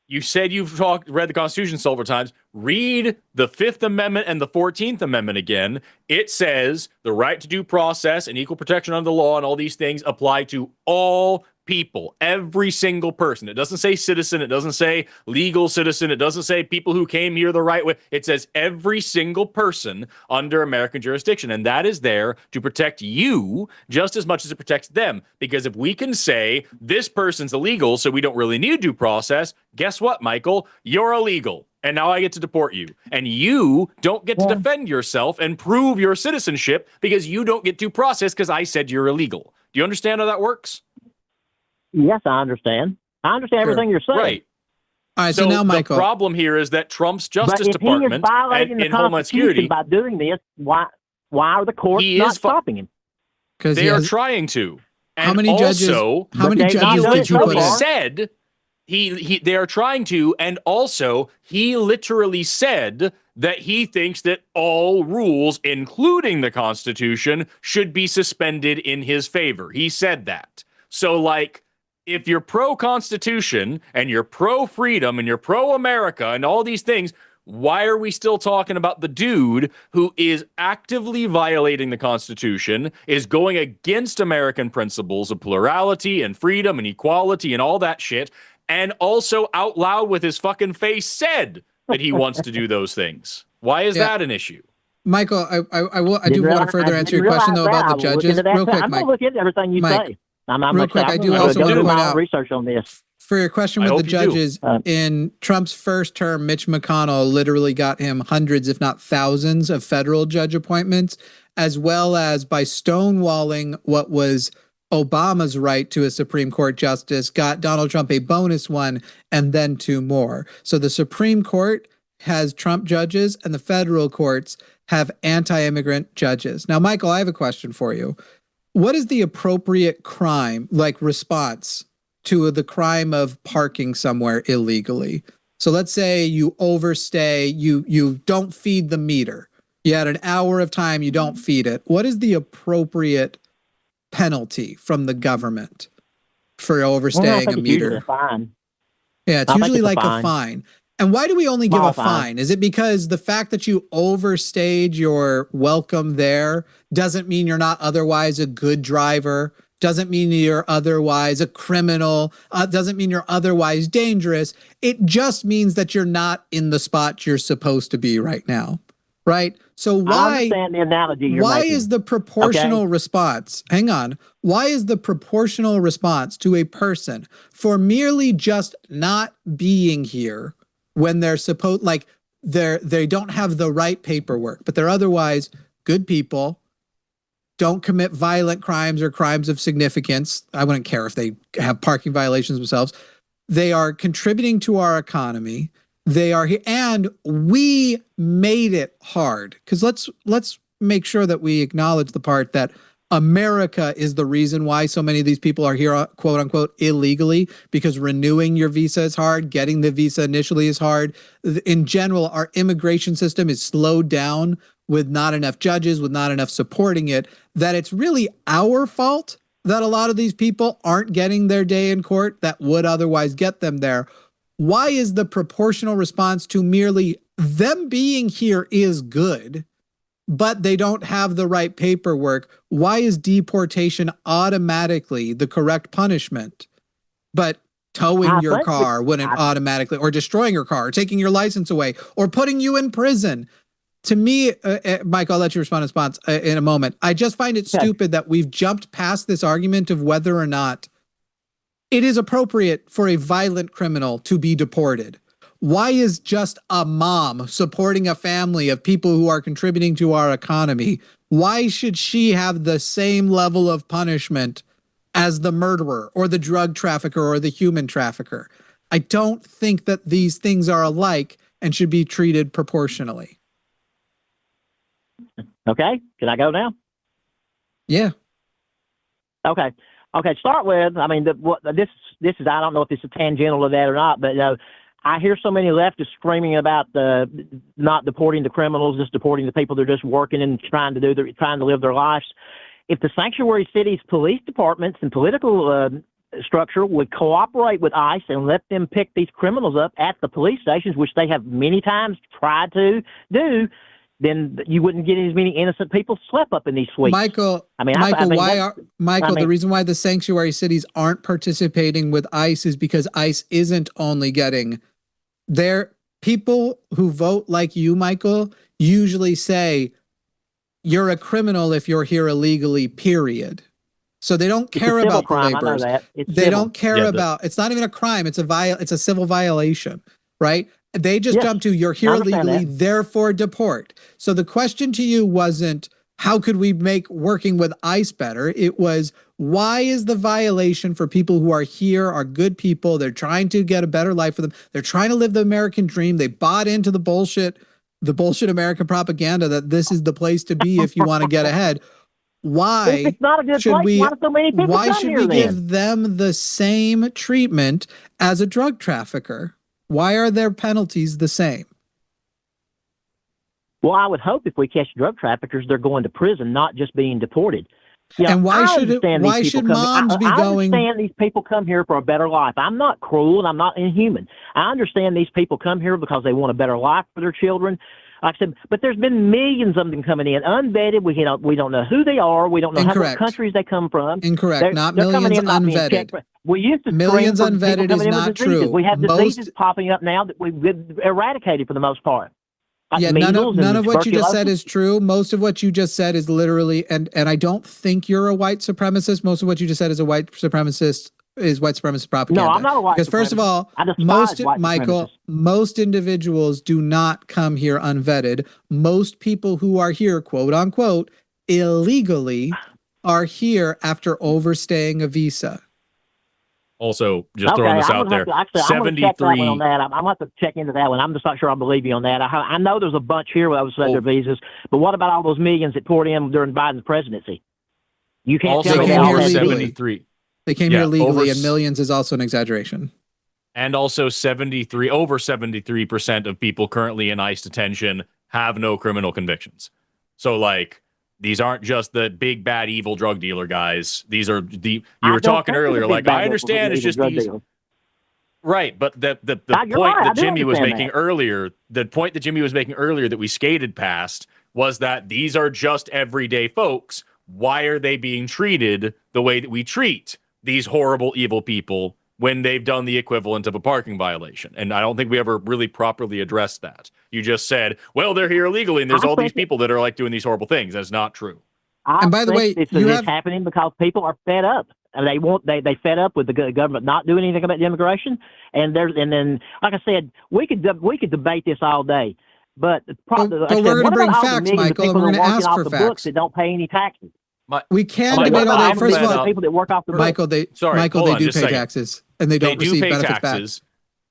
You said you've read the Constitution several times. Read the 5th Amendment and the 14th Amendment again. It says the right to due process and equal protection under the law and all these things apply to all people, every single person. It doesn't say citizen. It doesn't say legal citizen. It doesn't say people who came here the right way. It says every single person under American jurisdiction. And that is there to protect you just as much as it protects them. Because if we can say this person's illegal, so we don't really need due process, guess what, Michael? You're illegal. And now I get to deport you. And you don't get to defend yourself and prove your citizenship because you don't get due process because I said you're illegal. Do you understand how that works? Yes, I understand. I understand everything you're saying. Right. All right, so now, Michael. The problem here is that Trump's Justice Department and Homeland Security, by doing this, why are the courts not stopping him? Because they are trying to. And how many judges? How many judges did you put in? Said they are trying to, and also he literally said that he thinks that all rules, including the Constitution, should be suspended in his favor. He said that. So, like, if you're pro-Constitution and you're pro-freedom and you're pro-America and all these things, why are we still talking about the dude who is actively violating the Constitution, is going against American principles of plurality and freedom and equality and all that shit, and also out loud with his fucking face said that he wants to do those things? Why is that an issue? Michael, I do want to further answer your question, though, about the judges. Real quick, I'm Mike. going to look into everything you say. Real quick, I do also want to point out research on this. For your question with the judges, in Trump's first term, Mitch McConnell literally got him hundreds, if not thousands, of federal judge appointments, as well as by stonewalling what was Obama's right to a Supreme Court justice, got Donald Trump a bonus one and then 2 more. So the Supreme Court has Trump judges and the federal courts have anti-immigrant judges. Now, Michael, I have a question for you. What is the appropriate crime, like response to the crime of parking somewhere illegally? So let's say you overstay, you don't feed the meter. You had an hour of time, you don't feed it. What is the appropriate penalty from the government for overstaying a meter? Usually a fine. Yeah, it's usually like a fine. And why do we only give a fine? Is it because the fact that you overstayed your welcome there doesn't mean you're not otherwise a good driver, doesn't mean you're otherwise a criminal, doesn't mean you're otherwise dangerous. It just means that you're not in the spot you're supposed to be right now, right? So why, I understand the analogy you're why making. is the proportional response, hang on, why is the proportional response to a person for merely just not being here when they're supposed, like they don't have the right paperwork, but they're otherwise good people, don't commit violent crimes or crimes of significance. I wouldn't care if they have parking violations themselves. They are contributing to our economy. They are here, and we made it hard. Because let's make sure that we acknowledge the part that America is the reason why so many of these people are here, quote unquote, illegally, because renewing your visa is hard. Getting the visa initially is hard. In general, our immigration system is slowed down with not enough judges, with not enough supporting it, that it's really our fault that a lot of these people aren't getting their day in court that would otherwise get them there. Why is the proportional response to merely them being here is good, but they don't have the right paperwork. Why is deportation automatically the correct punishment? But towing your car wouldn't automatically, or destroying your car, or taking your license away, or putting you in prison. To me, Mike, I'll let you respond in a moment. I just find it stupid that we've jumped past this argument of whether or not it is appropriate for a violent criminal to be deported. Why is just a mom supporting a family of people who are contributing to our economy, why should she have the same level of punishment as the murderer or the drug trafficker or the human trafficker? I don't think that these things are alike and should be treated proportionally. Okay, can I go now? Yeah. Okay. Start with, I mean, this is, I don't know if it's a tangential to that or not, but I hear so many leftists screaming about not deporting the criminals, just deporting the people that are just working and trying to live their lives. If the sanctuary cities police departments and political structure would cooperate with ICE and let them pick these criminals up at the police stations, which they have many times tried to do, then you wouldn't get as many innocent people swept up in these sweeps. Michael, the reason why the sanctuary cities aren't participating with ICE is because ICE isn't only getting their people who vote like you, Michael, usually say you're a criminal if you're here illegally, period. So they don't care about the laborers. They don't care about, it's not even a crime. It's a civil violation, right? They just jump to, you're here illegally, therefore deport. So the question to you wasn't, how could we make working with ICE better? It was, why is the violation for people who are here, are good people, they're trying to get a better life for them, they're trying to live the American dream, they bought into the bullshit American propaganda that this is the place to be if you want to get ahead. Why should we give them the same treatment as a drug trafficker? Why are their penalties the same? Well, I would hope if we catch drug traffickers, they're going to prison, not just being deported. Yeah, and why should moms be going? I understand these people come here for a better life. I'm not cruel and I'm not inhuman. I understand these people come here because they want a better life for their children. Like I said, but there's been millions of them coming in, unvetted. We don't know who they are. We don't know what countries they come from. Incorrect. Not millions unvetted. We used to millions unvetted is not true. We have diseases popping up now that we've eradicated for the most part. Yeah, none of what you just said is true. Most of what you just said is literally, and I don't think you're a white supremacist. Most of what you just said is white supremacist propaganda. No, I'm not a white supremacist. Because first of all, most individuals do not come here unvetted. Most people who are here, quote unquote, illegally are here after overstaying a visa. Also, just throwing this out there, 73. I'm going to have to check into that one. I'm just not sure I believe you on that. I know there's a bunch here that was their visas, but what about all those millions that poured in during Biden's presidency? You can't tell me they all had 73. They came here legally, and millions is also an exaggeration. And also over 73% of people currently in ICE detention have no criminal convictions. So, like, these aren't just the big, bad, evil drug dealer guys. These are you were talking earlier, like, I understand it's just these. Right, but the point that Jimmy was making earlier, that we skated past was that these are just everyday folks. Why are they being treated the way that we treat these horrible, evil people when they've done the equivalent of a parking violation? And I don't think we ever really properly addressed that. You just said, well, they're here illegally, and there's all these people that are like doing these horrible things. That's not true. And by the way, it's happening because people are fed up. And they fed up with the government not doing anything about immigration. And then, like I said, we could debate this all day. But we're going to bring facts, Michael, and we're going to ask for facts. That don't pay any taxes. We can debate all day. First of all, people that work off the Michael, they do pay taxes, and they don't receive benefits back.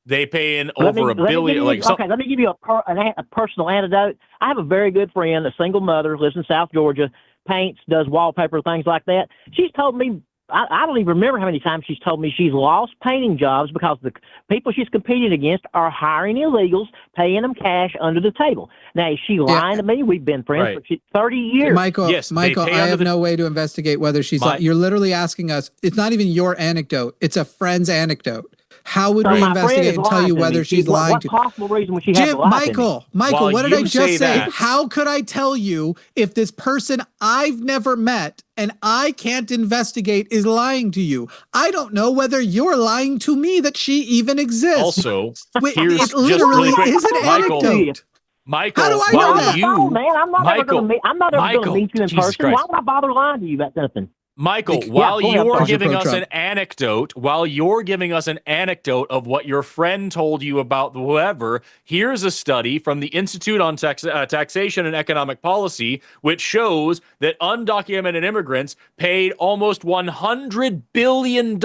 They pay in over $1 billion. Let me give you a personal anecdote. I have a very good friend, a single mother, lives in South Georgia, paints, does wallpaper, things like that. She's told me, I don't even remember how many times she's told me she's lost painting jobs because the people she's competing against are hiring illegals, paying them cash under the table. Now, is she lying to me? We've been friends for 30 years. Michael, I have no way to investigate whether she's lying. You're literally asking us. It's not even your anecdote. It's a friend's anecdote. How would So we my friend investigate is and tell lying you to whether me. she's lying What to possible reason would she have to Jim, lie to me? Michael, While what did I you just say say? that- How could I tell you if this person I've never met and I can't investigate is lying to you? I don't know whether you're lying to me that she even exists. Also, Wait, here's it literally just really quick, is an Michael, anecdote. Michael, How do I while know that? you, Man, I'm not ever going to meet. I'm not ever going to meet you in Jesus person. Why Christ. would I bother lying to you about something? Michael, Yeah, while go ahead, you're Sergeant giving us Pro-Trump. an anecdote, while you're giving us an anecdote of what your friend told you about whoever, here's a study from the Institute on Taxation and Economic Policy, which shows that undocumented immigrants paid almost $100 billion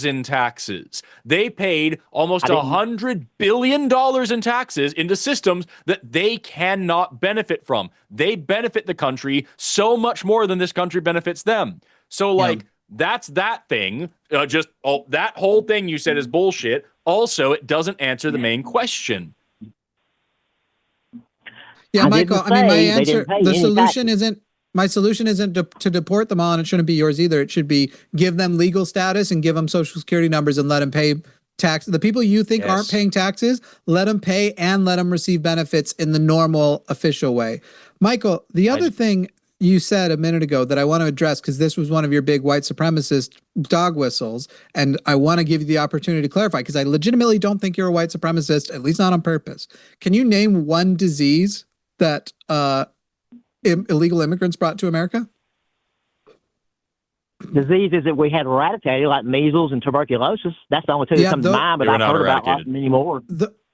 in taxes. They paid almost $100 billion in taxes into systems that they cannot benefit from. They benefit the country so much more than this country benefits them. So, like, that's that thing. That whole thing you said is bullshit. Also, it doesn't answer the main question. Yeah, Michael, I mean, my answer, the solution taxes. isn't, my solution isn't to deport them all, and it shouldn't be yours either. It should be give them legal status and give them social security numbers and let them pay tax. The people you think aren't paying taxes, let them pay and let them receive benefits in the normal official way. Michael, the other thing you said a minute ago that I want to address, because this was one of your big white supremacist dog whistles, and I want to give you the opportunity to clarify, because I legitimately don't think you're a white supremacist, at least not on purpose. Can you name one disease that illegal immigrants brought to America? Diseases that we had eradicated, like measles and tuberculosis. That's the only two that come to mind, but I've heard about many more.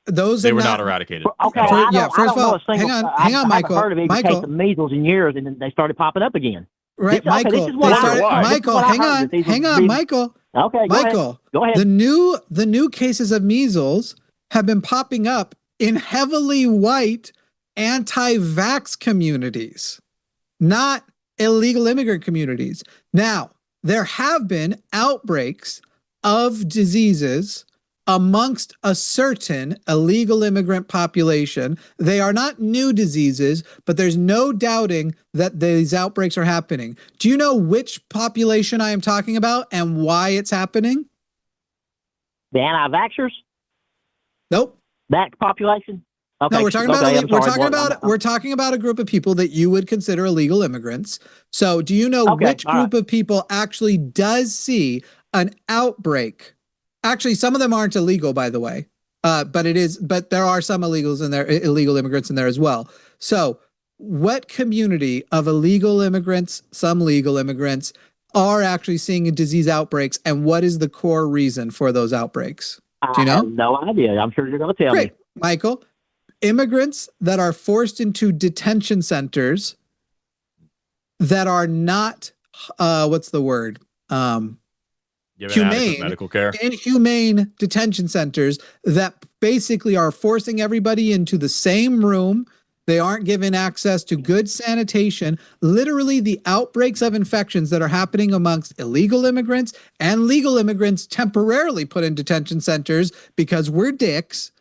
They were not eradicated. Okay, first of all, hang on, Michael. I haven't heard of any case of measles in years, and then they started popping up again. Right, Michael. Michael, hang on, Michael. Okay, Michael. Go ahead. The new cases of measles have been popping up in heavily white anti-vax communities, not illegal immigrant communities. Now, there have been outbreaks of diseases amongst a certain illegal immigrant population. They are not new diseases, but there's no doubting that these outbreaks are happening. Do you know which population I am talking about and why it's happening? The anti-vaxxers? Nope. That population? Okay. No, we're talking about a group of people that you would consider illegal immigrants. So do you know which group of people actually does see an outbreak? Actually, some of them aren't illegal, by the way, but there are some illegal immigrants in there as well. So what community of illegal immigrants, some legal immigrants, are actually seeing disease outbreaks, and what is the core reason for those outbreaks? Do you know? I have no idea. I'm sure you're going to tell me. Michael, immigrants that are forced into detention centers that are not, what's the word? Humane medical care. Inhumane detention centers that basically are forcing everybody into the same room. They aren't given access to good sanitation. Literally, the outbreaks of infections that are happening amongst illegal immigrants and legal immigrants temporarily put in detention centers because we're dicks.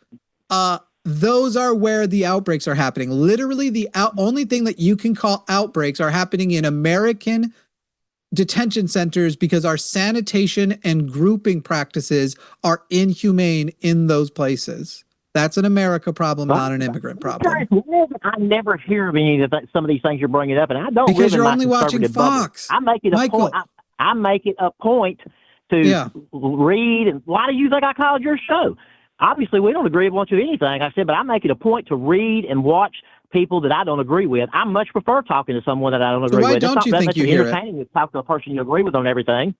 Those are where the outbreaks are happening. Literally, the only thing that you can call outbreaks are happening in American detention centers because our sanitation and grouping practices are inhumane in those places. That's an America problem, not an immigrant problem. I never hear of any of some of these things you're bringing up, and I don't. Because you're only watching Fox. I make it a point. I make it a point to read. And why do you think I called your show? Obviously, we don't agree with anything I said, but I make it a point to read and watch people that I don't agree with. I much prefer talking to someone that I don't agree with. Why don't you think you hear it? It's entertaining to talk to a person you agree with on everything.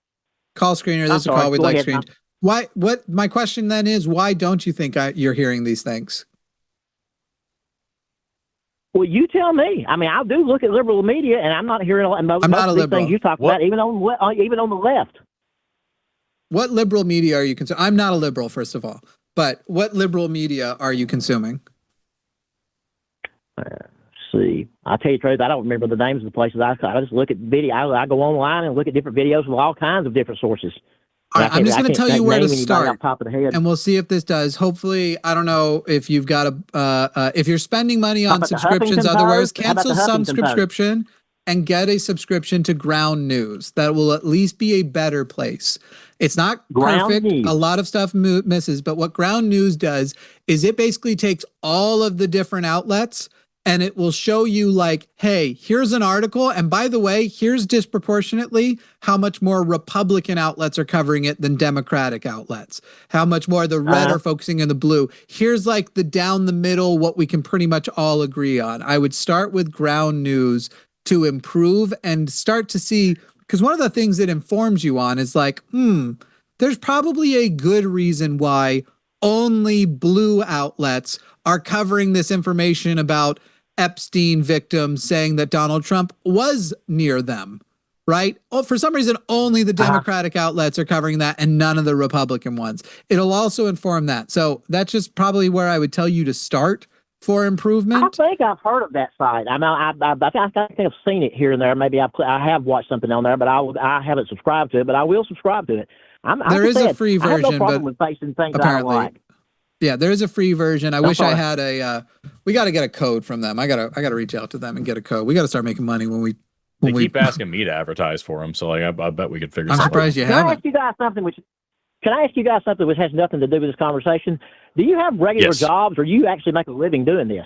Call screener. This is a call we'd like screened. Why? What? My question then is, why don't you think you're hearing these things? Well, you tell me. I mean, I do look at liberal media, and I'm not hearing most of these things you talk about, even on the left. What liberal media are you consuming? I'm not a liberal, first of all, but what liberal media are you consuming? See, I'll tell you the truth, I don't remember the names of the places I just look at video. I go online and look at different videos from all kinds of different sources. All right, I'm just going to tell you where to start, top of the head. And we'll see if this does. Hopefully, I don't know if you've got if you're spending money on subscriptions, otherwise cancel some subscription and get a subscription to Ground News. That will at least be a better place. It's not Ground perfect. news. A lot of stuff misses, but what ground news does is it basically takes all of the different outlets and it will show you like, hey, here's an article. And by the way, here's disproportionately how much more Republican outlets are covering it than Democratic outlets, how much more the red are focusing on the blue. Here's like the down the middle, what we can pretty much all agree on. I would start with ground news to improve and start to see, because one of the things it informs you on is like, there's probably a good reason why only blue outlets are covering this information about Epstein victims saying that Donald Trump was near them, right? Oh, for some reason, only the Democratic outlets are covering that and none of the Republican ones. It'll also inform that. So that's just probably where I would tell you to start for improvement. I think I've heard of that site. I mean, I think I've seen it here and there. Maybe I have watched something on there, but I haven't subscribed to it, but I will subscribe to it. There is a free version, I have no problem with facing things apparently, I don't like. Yeah, there is a free version. I wish I had we got to get a code from them. I gotta reach out to them and get a code. We got to start making money when we keep asking me to advertise for them. So like, I bet we could figure something out. I'm surprised you haven't. Can I ask you guys something which has nothing to do with this conversation? Do you have regular jobs or you actually make a living doing this?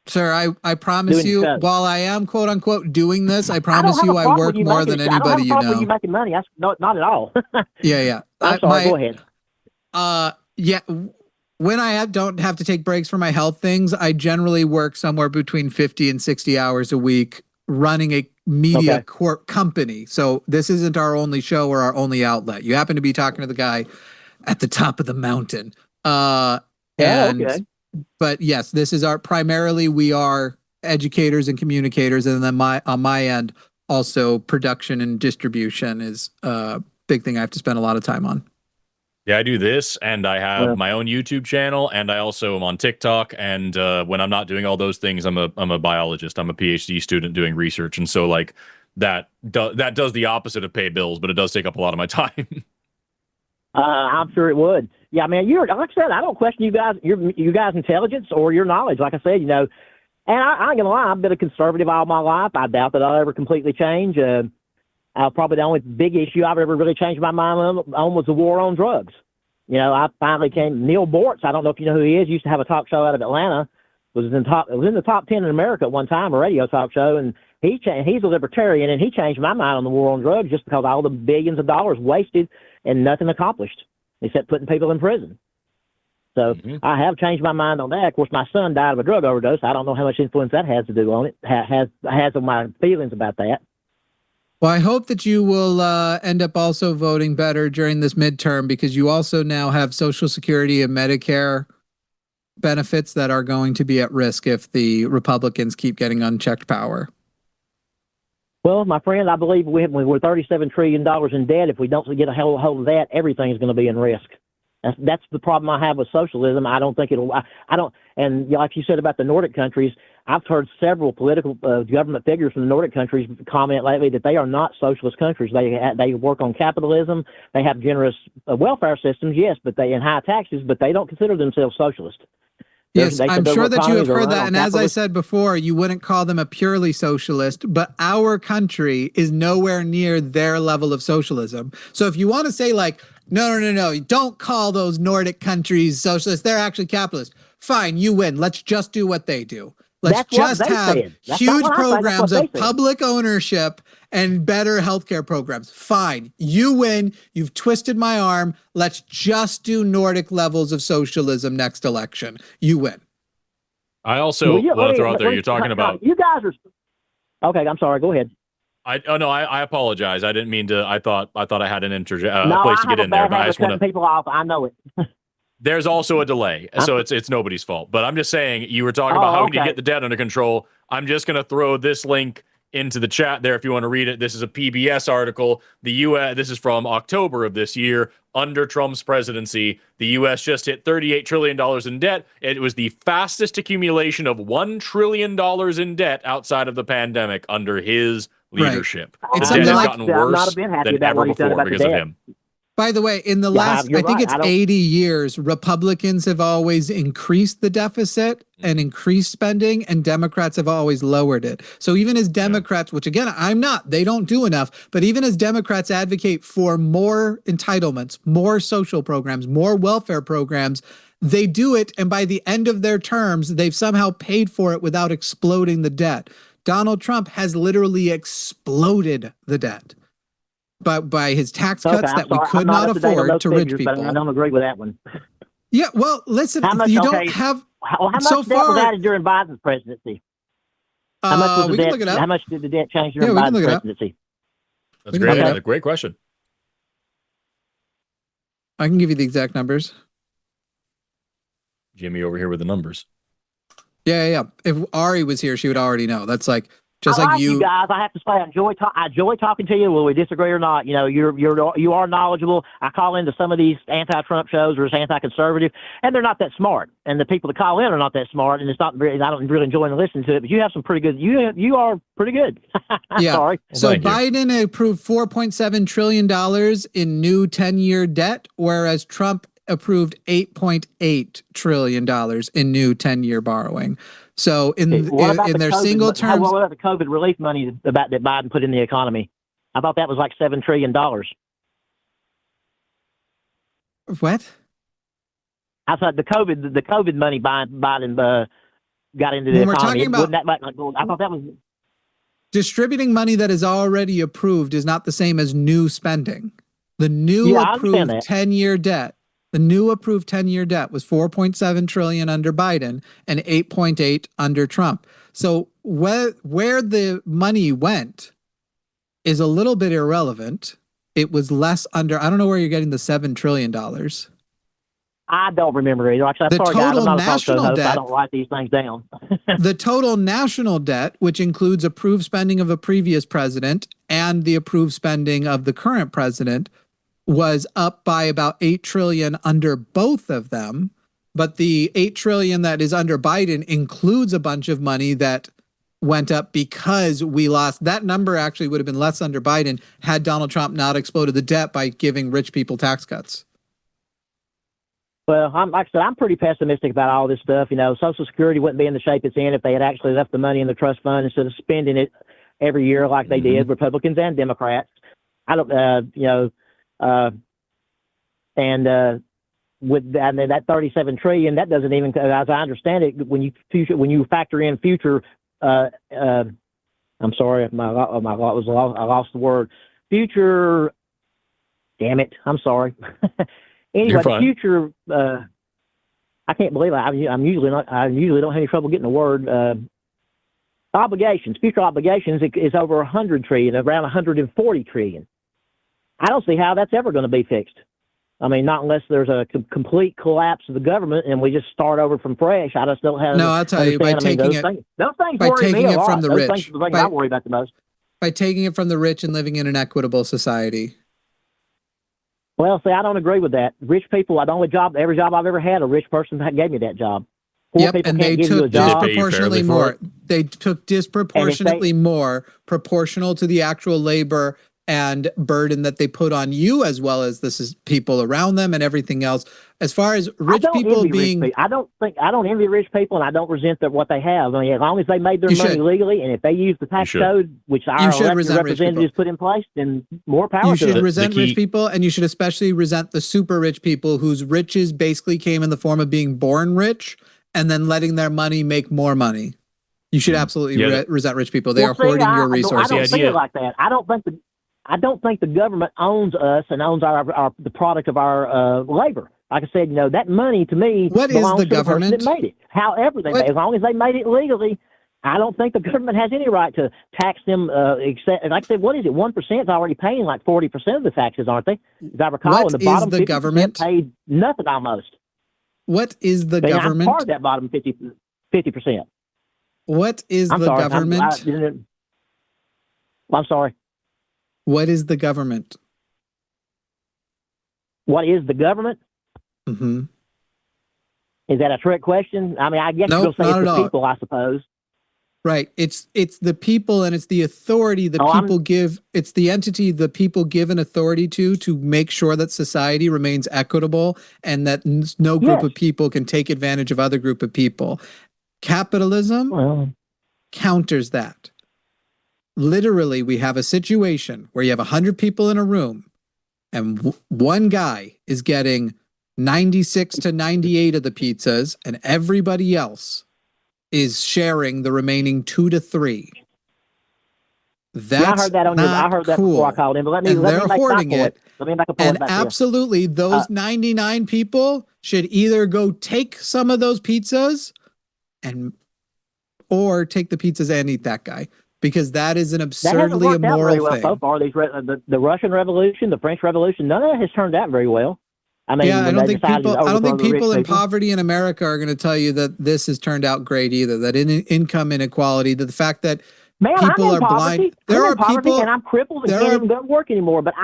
Sir, I promise you, while I am quote unquote doing this, I promise you I work more than anybody you know. You making money? Not at all. Yeah. I'm sorry. Go ahead. Yeah. When I don't have to take breaks for my health things, I generally work somewhere between 50 and 60 hours a week running a media corp company. So this isn't our only show or our only outlet. You happen to be talking to the guy at the top of the mountain. But yes, this is primarily we are educators and communicators. And then on my end, also production and distribution is a big thing I have to spend a lot of time on. Yeah, I do this, and I have my own YouTube channel, and I also am on TikTok. And when I'm not doing all those things, I'm a biologist. I'm a PhD student doing research, and so like that does the opposite of pay bills, but it does take up a lot of my time. I'm sure it would. Yeah, man. Like I said, I don't question you guys' intelligence or your knowledge. Like I said, and I ain't gonna lie, I've been a conservative all my life. I doubt that I'll ever completely change. Probably the only big issue I've ever really changed my mind on was the war on drugs. I finally Neil Bortz, I don't know if you know who he is, used to have a talk show out of Atlanta, was in the top 10 in America at one time, a radio talk show, and he's a libertarian, and he changed my mind on the war on drugs just because all the billions of dollars wasted and nothing accomplished, except putting people in prison. So I have changed my mind on that. Of course, my son died of a drug overdose. I don't know how much influence that has to do on it, has on my feelings about that. Well, I hope that you will end up also voting better during this midterm, because you also now have Social Security and Medicare benefits that are going to be at risk if the Republicans keep getting unchecked power. Well, my friend, I believe we're $37 trillion in debt. If we don't get a hold of that, everything is going to be in risk. That's the problem I have with socialism. I don't think it'll. I don't. And like you said about the Nordic countries, I've heard several political government figures from the Nordic countries comment lately that they are not socialist countries. They work on capitalism. They have generous welfare systems, yes, and high taxes, but they don't consider themselves socialist. Yes, I'm sure that you have heard that. And as I said before, you wouldn't call them a purely socialist, but our country is nowhere near their level of socialism. So if you want to say like, no, don't call those Nordic countries socialist, they're actually capitalist. Fine, you win. Let's just do what they do. Let's just have huge programs of public ownership and better healthcare programs. Fine, you win. You've twisted my arm. Let's just do Nordic levels of socialism next election. You win. I also want to throw out there, you're talking about... You guys are... Okay, I'm sorry. Go ahead. I apologize. I didn't mean to. I thought I had an place to get in there, but I just want to... people off. I know it. There's also a delay, so it's nobody's fault. But I'm just saying, you were talking about how we need to get the debt under control. I'm just going to throw this link into the chat there if you want to read it. This is a PBS article. The U.S. This is from October of this year. Under Trump's presidency, the U.S. just hit $38 trillion in debt. It was the fastest accumulation of $1 trillion in debt outside of the pandemic under his leadership. Right. The debt has gotten worse than ever before because of him. By the way, in the last, I think it's 80 years, Republicans have always increased the deficit and increased spending, and Democrats have always lowered it. So even as Democrats, which again, I'm not, they don't do enough, but even as Democrats advocate for more entitlements, more social programs, more welfare programs, they do it, and by the end of their terms, they've somehow paid for it without exploding the debt. Donald Trump has literally exploded the debt. But by his tax cuts that we could not afford to rich people. But I don't agree with that one. Yeah, well, listen, you don't have. How much debt was added during Biden's presidency? How much was the debt? How much did the debt change during Biden's presidency? That's great. That's a great question. I can give you the exact numbers. Jimmy over here with the numbers. Yeah. If Ari was here, she would already know. That's like. Just I like you guys, I have to say, I enjoy talking to you. Whether we disagree or not, you know, you are knowledgeable. I call into some of these anti-Trump shows or anti-conservative, and they're not that smart. And the people that call in are not that smart, and it's not. I don't really enjoy listening to it. But you have some pretty good. You are pretty good. Yeah. Sorry. So Biden approved $4.7 trillion in new 10-year debt, whereas Trump approved $8.8 trillion in new 10-year borrowing. So in their single terms, what about the COVID relief money that Biden put in the economy? I thought that was like $7 trillion. What? I thought the COVID money Biden got into the economy. I thought that was distributing money that is already approved is not the same as new spending. The new approved 10-year debt. The new approved 10-year debt was $4.7 trillion under Biden and $8.8 under Trump. So where the money went is a little bit irrelevant. It was less under. I don't know where you're getting the $7 trillion. I don't remember either. Actually, I'm sorry, guys. I'm not a talk show host. I don't write these things down. The total national debt, which includes approved spending of a previous president and the approved spending of the current president, was up by about $8 trillion under both of them. But the $8 trillion that is under Biden includes a bunch of money that went up because we lost. That number actually would have been less under Biden had Donald Trump not exploded the debt by giving rich people tax cuts. Well, like I said, I'm pretty pessimistic about all this stuff. You know, Social Security wouldn't be in the shape it's in if they had actually left the money in the trust fund instead of spending it every year like they did, Republicans and Democrats. I don't, with that $37 trillion, that doesn't even, as I understand it, when you factor in future, I'm sorry, I lost the word. Future, damn it, I'm sorry. Anyway, the future, I can't believe I usually don't have any trouble getting the word. Obligations, future obligations is over 100 trillion, around 140 trillion. I don't see how that's ever going to be fixed. I mean, not unless there's a complete collapse of the government and we just start over from fresh. I just don't have. No, I'll tell you, by taking it from the rich. Those things are the things I worry about the most. By taking it from the rich and living in an equitable society. Well, see, I don't agree with that. Rich people, every job I've ever had, a rich person gave me that job. Poor people and can't they give you a took job. disproportionately more. They took disproportionately more proportional to the actual labor and burden that they put on you, as well as people around them and everything else. As far as rich people being, I don't envy rich people, and I don't resent what they have. I mean, as long as they made their money legally, and if they use the tax code, which our elected representatives put in place, then more power to them. You should resent rich people, and you should especially resent the super rich people whose riches basically came in the form of being born rich and then letting their money make more money. You should absolutely resent rich people. They are hoarding your resources. I don't see it like that. I don't think the government owns us and owns the product of our labor. Like I said, you know, that money to me belongs to the person that made it. However, as long as they made it legally, I don't think the government has any right to tax them. Except, like I said, what is it? 1% is already paying like 40% of the taxes, aren't they? As I recall, in the bottom 50% paid nothing almost. What is the government? I'm part of that bottom 50%. What is the government? I'm sorry. What is the government? What is the government? Mm-hmm. Is that a trick question? I mean, I guess you'll say it's the people, I suppose. Right. It's the people and it's the authority the people give. It's the entity the people give an authority to make sure that society remains equitable and that no group of people can take advantage of other group of people. Capitalism counters that. Literally, we have a situation where you have 100 people in a room and one guy is getting 96 to 98 of the pizzas and everybody else is sharing the remaining 2 to 3. That's I heard that on I heard that before I called in, but let me make my point. Let me make a point. And absolutely, those 99 people should either go take some of those pizzas or take the pizzas and eat that guy, because that is an absurdly immoral thing. So far, the Russian Revolution, the French Revolution, none of that has turned out very well. I mean, I don't think people in poverty in America are going to tell you that this has turned out great either. That income inequality, that the fact that people are blind. There are people, and I'm crippled and can't even work anymore. But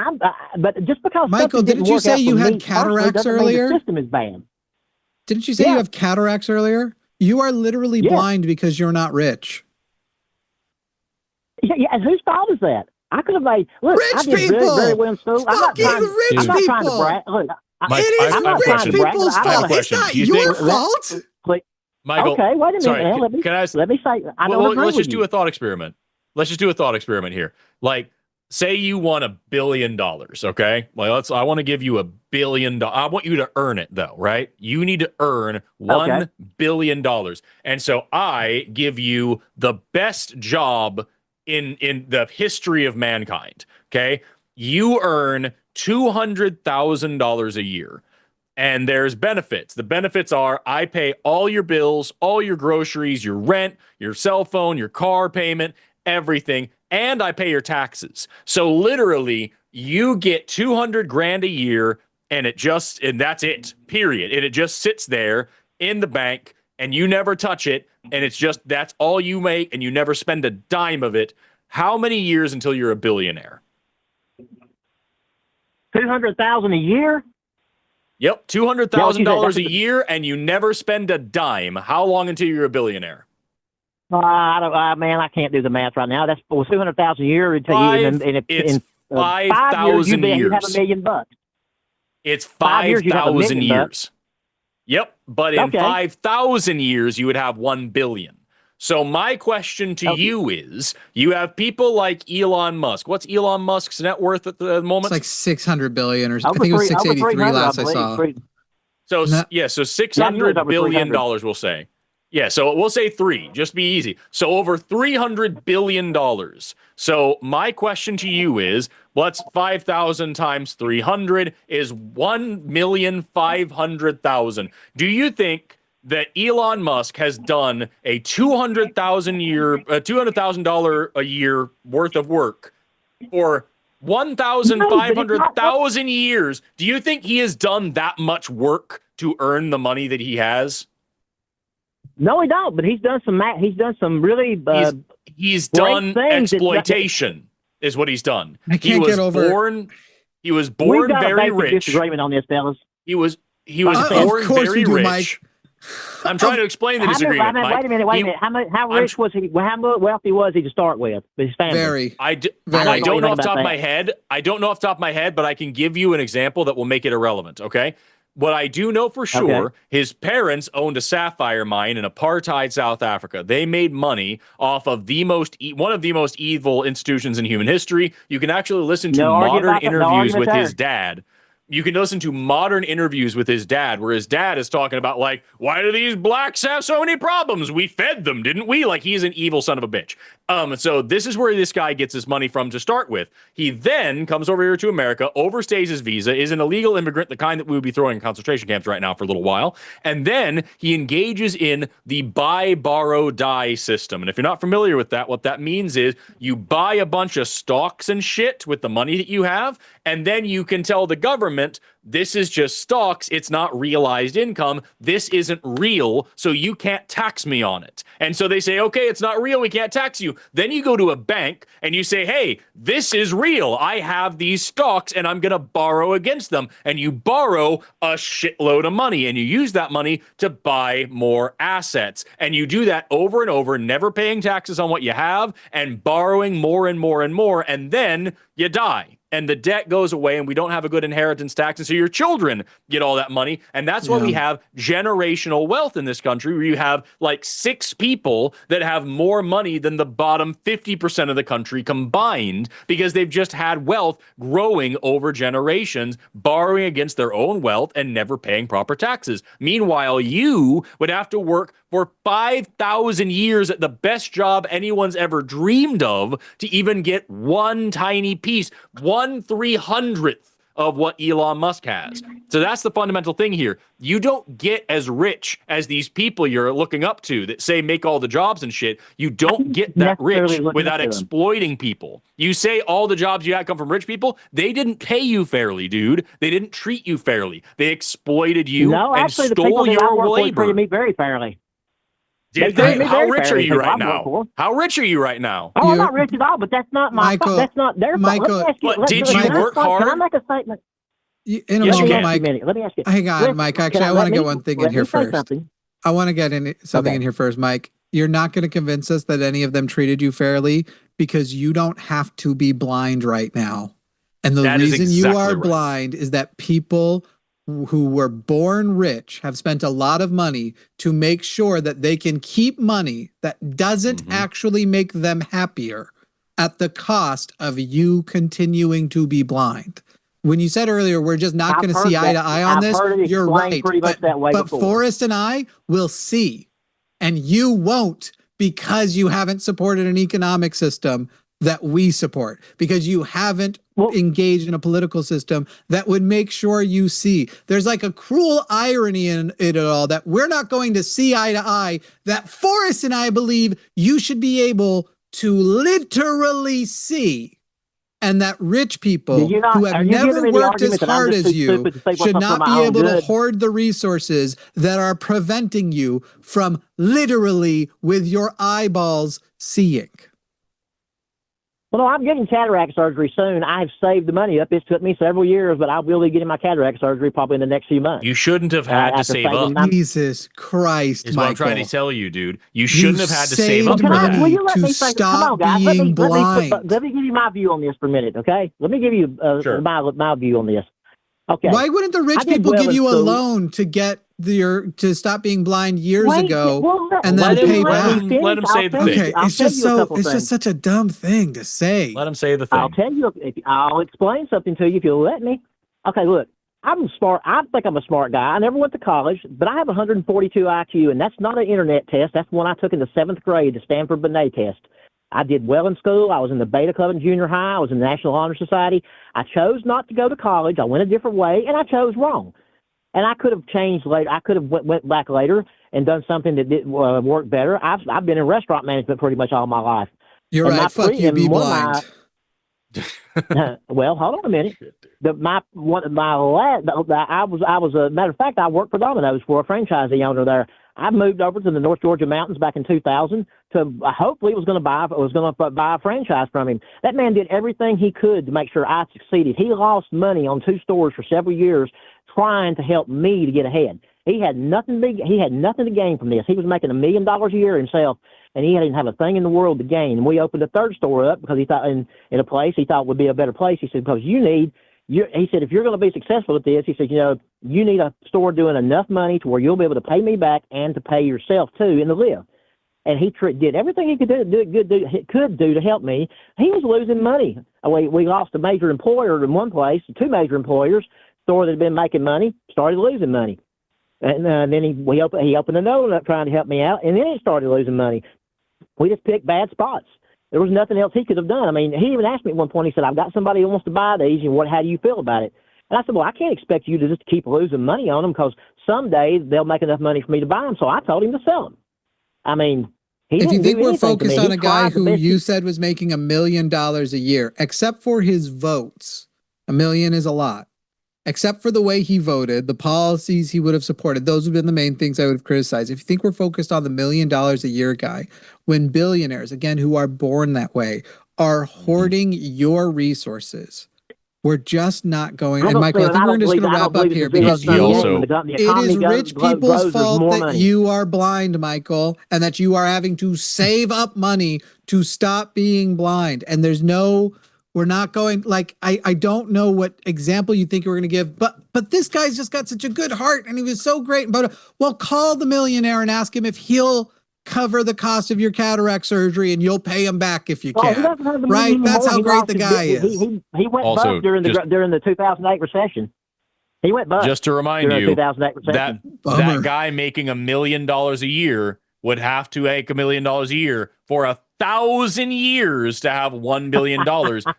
but just because Michael, didn't you say you had cataracts earlier? The system is bad. Didn't you say you have cataracts earlier? You are literally blind because you're not rich. Yeah, and whose fault is that? I could have made rich I did people. Very, very well in school. I'm not trying to brag. Look, it is rich people's fault. It's not your fault. Michael, okay, wait a minute. Sorry, let me say. Let's just do a thought experiment. Let's just do a thought experiment here. Like, say you won $1 billion. Okay, like I want to give you $1 billion. I want you to earn it though, right? You need to earn $1 billion, and so I give you the best job in the history of mankind. Okay, you earn $200,000 a year. And there's benefits. The benefits are I pay all your bills, all your groceries, your rent, your cell phone, your car payment, everything, and I pay your taxes. So literally, you get $200,000 a year, and that's it. Period. And it just sits there in the bank, and you never touch it, and that's all you make, and you never spend a dime of it. How many years until you're a billionaire? 200,000 a year. Yep, $200,000 a year, and you never spend a dime. How long until you're a billionaire? Man, I can't do the math right now. That's 200,000 a year until in 5,000 years. You have $1 million. It's 5,000 years. Yep, but in 5,000 years, you would have 1 billion. So my question to you is, you have people like Elon Musk. What's Elon Musk's net worth at the moment? It's like 600 billion, or I think it was 683 last I saw. So $600 billion, we'll say. Yeah, so we'll say 3, just be easy. So over $300 billion. So my question to you is, what's 5,000 times 300 is 1,500,000. Do you think that Elon Musk has done a $200,000 a year worth of work for 1,500,000 years? Do you think he has done that much work to earn the money that he has? No, he don't. But he's done some. Really. He's done exploitation. Is what he's done. He was born very rich. Disagreement on this, fellas. He was born very rich. Mike. I'm trying to explain the disagreement. Wait a minute. How rich was he? How wealthy was he to start with? His family. Very. I don't know off the top of my head. I don't know off the top of my head, but I can give you an example that will make it irrelevant. Okay. What I do know for sure, his parents owned a sapphire mine in apartheid South Africa. They made money off of one of the most evil institutions in human history. You can actually listen to modern interviews with his dad. You can listen to modern interviews with his dad, where his dad is talking about, like, why do these blacks have so many problems? We fed them, didn't we? Like, he's an evil son of a bitch. So this is where this guy gets his money from to start with. He then comes over here to America, overstays his visa, is an illegal immigrant, the kind that we would be throwing in concentration camps right now for a little while. And then he engages in the buy, borrow, die system. And if you're not familiar with that, what that means is you buy a bunch of stocks and shit with the money that you have, and then you can tell the government this is just stocks. It's not realized income. This isn't real, so you can't tax me on it. And so they say, okay, it's not real. We can't tax you. Then you go to a bank and you say, hey, this is real. I have these stocks and I'm going to borrow against them. And you borrow a shitload of money and you use that money to buy more assets. And you do that over and over, never paying taxes on what you have and borrowing more and more and more. And then you die. And the debt goes away and we don't have a good inheritance tax. And so your children get all that money. And that's why we have generational wealth in this country, where you have like 6 people that have more money than the bottom 50% of the country combined, because they've just had wealth growing over generations, borrowing against their own wealth and never paying proper taxes. Meanwhile, you would have to work for 5,000 years at the best job anyone's ever dreamed of to even get one tiny piece, 1/300th of what Elon Musk has. So that's the fundamental thing here. You don't get as rich as these people you're looking up to that say make all the jobs and shit. You don't get that rich without exploiting people. You say all the jobs you had come from rich people. They didn't pay you fairly, dude. They didn't treat you fairly. They exploited you and stole your labor. Treated me very fairly. How rich are you right now? How rich are you right now? Oh, I'm not rich at all, but that's not my fault. That's not their fault. Did you work hard? Can I make a statement? In a moment, Mike. Let me ask you. Hang on, Mike. Actually, I want to get one thing in here first. I want to get something in here first, Mike. You're not going to convince us that any of them treated you fairly, because you don't have to be blind right now. And the reason you are blind is that people who were born rich have spent a lot of money to make sure that they can keep money that doesn't actually make them happier at the cost of you continuing to be blind. When you said earlier, we're just not going to see eye to eye on this, you're right. But Forrest and I will see, and you won't, because you haven't supported an economic system that we support, because you haven't engaged in a political system that would make sure you see. There's like a cruel irony in it all, that we're not going to see eye to eye, that Forrest and I believe you should be able to literally see, and that rich people who have never worked as hard as you should not be able to hoard the resources that are preventing you from literally, with your eyeballs, seeing. Well, no, I'm getting cataract surgery soon. I have saved the money up. It took me several years, but I will be getting my cataract surgery probably in the next few months. You shouldn't have had to save up. Jesus Christ, is what I'm trying to tell you, dude. You shouldn't have had to save up for that. Will you let me stop being blind. Let me give you my view on this for a minute, okay? Let me give you my view on this. Okay. Why wouldn't the rich people give you a loan to get to stop being blind years ago and then pay back? Let him say the thing. Okay, it's just such a dumb thing to say. Let him say the thing. I'll tell you. I'll explain something to you if you'll let me. Okay, look. I'm smart. I think I'm a smart guy. I never went to college, but I have 142 IQ, and that's not an internet test. That's one I took in the 7th grade, the Stanford Binet test. I did well in school. I was in the Beta Club in junior high. I was in the National Honor Society. I chose not to go to college. I went a different way, and I chose wrong. And I could have changed later. I could have went back later and done something that did work better. I've been in restaurant management pretty much all my life. You're right. Fuck you, be blind. Well, hold on a minute. I was a matter of fact, I worked for Domino's for a franchisee owner there. I moved over to the North Georgia mountains back in 2000 to hopefully was going to buy a franchise from him. That man did everything he could to make sure I succeeded. He lost money on 2 stores for several years trying to help me to get ahead. He had nothing to gain from this. He was making $1 million a year himself, and he didn't have a thing in the world to gain. And we opened a 3rd store up because he thought in a place he thought would be a better place. He said, because he said, if you're going to be successful at this, he said, you need a store doing enough money to where you'll be able to pay me back and to pay yourself too and to live. And he did everything he could do to help me. He was losing money. We lost a major employer in one place, 2 major employers. Store that had been making money started losing money. And then he opened another one up trying to help me out, and then he started losing money. We just picked bad spots. There was nothing else he could have done. I mean, he even asked me at one point, he said, I've got somebody who wants to buy these, and how do you feel about it? And I said, well, I can't expect you to just keep losing money on them because someday they'll make enough money for me to buy them. So I told him to sell them. I mean, if you think we're focused on a guy who you said was making $1 million a year, except for his votes, $1 million is a lot. except for the way he voted, the policies he would have supported, those would have been the main things I would have criticized. If you think we're focused on the $1 million a year guy, when billionaires, again, who are born that way, are hoarding your resources, we're just not going. And Michael, I think we're just going to wrap up here because it is rich people's fault that you are blind, Michael, and that you are having to save up money to stop being blind. And we're not going, like, I don't know what example you think you were going to give, but this guy's just got such a good heart and he was so great. But well, call the millionaire and ask him if he'll cover the cost of your cataract surgery and you'll pay him back if you can. Right? That's how great the guy is. He went bust during the 2008 recession. He went bust. Just to remind you, that guy making $1 million a year would have to make $1 million a year for 1,000 years to have $1 billion.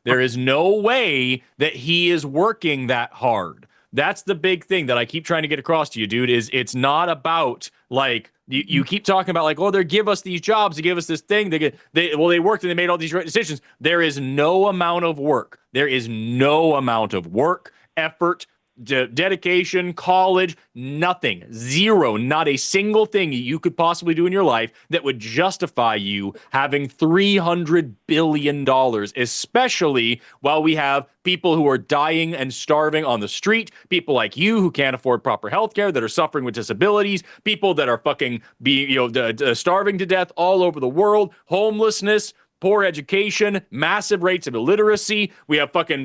There is no way that he is working that hard. That's the big thing that I keep trying to get across to you, dude, is it's not about, like, you keep talking about, like, oh, they give us these jobs, they give us this thing, they worked and they made all these right decisions. There is no amount of work. There is no amount of work, effort, dedication, college, nothing, zero, not a single thing you could possibly do in your life that would justify you having $300 billion, especially while we have people who are dying and starving on the street, people like you who can't afford proper health care, that are suffering with disabilities, people that are fucking starving to death all over the world, homelessness, poor education, massive rates of illiteracy. We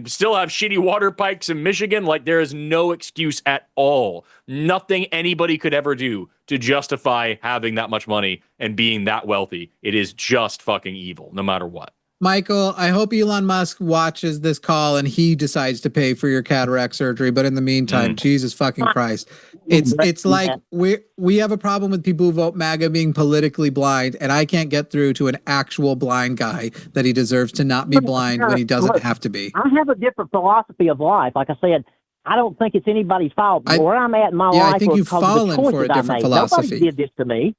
still have shitty water pipes in Michigan. Like, there is no excuse at all. Nothing anybody could ever do to justify having that much money and being that wealthy. It is just fucking evil, no matter what. Michael, I hope Elon Musk watches this call and he decides to pay for your cataract surgery. But in the meantime, Jesus fucking Christ, it's like we have a problem with people who vote MAGA being politically blind, and I can't get through to an actual blind guy that he deserves to not be blind when he doesn't have to be. I have a different philosophy of life. Like I said, I don't think it's anybody's fault. Where I'm at in my life, I think you've fallen for a different philosophy. Nobody did this to me.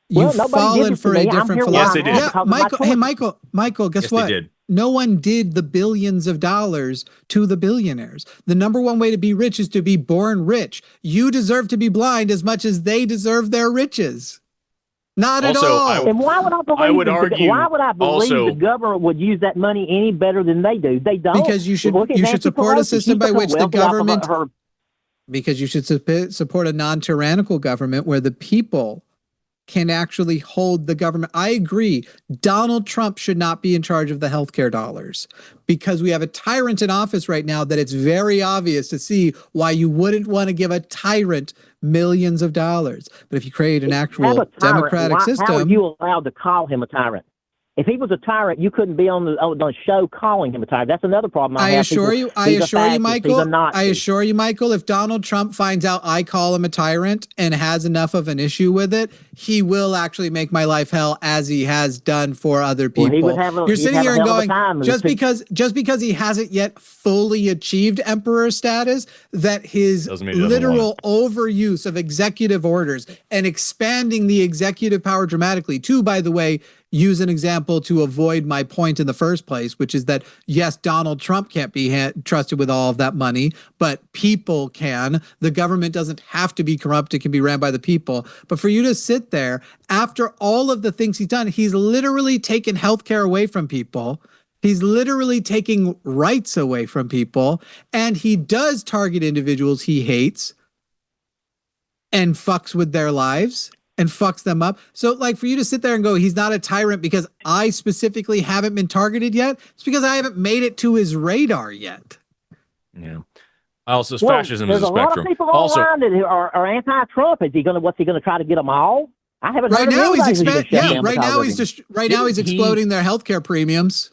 You've fallen for a different philosophy. Yes, they did. Yeah, Michael, guess what? No one did the billions of dollars to the billionaires. The number one way to be rich is to be born rich. You deserve to be blind as much as they deserve their riches. Not at all. And why would I believe? Why would I believe the government would use that money any better than they do? They don't. Because you should support a system by which the government. Because you should support a non-tyrannical government where the people can actually hold the government. I agree. Donald Trump should not be in charge of the healthcare dollars because we have a tyrant in office right now that it's very obvious to see why you wouldn't want to give a tyrant millions of dollars. But if you create an actual democratic system. How are you allowed to call him a tyrant? If he was a tyrant, you couldn't be on the show calling him a tyrant. That's another problem. I assure you, Michael, if Donald Trump finds out I call him a tyrant and has enough of an issue with it, he will actually make my life hell, as he has done for other people. You're sitting here and going, just because he hasn't yet fully achieved emperor status, that his literal overuse of executive orders and expanding the executive power dramatically to, by the way, use an example to avoid my point in the first place, which is that, yes, Donald Trump can't be trusted with all of that money, but people can. The government doesn't have to be corrupt. It can be ran by the people. But for you to sit there, after all of the things he's done, he's literally taken healthcare away from people. He's literally taking rights away from people. And he does target individuals he hates and fucks with their lives and fucks them up. So, like, for you to sit there and go, he's not a tyrant because I specifically haven't been targeted yet, it's because I haven't made it to his radar yet. Yeah. Also, fascism is a spectrum. There's a lot of people online that are anti-Trump. What's he going to try to get them all? I haven't heard now he's exploding their healthcare premiums.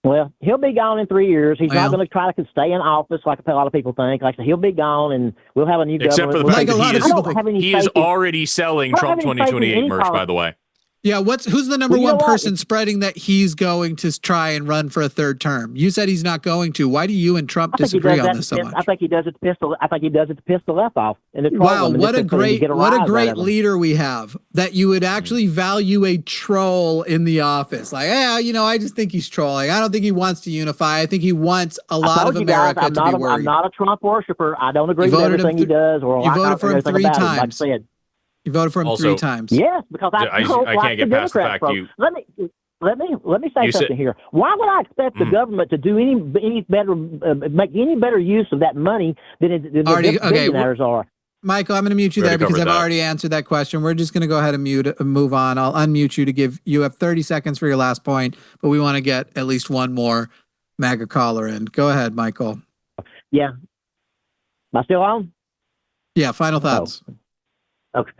Well, he'll be gone in 3 years. He's not going to try to stay in office like a lot of people think. Like, he'll be gone, and we'll have a new government. Except for the fact that he is already selling Trump 2028 merch, by the way. Yeah, who's the number one person spreading that he's going to try and run for a third term? You said he's not going to. Why do you and Trump disagree on this so much? I think he does it to piss the left off. Wow, what a great leader we have, that you would actually value a troll in the office. Like, I just think he's trolling. I don't think he wants to unify. I think he wants a lot of America to be worried. I'm not a Trump worshiper. I don't agree with everything he does. You voted for him 3 times. Like I said. You voted for him 3 times. Yes, because I can't get past the fact you. Let me say something here. Why would I expect the government to do any better, make any better use of that money than the billionaires are? Michael, I'm going to mute you there because I've already answered that question. We're just going to go ahead and move on. I'll unmute you to you have 30 seconds for your last point, but we want to get at least one more MAGA caller in. Go ahead, Michael. Yeah. Am I still on? Yeah. Final thoughts. Okay.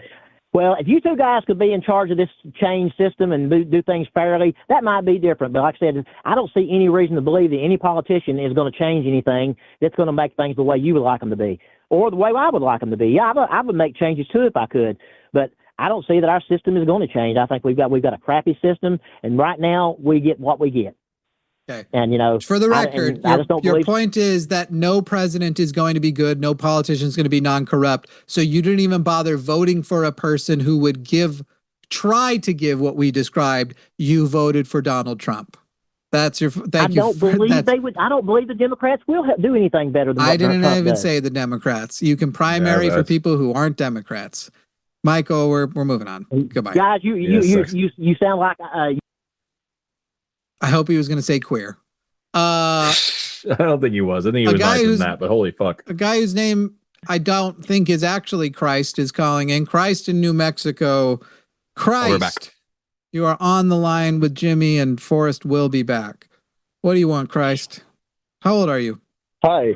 Well, if you two guys could be in charge of this change system and do things fairly, that might be different. But like I said, I don't see any reason to believe that any politician is going to change anything that's going to make things the way you would like them to be or the way I would like them to be. Yeah, I would make changes too if I could, but I don't see that our system is going to change. I think we've got a crappy system, and right now we get what we get. Okay. And for the record, your point is that no president is going to be good, no politician is going to be non-corrupt. So you didn't even bother voting for a person who would try to give what we described. You voted for Donald Trump. That's your. I don't believe the Democrats will do anything better than what I didn't Trump even does. Say the Democrats. You can primary for people who aren't Democrats. Michael, we're moving on. Goodbye, guys. You sound like. I hope he was going to say queer. I don't think he was. I think he was nicer than that, but holy fuck. A guy whose name I don't think is actually Christ is calling in. Christ in New Mexico. Christ, we're back. You are on the line with Jimmy, and Forrest will be back. What do you want, Christ? How old are you? Hi.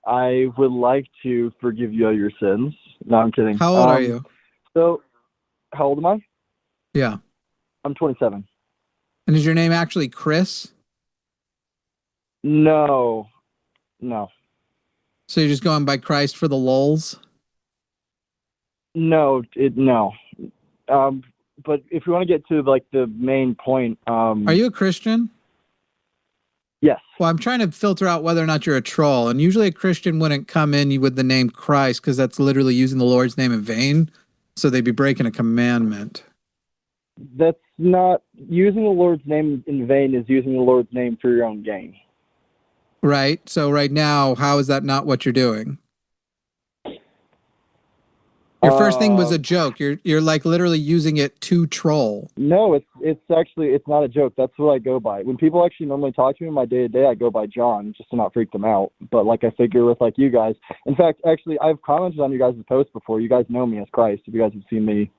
I would like to forgive you all your sins. No, I'm kidding. How old are you? So, how old am I? Yeah. I'm 27. And is your name actually Chris? No. So you're just going by Christ for the lulz? No. But if you want to get to like the main point, are you a Christian? Yes. Well, I'm trying to filter out whether or not you're a troll, and usually a Christian wouldn't come in with the name Christ because that's literally using the Lord's name in vain. So they'd be breaking a commandment. That's not using the Lord's name in vain. Is using the Lord's name for your own gain. Right. So right now, how is that not what you're doing? Your first thing was a joke. You're like literally using it to troll. No, it's not a joke. That's what I go by. When people actually normally talk to me in my day-to-day, I go by John just to not freak them out. But like I figure with like you guys. In fact, actually, I've commented on you guys' posts before. You guys know me as Christ if you guys have seen me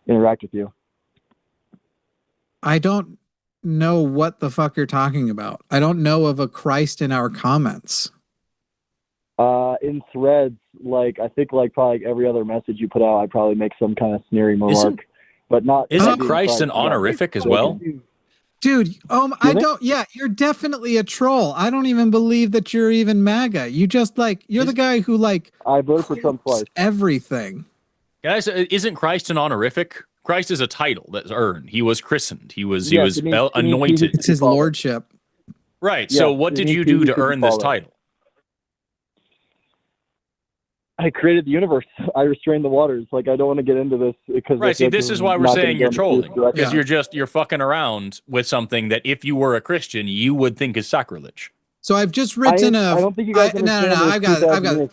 interact with you. I don't know what the fuck you're talking about. I don't know of a Christ in our comments. In threads, like I think like probably every other message you put out, I probably make some kind of sneering remark, but not. Isn't Christ an honorific as well? Dude, I don't. Yeah, you're definitely a troll. I don't even believe that you're even MAGA. You just you're the guy who I voted for Trump twice. Everything. Guys, isn't Christ an honorific? Christ is a title that's earned. He was christened. He was anointed. It's his lordship. Right. So what did you do to earn this title? I created the universe. I restrained the waters. I don't want to get into this because right. See, this is why we're saying you're trolling because you're fucking around with something that if you were a Christian, you would think is sacrilege. So I've just written I don't think you guys no. I've got it.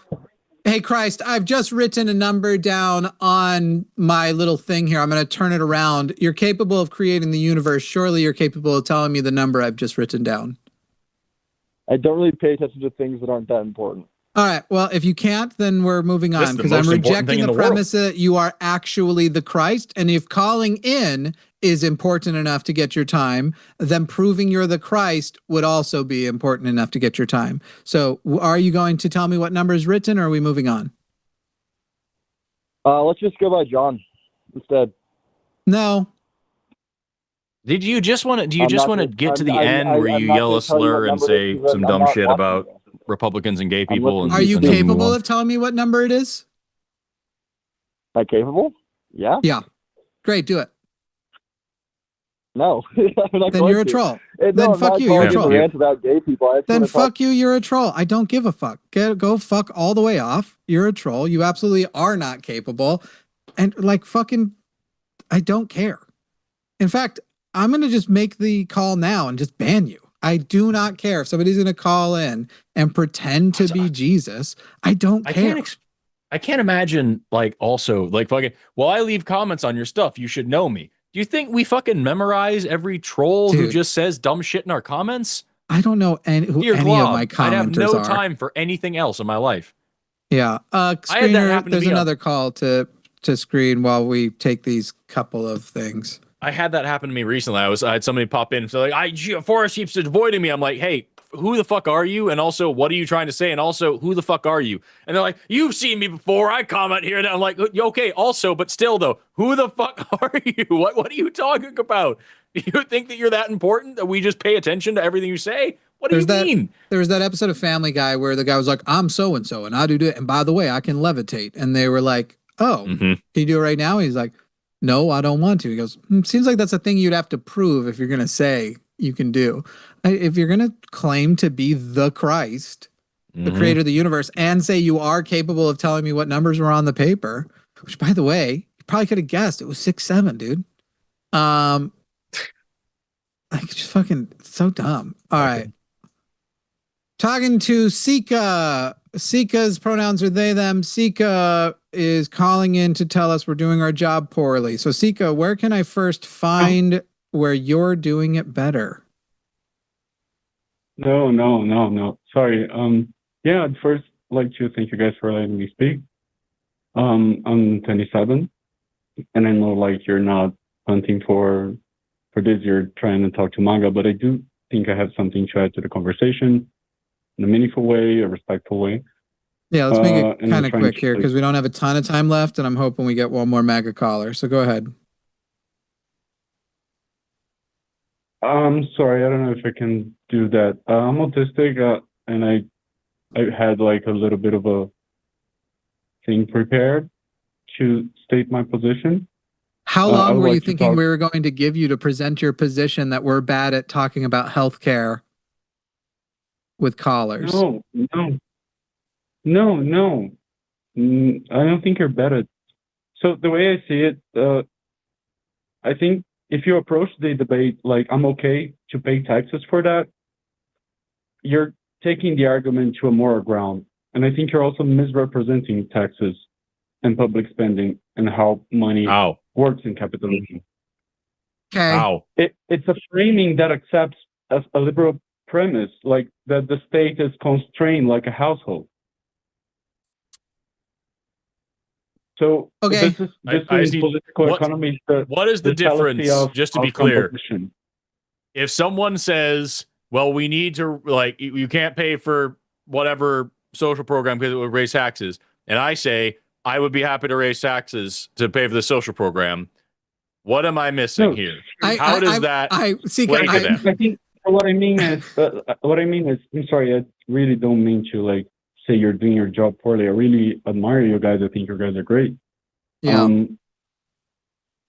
Hey, Christ, I've just written a number down on my little thing here. I'm going to turn it around. You're capable of creating the universe. Surely you're capable of telling me the number I've just written down. I don't really pay attention to things that aren't that important. All right. Well, if you can't, then we're moving on because I'm rejecting the premise that you are actually the Christ. And if calling in is important enough to get your time, then proving you're the Christ would also be important enough to get your time. So are you going to tell me what number is written or are we moving on? Let's just go by John instead. No. Did you just want to, do you just want to get to the end where you yell a slur and say some dumb shit about Republicans and gay people? Are you capable of telling me what number it is? Am I capable? Yeah. Yeah. Great. Do it. No. I'm not Then going you're a to. troll. No, Then I'm fuck not you. You're a calling troll. a rant about gay people. I just Then wanna talk- fuck you. You're a troll. I don't give a fuck. Go fuck all the way off. You're a troll. You absolutely are not capable. And like fucking, I don't care. In fact, I'm going to just make the call now and just ban you. I do not care if somebody's going to call in and pretend to be Jesus. I don't care. I can't imagine, like, also, like, fucking, well, I leave comments on your stuff. You should know me. Do you think we fucking memorize every troll who just says dumb shit in our comments? I don't know who Dear any Glob, of my commenters I'd have no are. time for anything else in my life. Yeah. I had that Screener, happen to there's me another call to screen while we take these couple of things. I had that happen to me recently. I had somebody pop in and say, like, Forrest keeps avoiding me. I'm like, hey, who the fuck are you? And also, what are you trying to say? And also, who the fuck are you? And they're like, you've seen me before. I comment here. And I'm like, okay, also, but still, though, who the fuck are you? What are you talking about? Do you think that you're that important that we just pay attention to everything you say? What do you mean? There was that episode of Family Guy where the guy was like, I'm so-and-so, and I do it. And by the way, I can levitate. And they were like, oh, can you do it right now? He's like, no, I don't want to. He goes, seems like that's a thing you'd have to prove if you're going to say you can do. If you're going to claim to be the Christ, the creator of the universe, and say you are capable of telling me what numbers were on the paper, which, by the way, you probably could have guessed. It was 6-7, dude. Like, just fucking so dumb. All right. Talking to Sika. Sika's pronouns are they, them. Sika is calling in to tell us we're doing our job poorly. So Sika, where can I first find where you're doing it better? No. Sorry. Yeah, I'd first like to thank you guys for letting me speak. I'm 27, and I know like you're not hunting for this, you're trying to talk to MAGA, but I do think I have something to add to the conversation in a meaningful way, a respectful way. Yeah, let's make it kind of quick here because we don't have a ton of time left, and I'm hoping we get one more MAGA caller. So go ahead. Sorry, I don't know if I can do that. I'm autistic, and I had like a little bit of a thing prepared to state my position. How long were you thinking we were going to give you to present your position that we're bad at talking about healthcare with callers? No. I don't think you're bad at. So the way I see it, I think if you approach the debate like I'm okay to pay taxes for that, you're taking the argument to a moral ground. And I think you're also misrepresenting taxes and public spending and how money works in capitalism. Okay. It's a framing that accepts as a liberal premise, like that the state is constrained like a household. So okay, this is political economy. What is the difference? Just to be clear, if someone says, "Well, we need to like you can't pay for whatever social program because it would raise taxes," and I say I would be happy to raise taxes to pay for the social program, what am I missing here? How does that play to them? I think what I mean is, I'm sorry, I really don't mean to like say you're doing your job poorly. I really admire you guys. I think you guys are great. Yeah.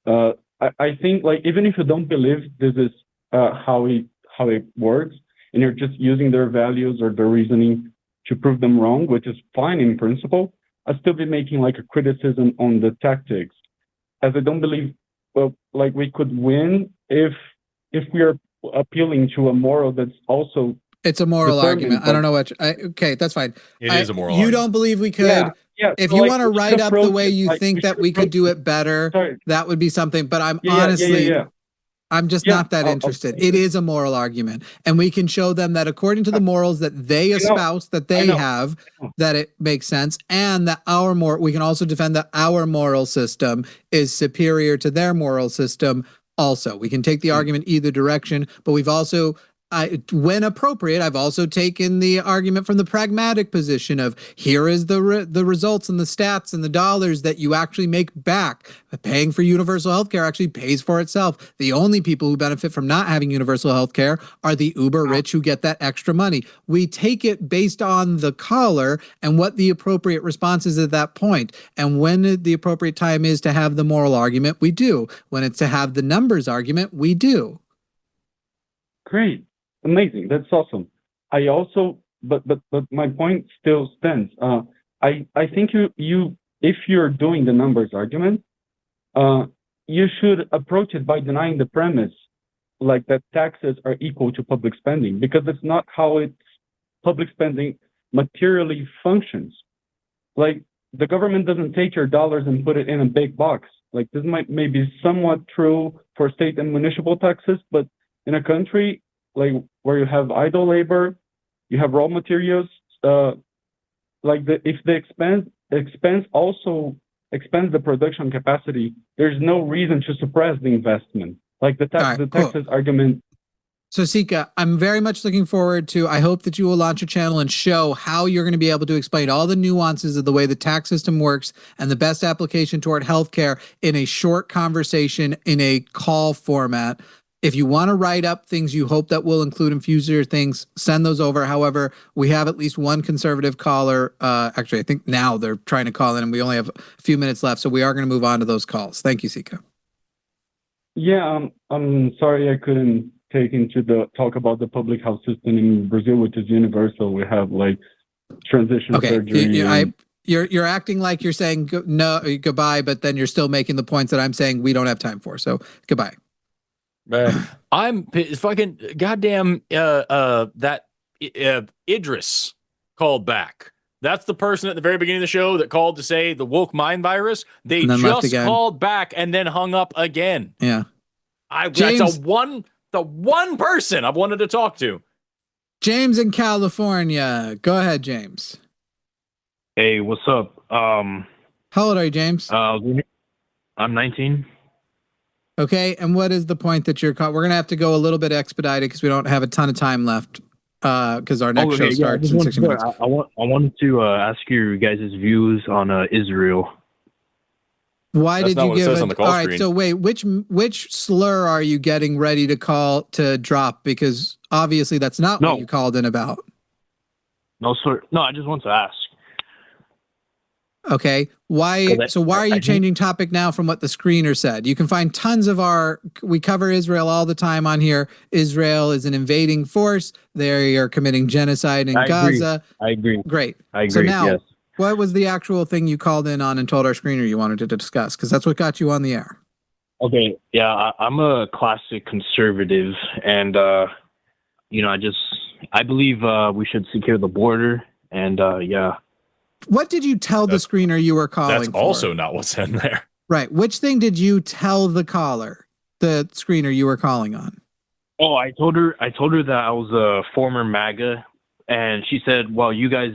I think like even if you don't believe this is how it works, and you're just using their values or their reasoning to prove them wrong, which is fine in principle, I'd still be making like a criticism on the tactics, as I don't believe like we could win if we are appealing to a moral that's also. It's a moral argument. I don't know what. Okay, that's fine. It is a moral argument. You argument. don't believe we could. Yeah. If you want to write up the way you think that we could do it better, that would be something. But I'm honestly, I'm just not that interested. It is a moral argument. And we can show them that according to the morals that they espouse, that they have, that it makes sense. And that we can also defend that our moral system is superior to their moral system also. We can take the argument either direction, but we've also when appropriate, I've also taken the argument from the pragmatic position of here is the results and the stats and the dollars that you actually make back. Paying for universal health care actually pays for itself. The only people who benefit from not having universal health care are the uber rich who get that extra money. We take it based on the caller and what the appropriate response is at that point. And when the appropriate time is to have the moral argument, we do. When it's to have the numbers argument, we do. Great. Amazing. That's awesome. I also, but my point still stands. I think you if you're doing the numbers argument, you should approach it by denying the premise, like that taxes are equal to public spending, because that's not how public spending materially functions. Like the government doesn't take your dollars and put it in a big box. Like this may be somewhat true for state and municipal taxes, but in a country like where you have idle labor, you have raw materials, if the expense also expands the production capacity, there's no reason to suppress the investment. Like the taxes argument. So Sika, I'm very much looking forward to, I hope that you will launch a channel and show how you're going to be able to explain all the nuances of the way the tax system works and the best application toward healthcare in a short conversation in a call format. If you want to write up things you hope that will include in future things, send those over. However, we have at least one conservative caller. Actually, I think now they're trying to call in and we only have a few minutes left. So we are going to move on to those calls. Thank you, Sika. Yeah, I'm sorry I couldn't take into the talk about the public health system in Brazil, which is universal. We have like transition surgery. You're acting like you're saying goodbye, but then you're still making the points that I'm saying we don't have time for. So goodbye. I'm fucking goddamn that Idris called back. That's the person at the very beginning of the show that called to say the woke mind virus. They just called back and then hung up again. Yeah. That's the one person I've wanted to talk to. James in California. Go ahead, James. Hey, what's up? How old are you, James? I'm 19. Okay, and what is the point that you're caught? We're going to have to go a little bit expedited because we don't have a ton of time left because our next show starts in 60 minutes. I wanted to ask your guys' views on Israel. Why did you give it? All right, so wait, which slur are you getting ready to drop? Because obviously that's not what you called in about. No, sir. No, I just want to ask. Okay. Why are you changing topic now from what the screener said? You can find tons of we cover Israel all the time on here. Israel is an invading force. They are committing genocide in Gaza. I agree. Great. I agree. So now, yes. What was the actual thing you called in on and told our screener you wanted to discuss? Because that's what got you on the air. Okay. Yeah, I'm a classic conservative, and I believe we should secure the border, and yeah. What did you tell the screener you were calling That's for? also not what's in there. Right. Which thing did you tell the screener you were calling on? Oh, I told her that I was a former MAGA, and she said, well, you guys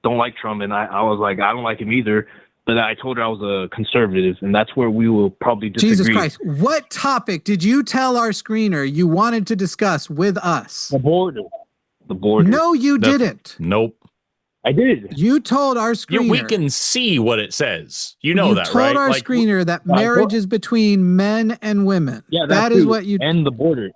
don't like Trump, and I was like, I don't like him either. But I told her I was a conservative, and that's where we will probably disagree. Jesus Christ. What topic did you tell our screener you wanted to discuss with us? The border. No, you didn't. Nope. I did. You told our screener. We can see what it says. You know that, right? You told our screener that marriage is between men and women. Yeah, that is what you... And the border.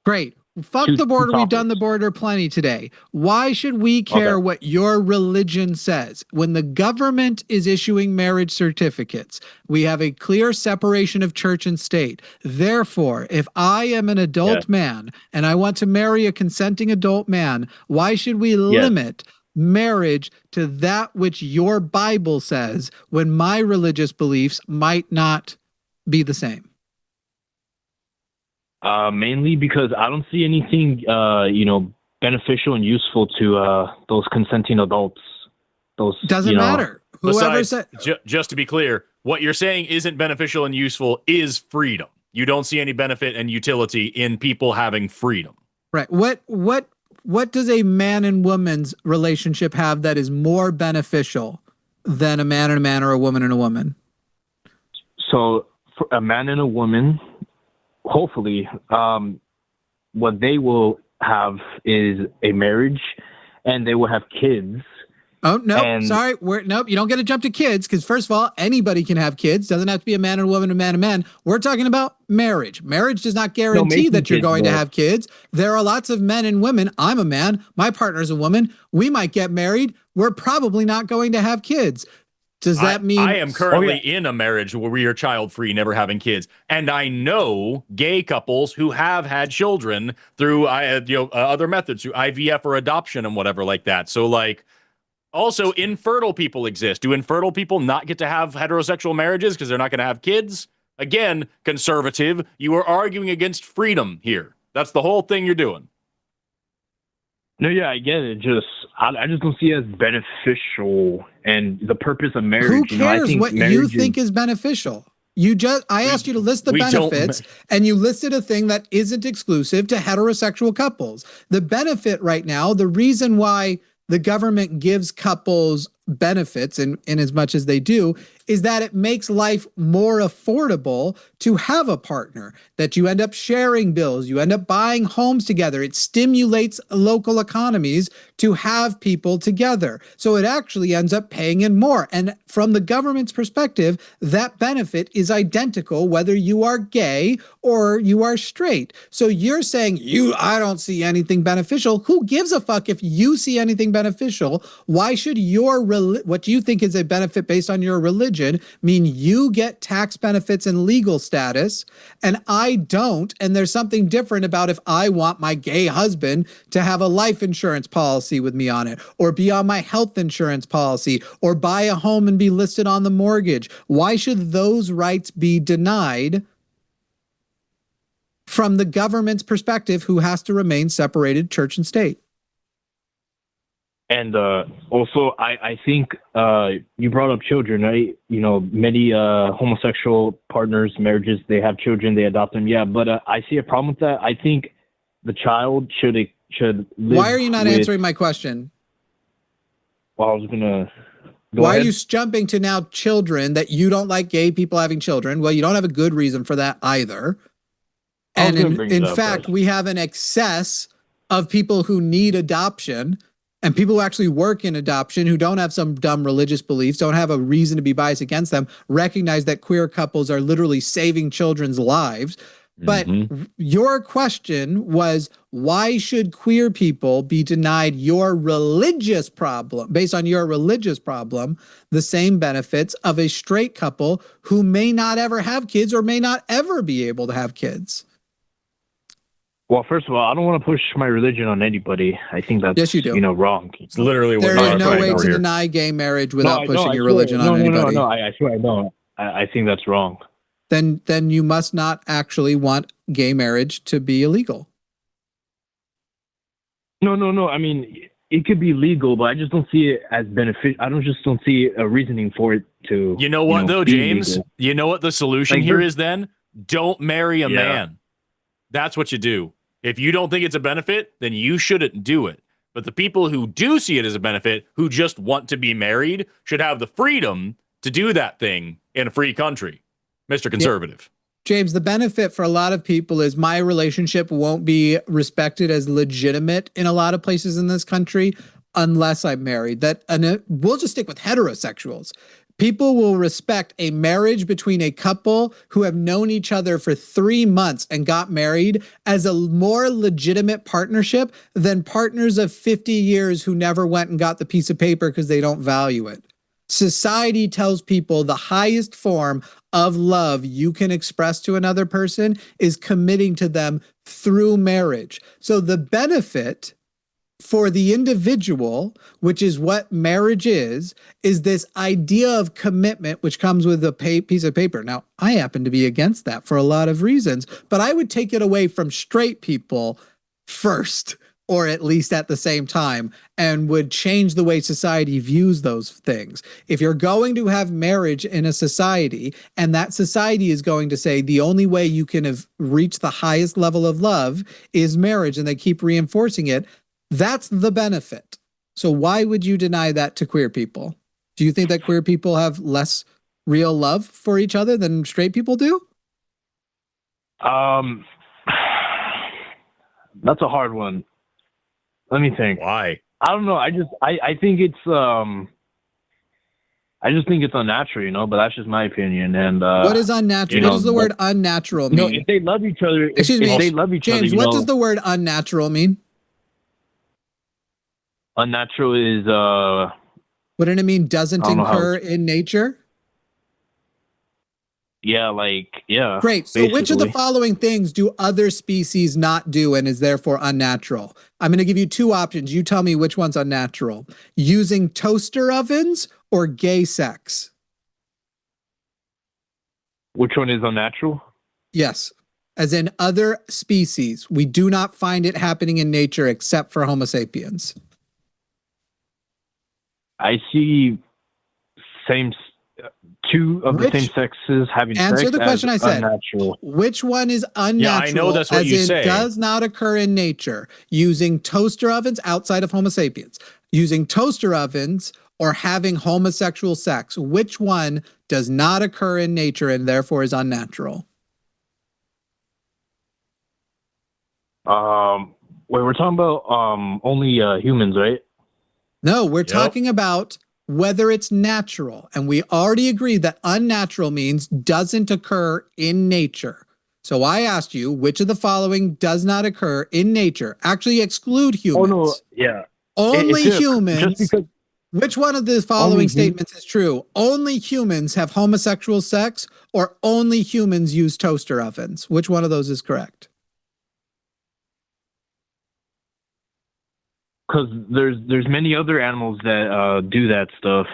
Great. Fuck the border. We've done the border plenty today. Why should we care what your religion says? When the government is issuing marriage certificates, we have a clear separation of church and state. Therefore, if I am an adult man and I want to marry a consenting adult man, why should we limit marriage to that which your Bible says when my religious beliefs might not be the same? Mainly because I don't see anything, beneficial and useful to those consenting adults. Doesn't matter. Whoever said. Just to be clear, what you're saying isn't beneficial and useful is freedom. You don't see any benefit and utility in people having freedom. Right. What does a man and woman's relationship have that is more beneficial than a man and a man or a woman and a woman? So for a man and a woman, hopefully, what they will have is a marriage, and they will have kids. Oh, no, sorry. Nope, you don't get to jump to kids because, first of all, anybody can have kids. Doesn't have to be a man and a woman, a man and a man. We're talking about marriage. Marriage does not guarantee that you're going to have kids. There are lots of men and women. I'm a man. My partner's a woman. We might get married. We're probably not going to have kids. Does that mean I am currently in a marriage where we are child-free, never having kids, and I know gay couples who have had children through other methods, through IVF or adoption and whatever like that. So, like, also infertile people exist. Do infertile people not get to have heterosexual marriages because they're not going to have kids? Again, conservative, you are arguing against freedom here. That's the whole thing you're doing. No, yeah, I get it. I just don't see it as beneficial and the purpose of marriage. Who cares what you think is beneficial? I asked you to list the benefits, and you listed a thing that isn't exclusive to heterosexual couples. The benefit right now, the reason why the government gives couples benefits in as much as they do, is that it makes life more affordable to have a partner, that you end up sharing bills, you end up buying homes together. It stimulates local economies to have people together. So it actually ends up paying in more. And from the government's perspective, that benefit is identical whether you are gay or you are straight. So you're saying, I don't see anything beneficial. Who gives a fuck if you see anything beneficial? Why should what you think is a benefit based on your religion mean you get tax benefits and legal status and I don't? And there's something different about if I want my gay husband to have a life insurance policy with me on it, or be on my health insurance policy, or buy a home and be listed on the mortgage. Why should those rights be denied from the government's perspective, who has to remain separated church and state? And also, I think you brought up children, right? Many homosexual partners, marriages, they have children, they adopt them. Yeah, but I see a problem with that. I think the child should live. Why are you not answering my question? Well, I was gonna. Why are you jumping to now children, that you don't like gay people having children? Well, you don't have a good reason for that either. And in fact, we have an excess of people who need adoption. And people who actually work in adoption, who don't have some dumb religious beliefs, don't have a reason to be biased against them, recognize that queer couples are literally saving children's lives. But your question was, why should queer people be denied your religious problem, based on your religious problem, the same benefits of a straight couple who may not ever have kids or may not ever be able to have kids? Well, first of all, I don't want to push my religion on anybody. I think that's yes, you do. Wrong. It's literally what there is no way to deny gay marriage without pushing your religion on anybody. No, I swear I don't. I think that's wrong. Then you must not actually want gay marriage to be illegal. No. I mean, it could be legal, but I just don't see it as beneficial. I don't see a reasoning for it to. You know what, though, James? Legal. You know what the solution here is then? Don't marry a man. That's what you do. If you don't think it's a benefit, then you shouldn't do it. But the people who do see it as a benefit, who just want to be married, should have the freedom to do that thing in a free country. Mr. Conservative. James, the benefit for a lot of people is my relationship won't be respected as legitimate in a lot of places in this country unless I'm married. We'll just stick with heterosexuals. People will respect a marriage between a couple who have known each other for 3 months and got married as a more legitimate partnership than partners of 50 years who never went and got the piece of paper because they don't value it. Society tells people the highest form of love you can express to another person is committing to them through marriage. So the benefit for the individual, which is what marriage is this idea of commitment, which comes with a piece of paper. Now, I happen to be against that for a lot of reasons, but I would take it away from straight people first, or at least at the same time, and would change the way society views those things. If you're going to have marriage in a society, and that society is going to say the only way you can have reached the highest level of love is marriage, and they keep reinforcing it, that's the benefit. So why would you deny that to queer people? Do you think that queer people have less real love for each other than straight people do? That's a hard one. Let me think. Why? I don't know. I think it's I just think it's unnatural, you know. But that's just my opinion. And what is unnatural? What does the word unnatural mean? No, if they love each other, Excuse me, if they love each James, other, what does the word unnatural mean? Unnatural is Wouldn't it mean doesn't occur in nature? Yeah, Great. So which of the following things do other species not do and is therefore unnatural? I'm going to give you two options. You tell me which one's unnatural. Using toaster ovens or gay sex? Which one is unnatural? Yes. As in other species. We do not find it happening in nature except for Homo sapiens. I see two of the same sexes having sex. Answer the question I said. Unnatural. Which one is unnatural? Yeah, I know that's what you say. Does not occur in nature. Using toaster ovens outside of Homo sapiens. Using toaster ovens or having homosexual sex. Which one does not occur in nature and therefore is unnatural? Wait, we're talking about only humans, right? No, we're talking about whether it's natural. And we already agreed that unnatural means doesn't occur in nature. So I asked you, which of the following does not occur in nature? Actually exclude humans. Oh, no, yeah. Only humans. Which one of the following statements is true? Only humans have homosexual sex or only humans use toaster ovens? Which one of those is correct? Because there's many other animals that do that stuff.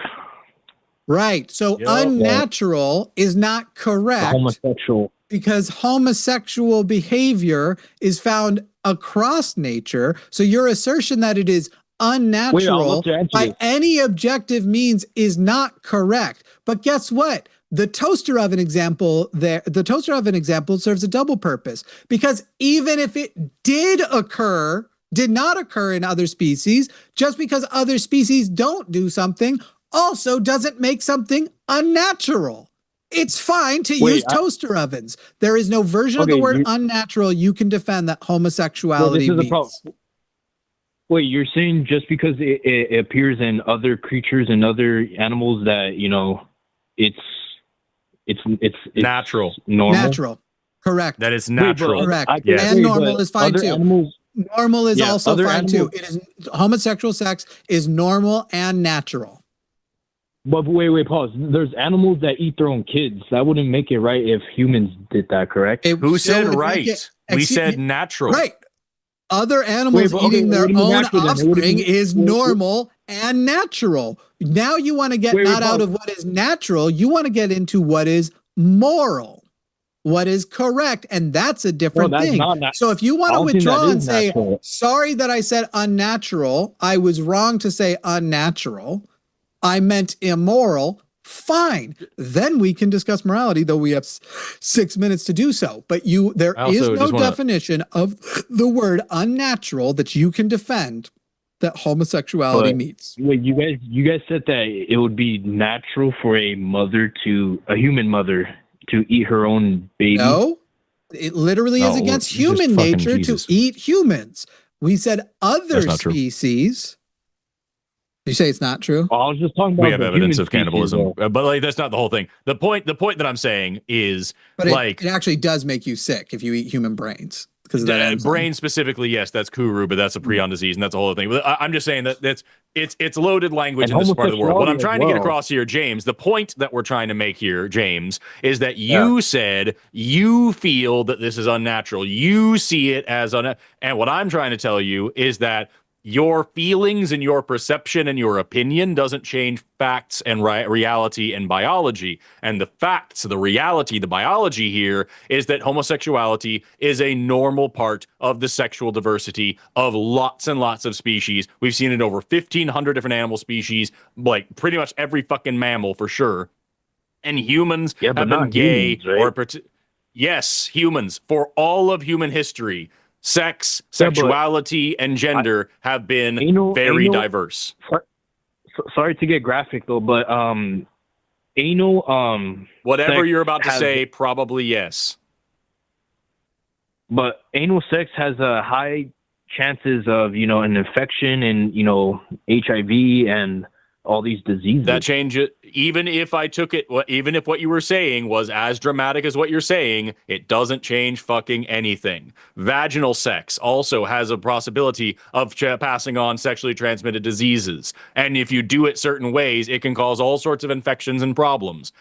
Right. So unnatural is not correct. Homosexual. Because homosexual behavior is found across nature. So your assertion that it is unnatural by any objective means is not correct. But guess what? The toaster oven example serves a double purpose, because even if it did not occur in other species, just because other species don't do something also doesn't make something unnatural. It's fine to use toaster ovens. There is no version of the word unnatural you can defend that homosexuality means. Wait, you're saying just because it appears in other creatures and other animals that, you know, it's natural. Normal? Natural. Correct. That is natural. Correct. And normal is fine too. Normal is also fine too. It is homosexual sex is normal and natural. But wait, pause. There's animals that eat their own kids. That wouldn't make it right if humans did that, correct? Who said right? We said natural. Right. Other animals eating their own offspring is normal and natural. Now you want to get out of what is natural, you want to get into what is moral, what is correct, and that's a different thing. So if you want to withdraw and say, sorry that I said unnatural, I was wrong to say unnatural, I meant immoral, fine. Then we can discuss morality, though we have 6 minutes to do so. But there is no definition of the word unnatural that you can defend that homosexuality meets. Wait, you guys said that it would be natural for a human mother to eat her own baby? No, it literally is against human nature to eat humans. We said other species. You say it's not true? I was just talking about we have evidence of cannibalism, but like that's not the whole thing. The point that I'm saying is, but it actually does make you sick if you eat human brains. Because that brain specifically, yes, that's Kuru, but that's a prion disease, and that's a whole thing. But I'm just saying that it's loaded language in this part of the world. What I'm trying to get across here, James, the point that we're trying to make here, James, is that you said you feel that this is unnatural. You see it as and what I'm trying to tell you is that your feelings and your perception and your opinion doesn't change facts and reality and biology. And the facts, the reality, the biology here is that homosexuality is a normal part of the sexual diversity of lots and lots of species. We've seen it over 1,500 different animal species, like pretty much every fucking mammal for sure. And humans have been gay humans, right? Yes, humans for all of human history. Sex, sexuality, and gender have been very diverse. Sorry to get graphic though, but anal whatever you're about to say, probably yes. But anal sex has a high chances of, an infection and, HIV and all these diseases. That change it. Even if I took it, even if what you were saying was as dramatic as what you're saying, it doesn't change fucking anything. Vaginal sex also has a possibility of passing on sexually transmitted diseases. And if you do it certain ways, it can cause all sorts of infections and problems.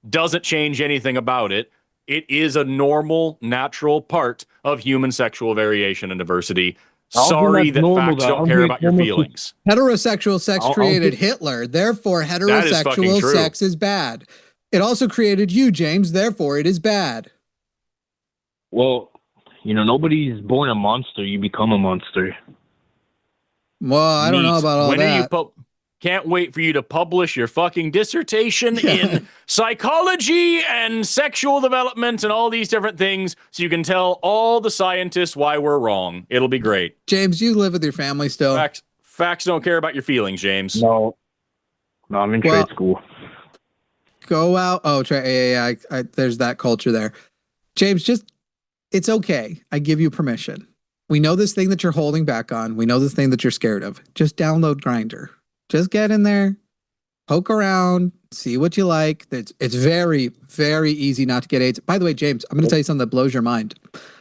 Doesn't change anything about it. It is a normal, natural part of human sexual variation and diversity. Sorry that facts don't care about your feelings. Heterosexual sex created Hitler. Therefore, heterosexual sex is bad. It also created you, James. Therefore, it is bad. Well, nobody's born a monster. You become a monster. Well, I don't know about all that. Can't wait for you to publish your fucking dissertation in psychology and sexual development and all these different things so you can tell all the scientists why we're wrong. It'll be great. James, you live with your family still? Facts don't care about your feelings, James. No, I'm in trade school. Go out. Oh, there's that culture there. James, it's okay. I give you permission. We know this thing that you're holding back on. We know this thing that you're scared of. Just download Grindr. Just get in there, poke around, see what you like. It's very, very easy not to get AIDS. By the way, James, I'm going to tell you something that blows your mind.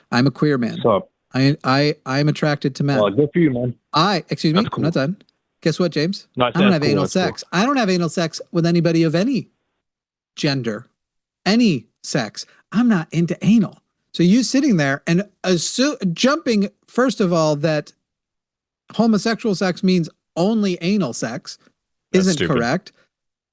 I'm a queer man. What's up? I'm attracted to men. Oh, good for you, man. Excuse me, cool. I'm not done. Guess what, James? I don't have anal sex. Cool. I don't have anal sex with anybody of any gender, any sex. I'm not into anal. So you sitting there and jumping, first of all, that homosexual sex means only anal sex isn't correct.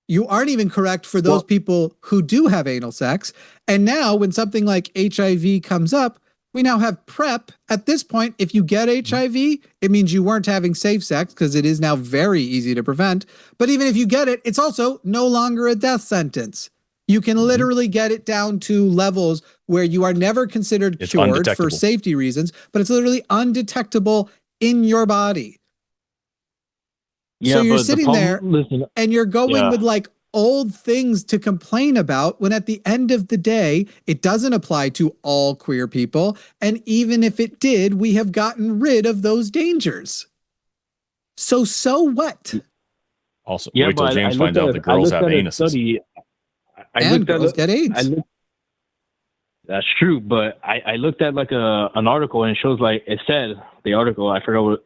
You aren't even correct for those people who do have anal sex. And now when something like HIV comes up, we now have PrEP. At this point, if you get HIV, it means you weren't having safe sex because it is now very easy to prevent. But even if you get it, it's also no longer a death sentence. You can literally get it down to levels where you are never considered cured for safety reasons, but it's literally undetectable in your body. Yeah, so you're sitting there and you're going with like old things to complain about when at the end of the day, it doesn't apply to all queer people. And even if it did, we have gotten rid of those dangers. So what? Also, wait till James finds out the girls have anuses. And girls get AIDS. That's true, but I looked at like an article and it shows like, it said, the article, I forgot what,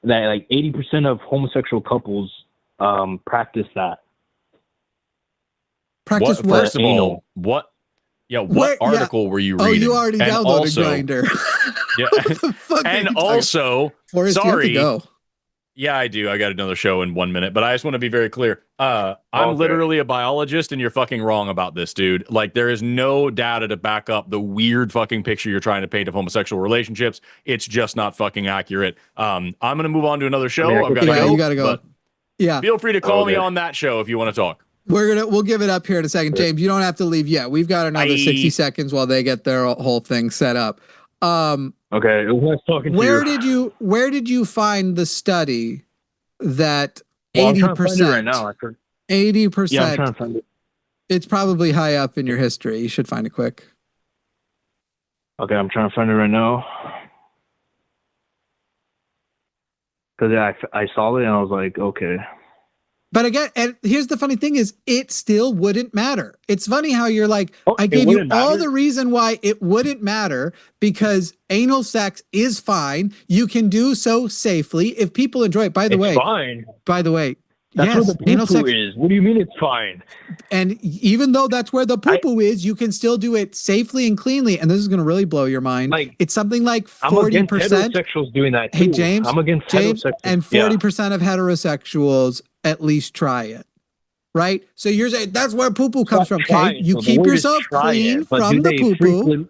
that like 80% of homosexual couples practice that. Practice what? First of all, what article were you reading? Oh, you already downloaded Grindr. And also, Forrest, sorry. You have to go. Yeah, I do. I got another show in 1 minute, but I just want to be very clear. I'm literally a biologist, and you're fucking wrong about this, dude. Like, there is no data to back up the weird fucking picture you're trying to paint of homosexual relationships. It's just not fucking accurate. I'm going to move on to another show. I've got to go. You got to go. Yeah. Feel free to call me on that show if you want to talk. We'll give it up here in a second. James, you don't have to leave yet. We've got another 60 seconds while they get their whole thing set up. Okay, let's talk to you. Where did you find the study that 80% right now? 80%? Yeah, I'm trying to find it. It's probably high up in your history. You should find it quick. Okay, I'm trying to find it right now. Because I saw it and I was like, okay. But again, and here's the funny thing is, it still wouldn't matter. It's funny how you're like, I gave you all the reason why it wouldn't matter because anal sex is fine. You can do so safely if people enjoy it. By the way, fine. By the way, that's where the poo-poo is. What do you mean it's fine? And even though that's where the poo-poo is, you can still do it safely and cleanly. And this is going to really blow your mind. Like, it's something like 40%. I'm against heterosexuals doing that too. Hey, James, I'm against heterosexuals. And 40% of heterosexuals at least try it. Right? So you're saying that's where poo-poo comes from. Okay, you keep yourself clean from the poo-poo.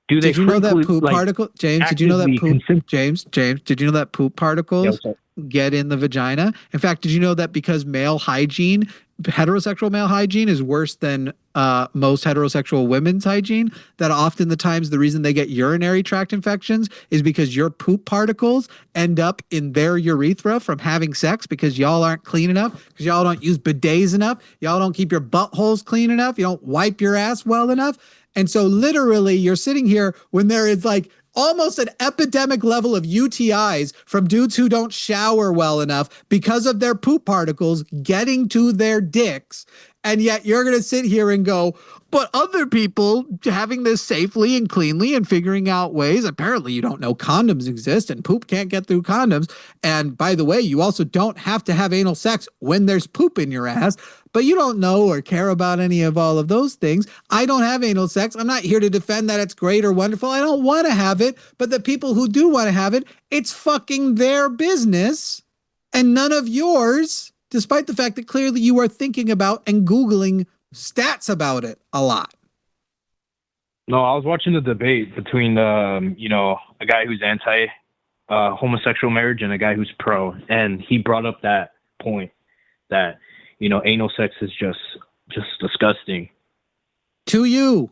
Did you know that poop particle? James, did you know that poop? James, did you know that poop particles get in the vagina. In fact, did you know that because heterosexual male hygiene is worse than most heterosexual women's hygiene, that often the times the reason they get urinary tract infections is because your poop particles end up in their urethra from having sex because y'all aren't clean enough, because y'all don't use bidets enough, y'all don't keep your buttholes clean enough, you don't wipe your ass well enough. And so literally you're sitting here when there is like almost an epidemic level of UTIs from dudes who don't shower well enough because of their poop particles getting to their dicks. And yet you're going to sit here and go, but other people having this safely and cleanly and figuring out ways. Apparently you don't know condoms exist and poop can't get through condoms. And by the way, you also don't have to have anal sex when there's poop in your ass, but you don't know or care about any of all of those things. I don't have anal sex. I'm not here to defend that it's great or wonderful. I don't want to have it, but the people who do want to have it, it's fucking their business and none of yours. Despite the fact that clearly you are thinking about and Googling stats about it a lot. No, I was watching the debate between, a guy who's anti homosexual marriage and a guy who's pro. And he brought up that point that, anal sex is just disgusting. To you.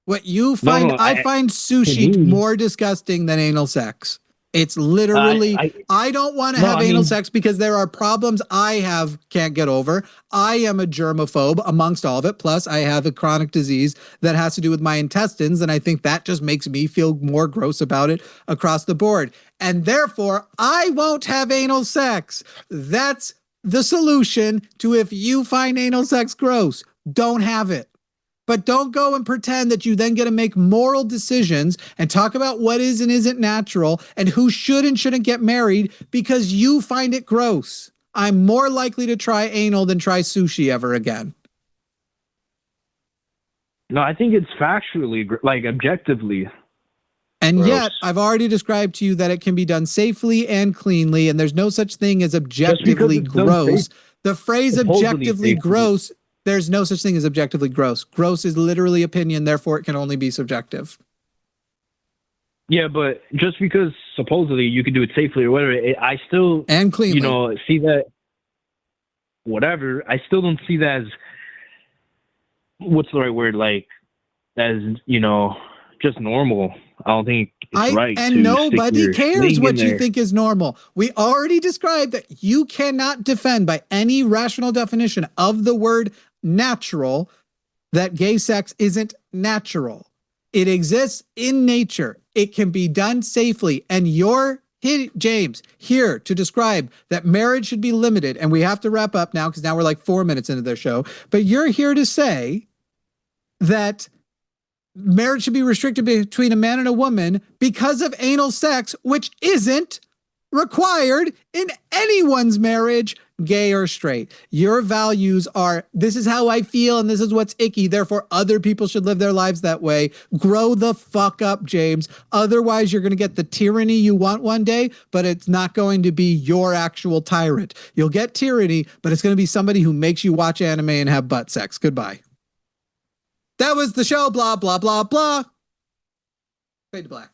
What you find, I find sushi more disgusting than anal sex. It's literally, I don't want to have anal sex because there are problems I can't get over. I am a germaphobe amongst all of it. Plus I have a chronic disease that has to do with my intestines. And I think that just makes me feel more gross about it across the board. And therefore I won't have anal sex. That's the solution to if you find anal sex gross, don't have it. But don't go and pretend that you then get to make moral decisions and talk about what is and isn't natural and who should and shouldn't get married because you find it gross. I'm more likely to try anal than try sushi ever again. No, I think it's factually, objectively. And gross. Yet, I've already described to you that it can be done safely and cleanly, and there's no such thing as objectively gross. The phrase objectively gross, there's no such thing as objectively gross. Gross is literally opinion, therefore it can only be subjective. Yeah, but just because supposedly you can do it safely or whatever, I still and cleanly, see that whatever. I still don't see that as what's the right word, as just normal. I don't think it's right. And nobody cares what you think is normal. We already described that you cannot defend by any rational definition of the word natural that gay sex isn't natural. It exists in nature. It can be done safely. And you're, James, here to describe that marriage should be limited. And we have to wrap up now because now we're like 4 minutes into their show. But you're here to say that marriage should be restricted between a man and a woman because of anal sex, which isn't required in anyone's marriage, gay or straight. Your values are, this is how I feel and this is what's icky, therefore other people should live their lives that way. Grow the fuck up, James. Otherwise you're going to get the tyranny you want one day, but it's not going to be your actual tyrant. You'll get tyranny, but it's going to be somebody who makes you watch anime and have butt sex. Goodbye. That was the show, blah, blah, blah, blah. Fade to black.